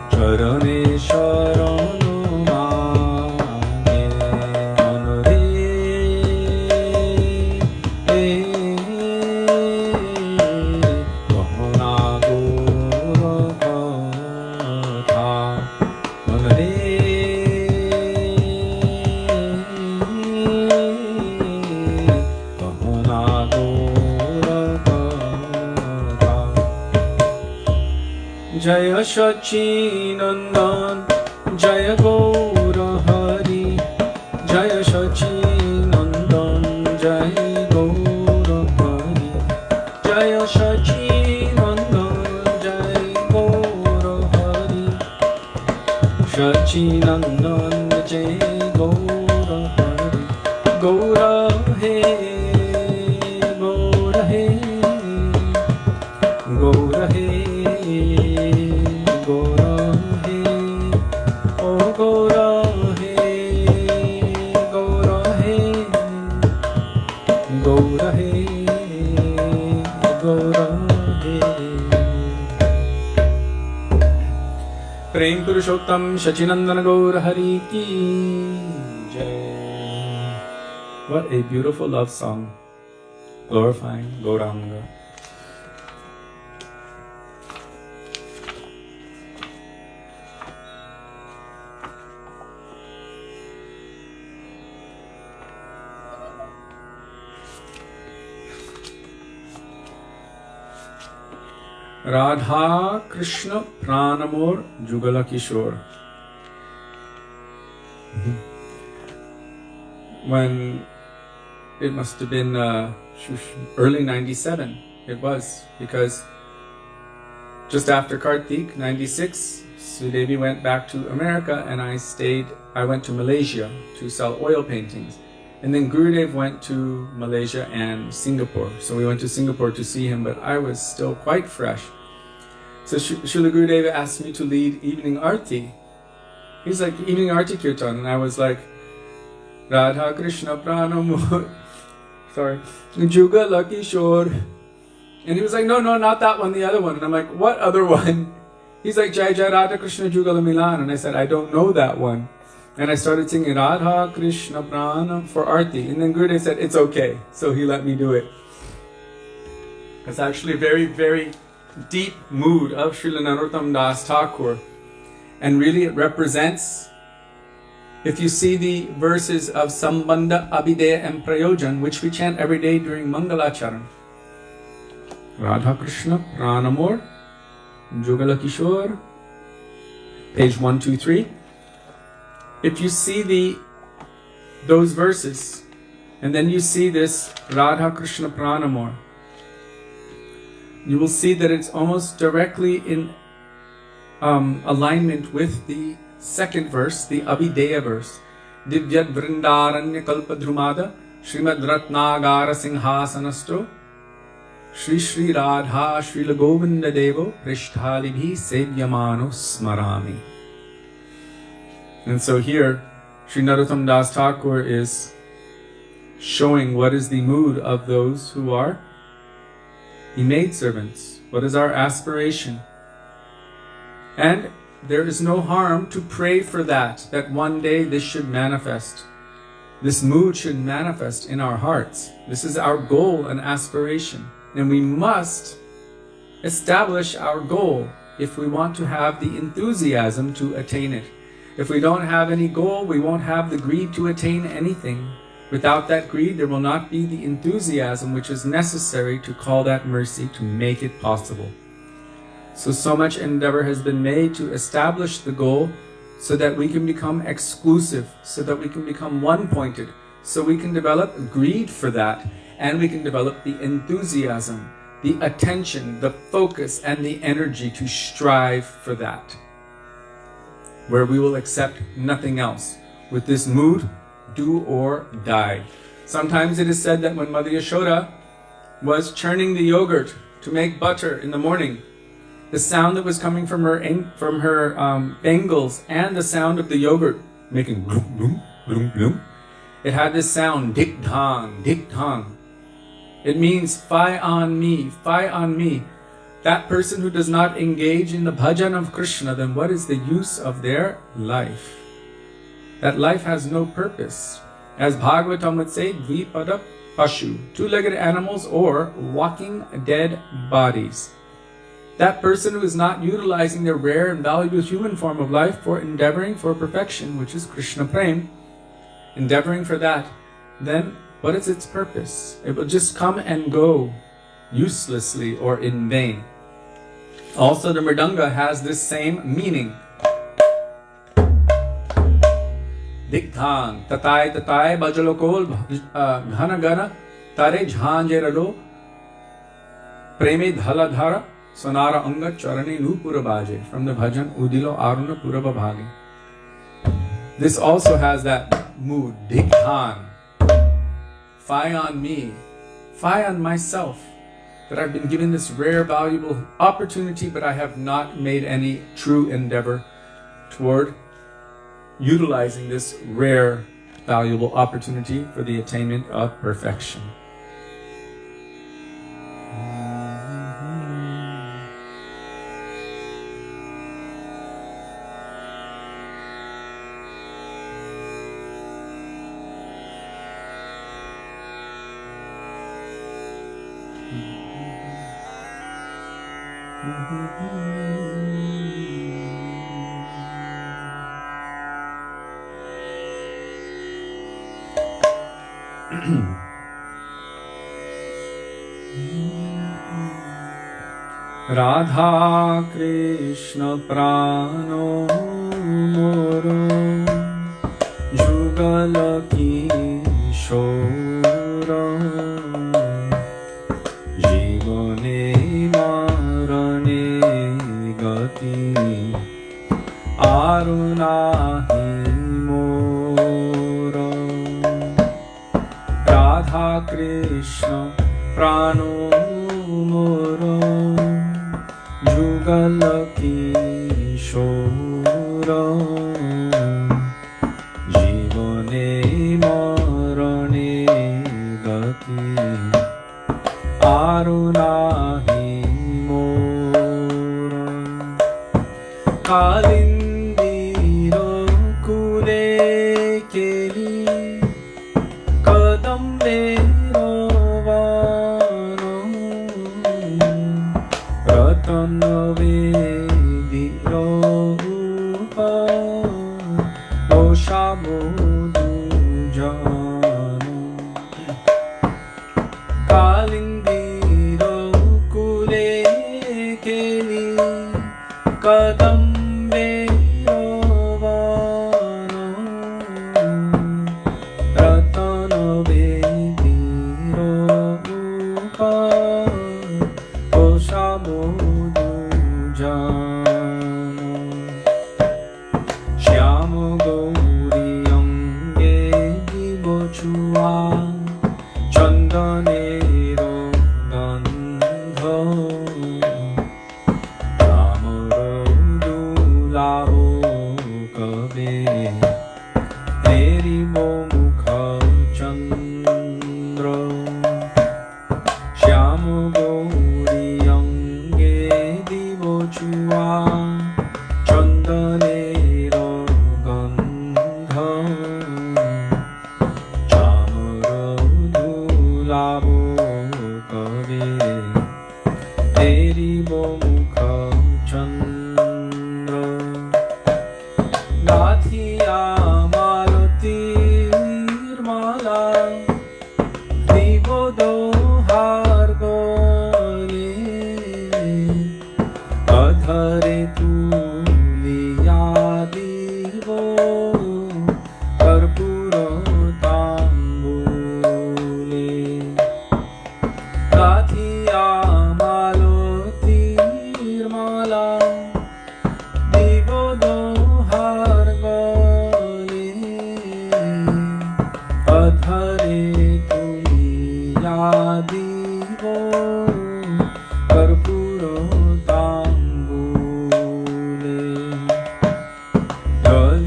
charone sharono mage, manore, kahana gora katha, manore, kahana gora katha. Jaya Sachinandan, Jaya Gaura Hari, Jaya Sachinandan, Jaya Gaura Hari, Jaya Sachinandan, Jaya Gaura Hari, Sachinandan, Jaya Gaura Hari, Gaura He, Gaura He, Gaura He. Gora he, oh Gora he, Gora he, Gora he, Gora he. Prem Purushottam Sachinandana Gaura Hari ki jai. What a beautiful love song, glorifying Gauranga. Radha Krishna Pranamor Jugala Kishore. When it must have been early 97, it was, because just after Kartik, 96, Sudevi went back to America and I went to Malaysia to sell oil paintings. And then Gurudev went to Malaysia and Singapore. So we went to Singapore to see him, but I was still quite fresh. So Srila Gurudev asked me to lead evening arti. He's like, evening arti kirtan. And I was like, Radha Krishna Pranamur, sorry, Jugala Kishore. And he was like, no, not that one, the other one. And I'm like, what other one? He's like, Jai Jai Radha Krishna Jugala Milan. And I said, I don't know that one. And I started singing Radha Krishna Prana for Arti. And then Gurudev said, it's okay. So he let me do it. It's actually a very, very deep mood of Śrīla Narottam Das Thakur. And really it represents, if you see the verses of Sambandha, Abhideya and Prayojan, which we chant every day during Mangalacharan. Radha Krishna Pranamor Jugala Kishore, page 123. If you see those verses, and then you see this Radha Krishna Pranamor, you will see that it's almost directly in alignment with the second verse, the Abhideya verse. Divyad Vrindaranya Kalpadhrumada Śrīmad Ratnagara Singhasanasto Shri Shri Radha Śrīla Govinda Devo Prishthālibhi Sevyamano Smarami. And so here, Śrī Narottam Das Thakur is showing what is the mood of those who are the maidservants. What is our aspiration? And there is no harm to pray for that one day this should manifest. This mood should manifest in our hearts. This is our goal and aspiration. And we must establish our goal if we want to have the enthusiasm to attain it. If we don't have any goal, we won't have the greed to attain anything. Without that greed, there will not be the enthusiasm which is necessary to call that mercy to make it possible. So much endeavor has been made to establish the goal so that we can become exclusive, so that we can become one-pointed, so we can develop greed for that, and we can develop the enthusiasm, the attention, the focus, and the energy to strive for that, where we will accept nothing else. With this mood, do or die. Sometimes it is said that when Mother Yashoda was churning the yogurt to make butter in the morning, the sound that was coming from her bangles, and the sound of the yogurt making bloom, bloom, bloom, bloom. It had this sound, dik thang, dik thang. It means fie on me, fie on me. That person who does not engage in the bhajan of Krishna, then what is the use of their life? That life has no purpose. As Bhagavatam would say, dvipada pashu, two-legged animals or walking dead bodies. That person who is not utilizing their rare and valuable human form of life for endeavoring for perfection, which is Krishna Prem, endeavoring for that, then what is its purpose? It will just come and go uselessly or in vain. Also, the mridanga has this same meaning. Dikthang, tatai tatai bajalokol ghanagana tare jhanjeralo preme dhaladhara sonara anga charane nupura baje, from the bhajan udilo aruna purava bhage. This also has that mood, dikthang. Fie on me, fie on myself, that I've been given this rare, valuable opportunity, but I have not made any true endeavor toward utilizing this rare, valuable opportunity for the attainment of perfection. Radha Krishna prano moro Jugala Kishora Jivane marane gati Arunahi moro Radha Krishna prano moro Jugala Kishora Jivane marane gati Arunahi mora Kalindiro kule keli Kadam vero vano Ratana vediro upa Oshamodu jano Kalindiro kule keli Kadam vero vano Ratana vediro upa Oshamodu jano Shyama Gauri Ange Divochua Chandanero Gandha Ramarodulavo Kabe Teri Mukha Chandra Shyama Gauri Ange Divochua Chandanero Gandha Ramarodulavo Kabe Teri Mukha Chandra Nathiya Malati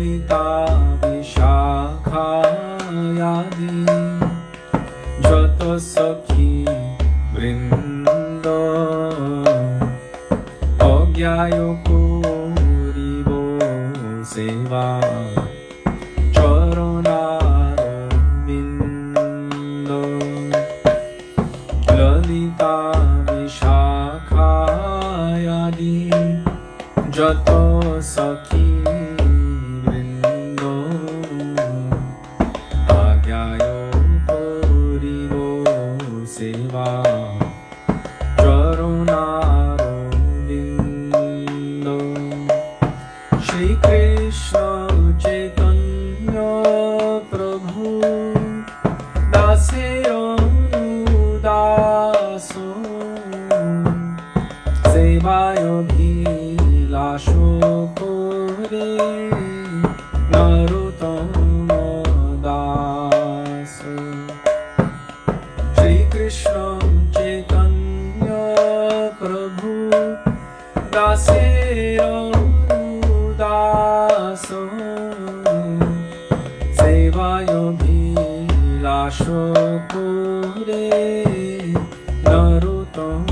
Lalita বিশাখায়াদি যত সখী বৃন্দ অজ্ঞায় করিব সেবা চরণারবিন্দ ললিতা বিশাখায়াদি যত সখী বৃন্দ আজ্ঞায় করিব সেবা চরণারবিন্দ শ্রীকৃষ্ণ চৈতন্য প্রভু দাসেয়নুদাস সেবায়ভিলাষ করে নরোত্তম দাস শ্রীকৃষ্ণ চৈতন্য প্রভু দাসেয়নুদাস সেবায়ভিলাষ করে নরোত্তম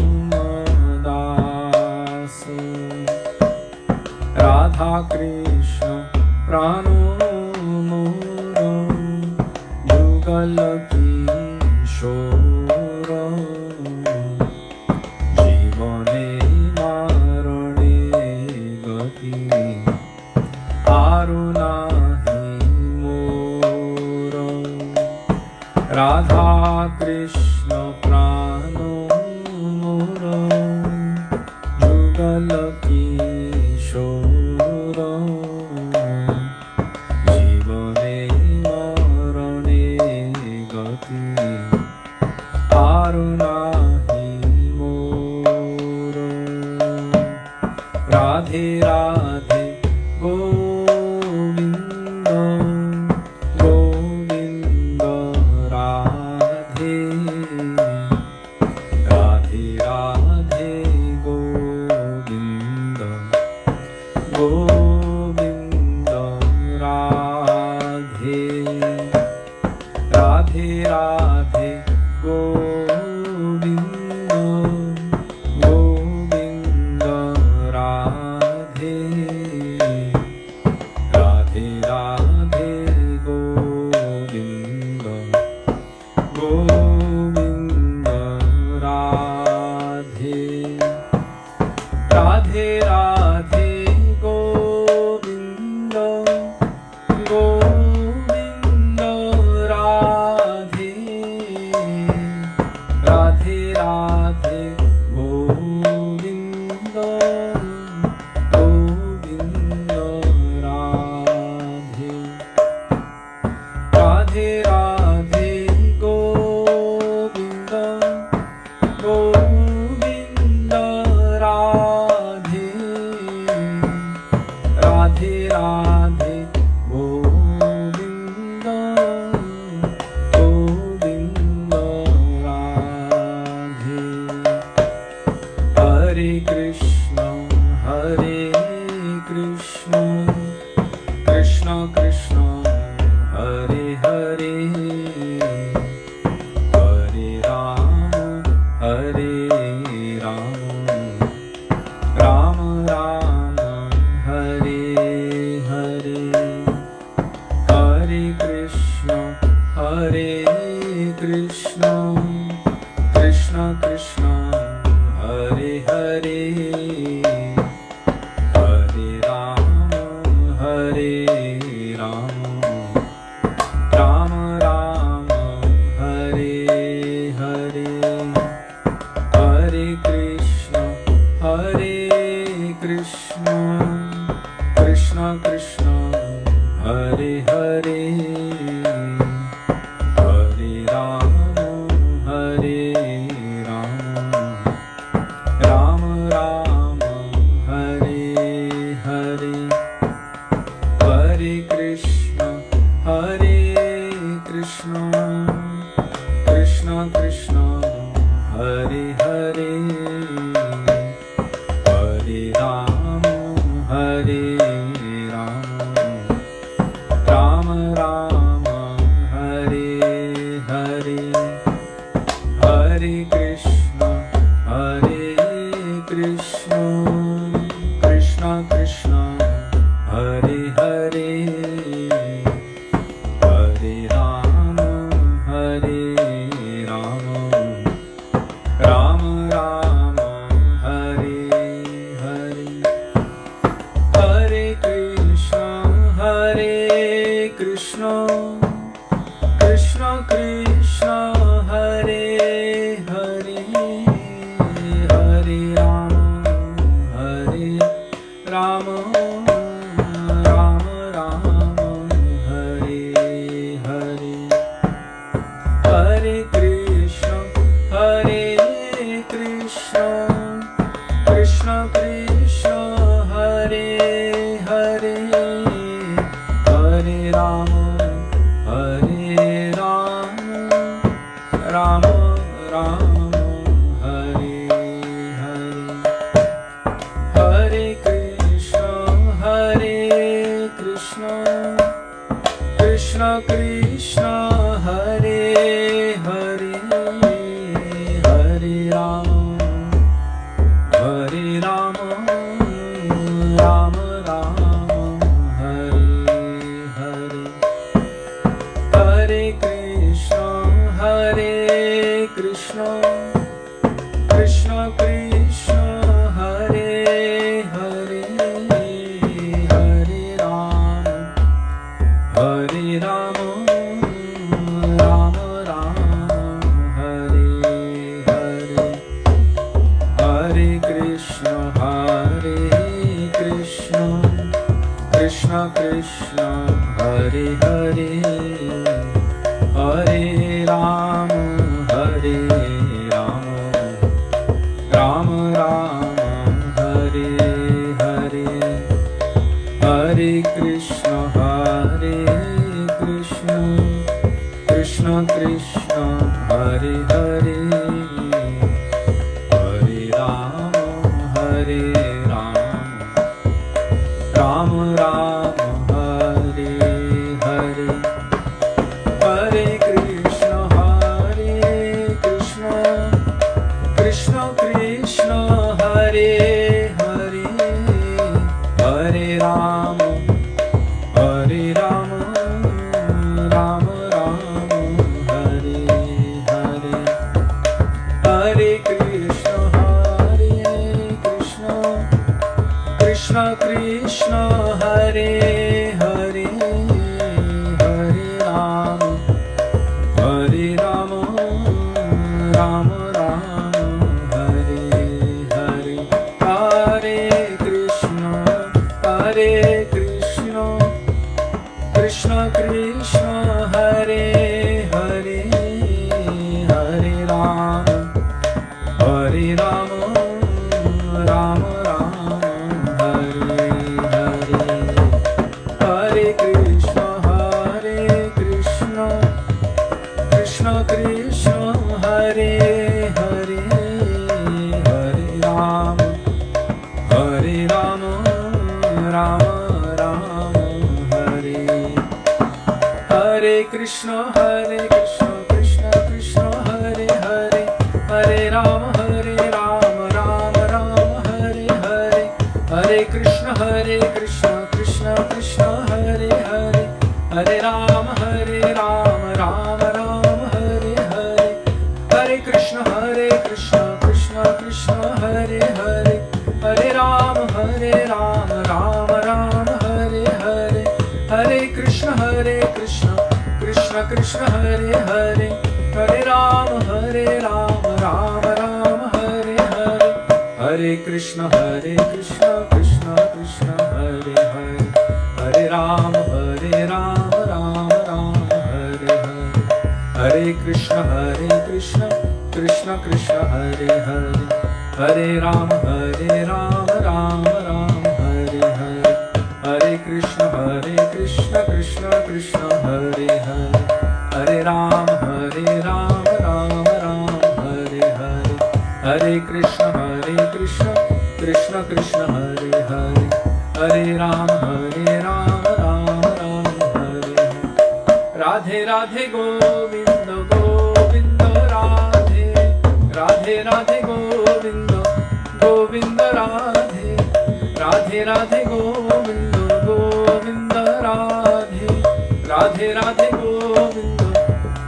দাস রাধা কৃষ্ণ প্রাণ মোর যুগল কিশোর জীবনে মারণে গতি আরু নাহি মোর রাধা কৃষ্ণ প্রাণ মোর যুগল কিশোর জীবনে মরণে গতি আরু নাহি মোর রাধে রাধে গোবিন্দ গোবিন্দ রাধে রাধে রাধে গোবিন্দ গোবিন্দ রাধে রাধে রাধে গোবিন্দ গোবিন্দ রাধে রাধে রাধে গোবিন্দ গোবিন্দ রাধে রাধে রাধে গোবিন্দ গোবিন্দ রাধে রাধে রাধে গোবিন্দ গোবিন্দ রাধে রাধে রাধে গোবিন্দ গোবিন্দ রাধে রাধে রাধে গোবিন্দ গোবিন্দ রাধে হরে Krishna Krishna Krishna Hare Hare Hare Ram Ram Ram Hare Hare Hare Krishna Krishna Krishna Hare Hare Hare Ram Ram Ram Hare Hare Hare Krishna Krishna Krishna Hare Hare Hare Ram Ram Ram Hare Hare Hare Krishna Krishna Krishna Hare Hare Hare Ram Rama Hare Hare, Hare Krishna Krishna Krishna Hare Hare, Hare Rama Rama Rama Hare Hare, Hare Krishna Krishna Krishna Hare Hare, Hare Rama Rama Rama Hare Hare, Hare Krishna Krishna Krishna Hare Hare, Hare Rama Rama Rama Hare Hare, Hare Krishna Krishna Krishna Hare Hare, Hare Rama Rama Rama Hare Hare, Hare Krishna Krishna Krishna Hare Hare, Hare Rama Rama Rama Hare Hare, Hare Krishna Krishna Krishna Hare Hare, Hare Rama Rama Rama Hare Hare, Hare Krishna Krishna Krishna Hare Hare, Hare Rama Rama Rama Hare Hare, Hare Krishna Krishna Krishna Hare Hare, Hare Rama Rama Rama Hare Hare, Hare Krishna Krishna Krishna Hare Hare, Hare Rama Rama Rama Hare Hare, Hare Krishna Krishna Krishna Hare Hare, Hare Rama Rama Rama Hare Hare, Hare Krishna Krishna Krishna Hare Hare, Hare Rama Rama Rama Hare, Hare Krishna Krishna Krishna Hare Hare, Hare Rama Rama Rama Hare Hare, Hare Krishna Krishna Krishna Hare Hare, Hare Rama Rama Rama Hare Hare, Hare Krishna Krishna Krishna Hare Hare, Hare Rama Rama Rama Hare Hare, Hare Krishna Krishna Krishna Hare Hare, Hare Rama Rama Rama Hare Hare, Hare Krishna Krishna Krishna Hare Hare, Hare Rama Rama Rama Hare Hare, Hare Krishna Krishna Krishna Hare Hare, Hare Rama Rama Rama Hare Hare, Hare Krishna Krishna Krishna Hare Hare, Hare Rama Rama Rama Hare Hare, Hare Krishna Krishna Krishna Hare Hare, Hare Rama Rama Rama Hare Hare, Radhe Radhe Govind Govind Radhe Radhe Radhe Govind Govind Radhe Radhe Radhe Govind Govind Radhe Radhe Radhe Govind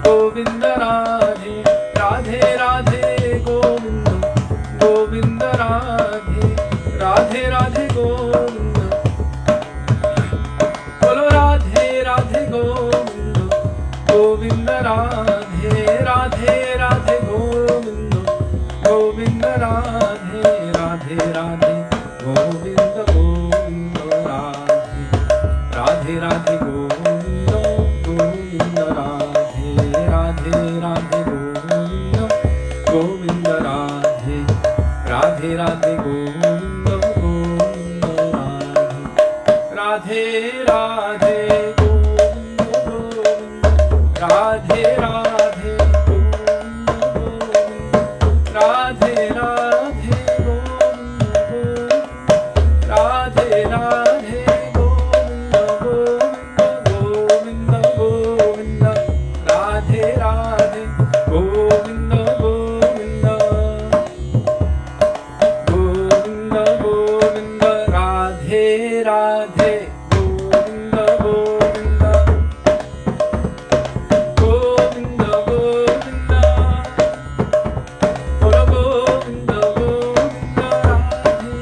Govind Radhe Radhe Radhe Govind Govind Radhe Radhe Radhe Govind बोलो राधे राधे गोविंद गोविंद राधे राधे राधे गोविंद गोविंद राधे राधे राधे गोविंद गोविंद राधे राधे राधे गोविंद गोविंद राधे राधे राधे गोविंद गोविंद राधे राधे राधे गोविंद गोविंद राधे राधे गोविंद गोविंद राधे राधे गोविंद गोविंद राधे राधे गोविंद गोविंद राधे राधे गोविंद गोविंद गोविंद गोविंद राधे राधे गोविंद गोविंद गोविंद गोविंद राधे राधे गोविंद गोविंद गोविंद गोविंद बोलो गोविंद गोविंद राधे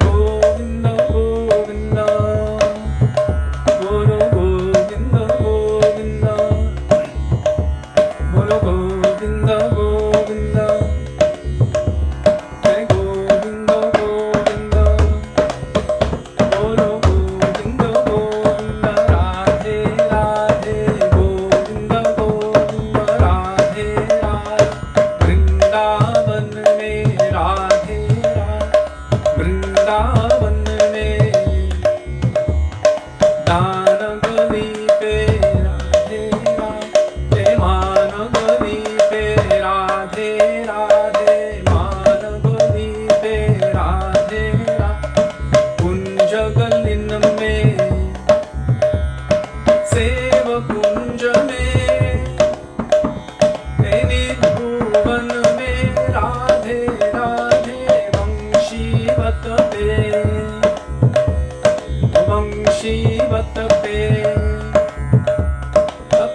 गोविंद गोविंद बोलो गोविंद गोविंद बोलो गोविंद गोविंद जय गोविंद गोविंद बोलो गोविंद गोविंद राधे राधे गोविंद गोविंद राधे राधे वृंदावन में राधे राधे वृंदावन में दान गली पे राधे राधे मान गली पे राधे राधे मान गली पे राधे राधे कुंज गलिन में सेव कुंज में भुवन में राधे राधे वंशीवत पे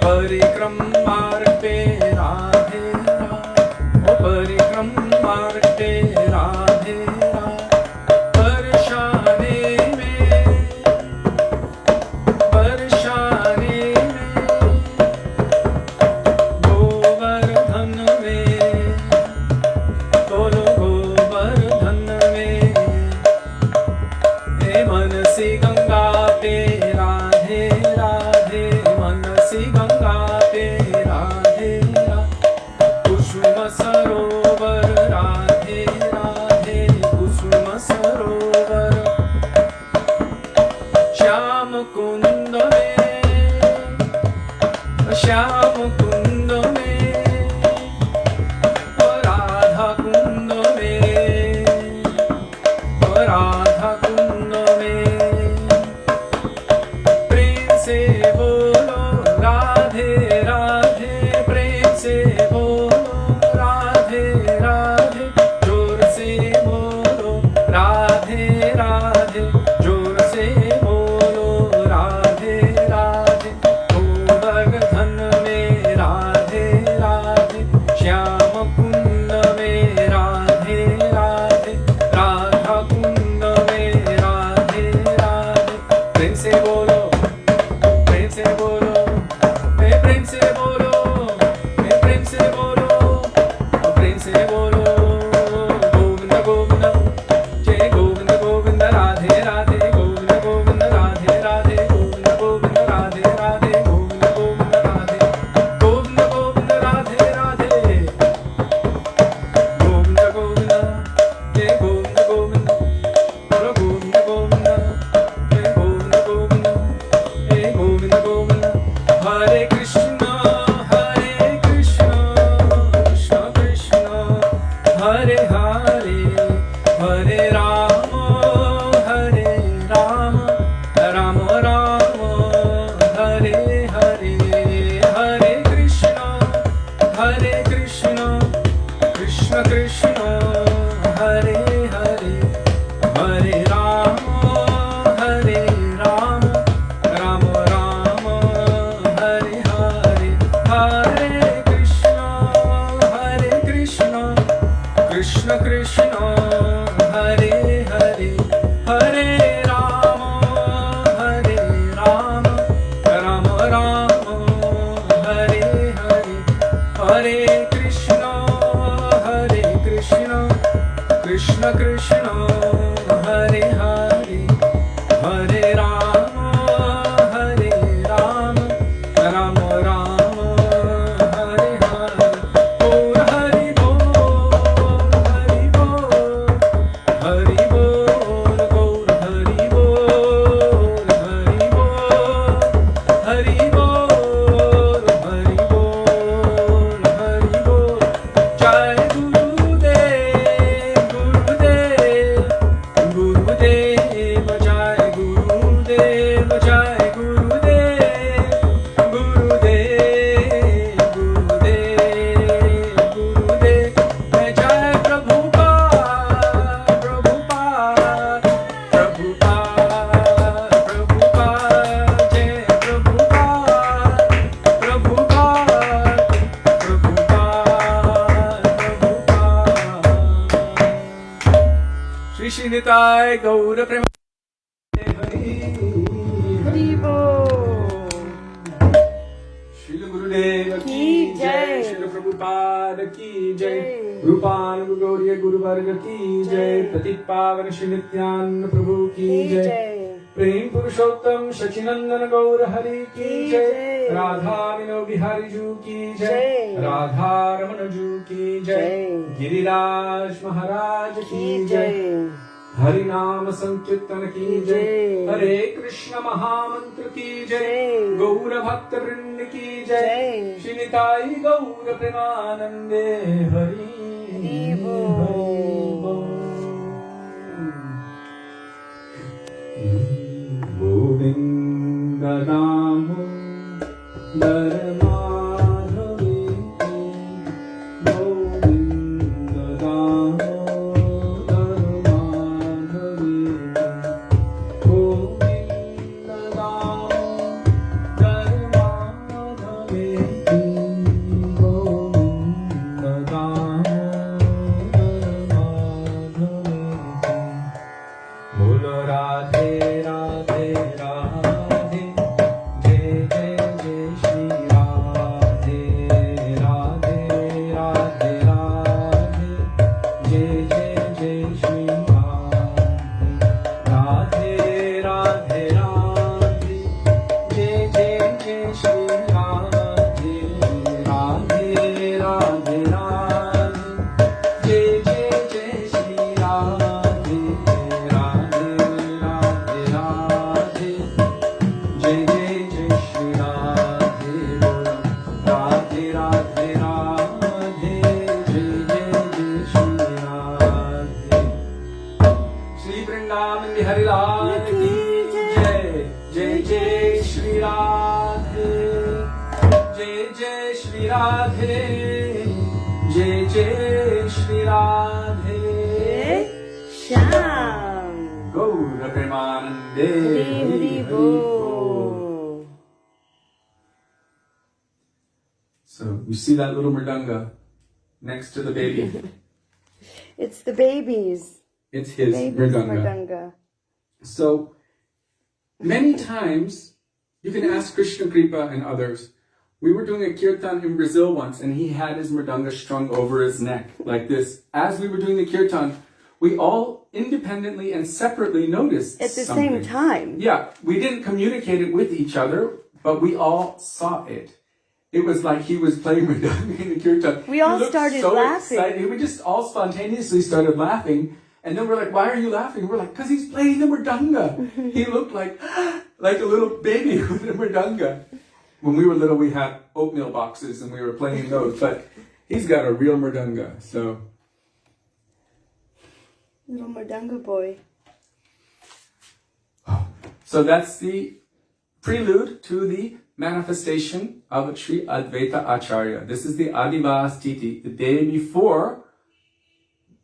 परिक्रम मार्ग पे राधे राधे परिक्रम मार्ग पे राधे राधे परशाने में गोवर्धन में बोलो गोवर्धन में हे मनसी गंगा पे राधे राधे मनसी गंगा पे राधे राधे कुसुम सरोवर राधे राधे कुसुम सरोवर श्याम कुंद में राधा कुंद में प्रेम से बोलो राधे राधे प्रेम से बोलो राधे राधे जोर से बोलो राधे राधे जोर से बोलो राधे राधे गोवर्धन में राधे राधे श्याम कुंड में राधे राधे राधा कुंड में राधे राधे प्रेम से बोलो प्रेम से बोलो प्रेम से बोलो प्रेम से बोलो प्रेम से बोलो गोविंद गोविंद जय गोविंद गोविंद राधे राधे गोविंद गोविंद राधे राधे गोविंद गोविंद राधे राधे गोविंद गोविंद राधे गोविंद गोविंद राधे राधे गोविंद गोविंद जय गोविंद गोविंद बोलो गोविंद गोविंद जय गोविंद गोविंद हे गोविंद गोविंद हरे कृष्ण कृष्ण कृष्ण हरे हरे हरे राम राम राम हरे Krishna Krishna Hare Hare Hare Rama Hare Rama Rama Rama Hare Hare Hare Krishna Krishna Krishna Hare Hare Hare Rama Rama Rama Hare Hare Gaur Hari Bol Hari Bol Hari Bol Gaur Hari Bol Hari Bol Hari Bol Hari Bol Hari Bol Jai Gurudev Gurudev Jai Gurudev Jai Gurudev Gurudev Gurudev Jai Prabhupada Prabhupada Prabhupada Prabhupada Jai Prabhupada Prabhupada Prabhupada Shri Shri Nitai Gaura Prema Shri Gurudev ki jai, Shri Prabhupada ki jai, Rupan Gauriya Guru Varga ki jai, Pratik Pavan Shri Nityananda Prabhu ki jai, Prem Purushottam Shachinandana Gaura Hari ki jai, Radha Vino Bihari Ju ki jai, Radha Ramana Ju ki jai, Giriraj Mahārāja ki jai, Hari Nama Sankirtan ki jai, Hare Krishna Mahamantra ki jai, Gaura Bhakta Vrinda ki jai, Shri Nitai Gaura Premanande Hari Govinda Damodara Madhave Govinda Damodara Madhave Govinda Damodara Madhave Govinda Damodara Madhave Bolo Radhe Radhe Radhe Jai Jai Jai Shri Radhe Radhe Radhe Radhe Jai Jai Jai Shri Radhe Radhe Radhe Jai Jai Jai Shri Radhe Radhe Radhe Radhe Jai Jai Jai Shri Radhe Radhe Radhe Radhe Jai Jai Jai Shri Radhe Bolo Radhe Radhe Radhe Jai Jai Jai Shri Radhe Shri Vrindavan Bihari Lal ki Jai Jai Jai Shri Radhe Jai Jai Shri Radhe Jai Jai Shri Radhe Sham. Gaura Premanande Hari Bol. So you see that little mridanga next to the baby? It's the babies. It's his Babies mridanga. Mridanga. So many times you can ask Krishna Kripa and others. We were doing a kirtan in Brazil once, and he had his mridanga strung over his neck like this. As we were doing the kirtan, we all independently and separately noticed At the something. same time. Yeah, we didn't communicate it with each other, but we all saw it. It was like he was playing mridanga in the kirtan. We all He looked started so laughing. excited. We just all spontaneously started laughing. And then we're like, why are you laughing? We're like, because he's playing the mridanga. He looked like a little baby with a mridanga. When we were little, we had oatmeal boxes and we were playing those. But he's got a real mridanga. So Little Mridanga boy. So that's the prelude to the manifestation of Sri Advaita Acharya. This is the Adivas Titi, the day before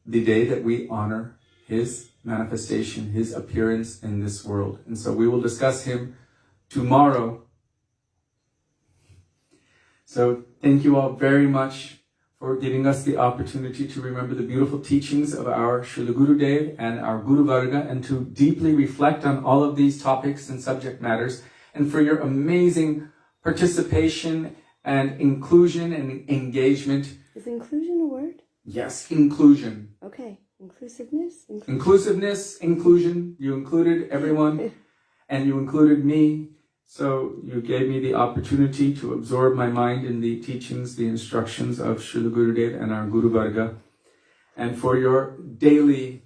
the day that we honor his manifestation, his appearance in this world. And so we will discuss him tomorrow. So thank you all very much for giving us the opportunity to remember the beautiful teachings of our Srila Gurudev and our Guru Varga, and to deeply reflect on all of these topics and subject matters, and for your amazing participation and inclusion and engagement. Is inclusion a word? Yes, inclusion. Okay. Inclusiveness? Inclusiveness, inclusion. You included everyone and you included me. So you gave me the opportunity to absorb my mind in the teachings, the instructions of Srila Gurudev and our Guru Varga. And for your daily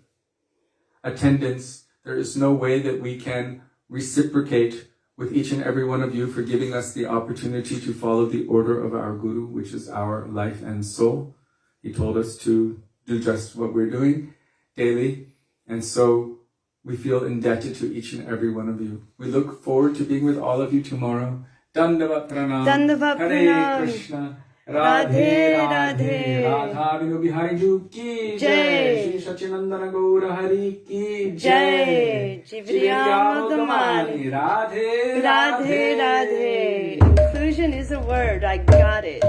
attendance, there is no way that we can reciprocate with each and every one of you for giving us the opportunity to follow the order of our Guru, which is our life and soul. He told us to do just what we're doing daily. And so we feel indebted to each and every one of you. We look forward to being with all of you tomorrow. Dandavat pranam. Dandavat pranam. Hare Krishna. Radhe Radhe. Radhe. Radha Vinu Bihari Ju ki Jai. Jai. Śrī Satyavrata Gaura Hari ki Jai. Jai. Jivriyamagamani. Radhe Radhe Radhe. Inclusion is a word. I got it.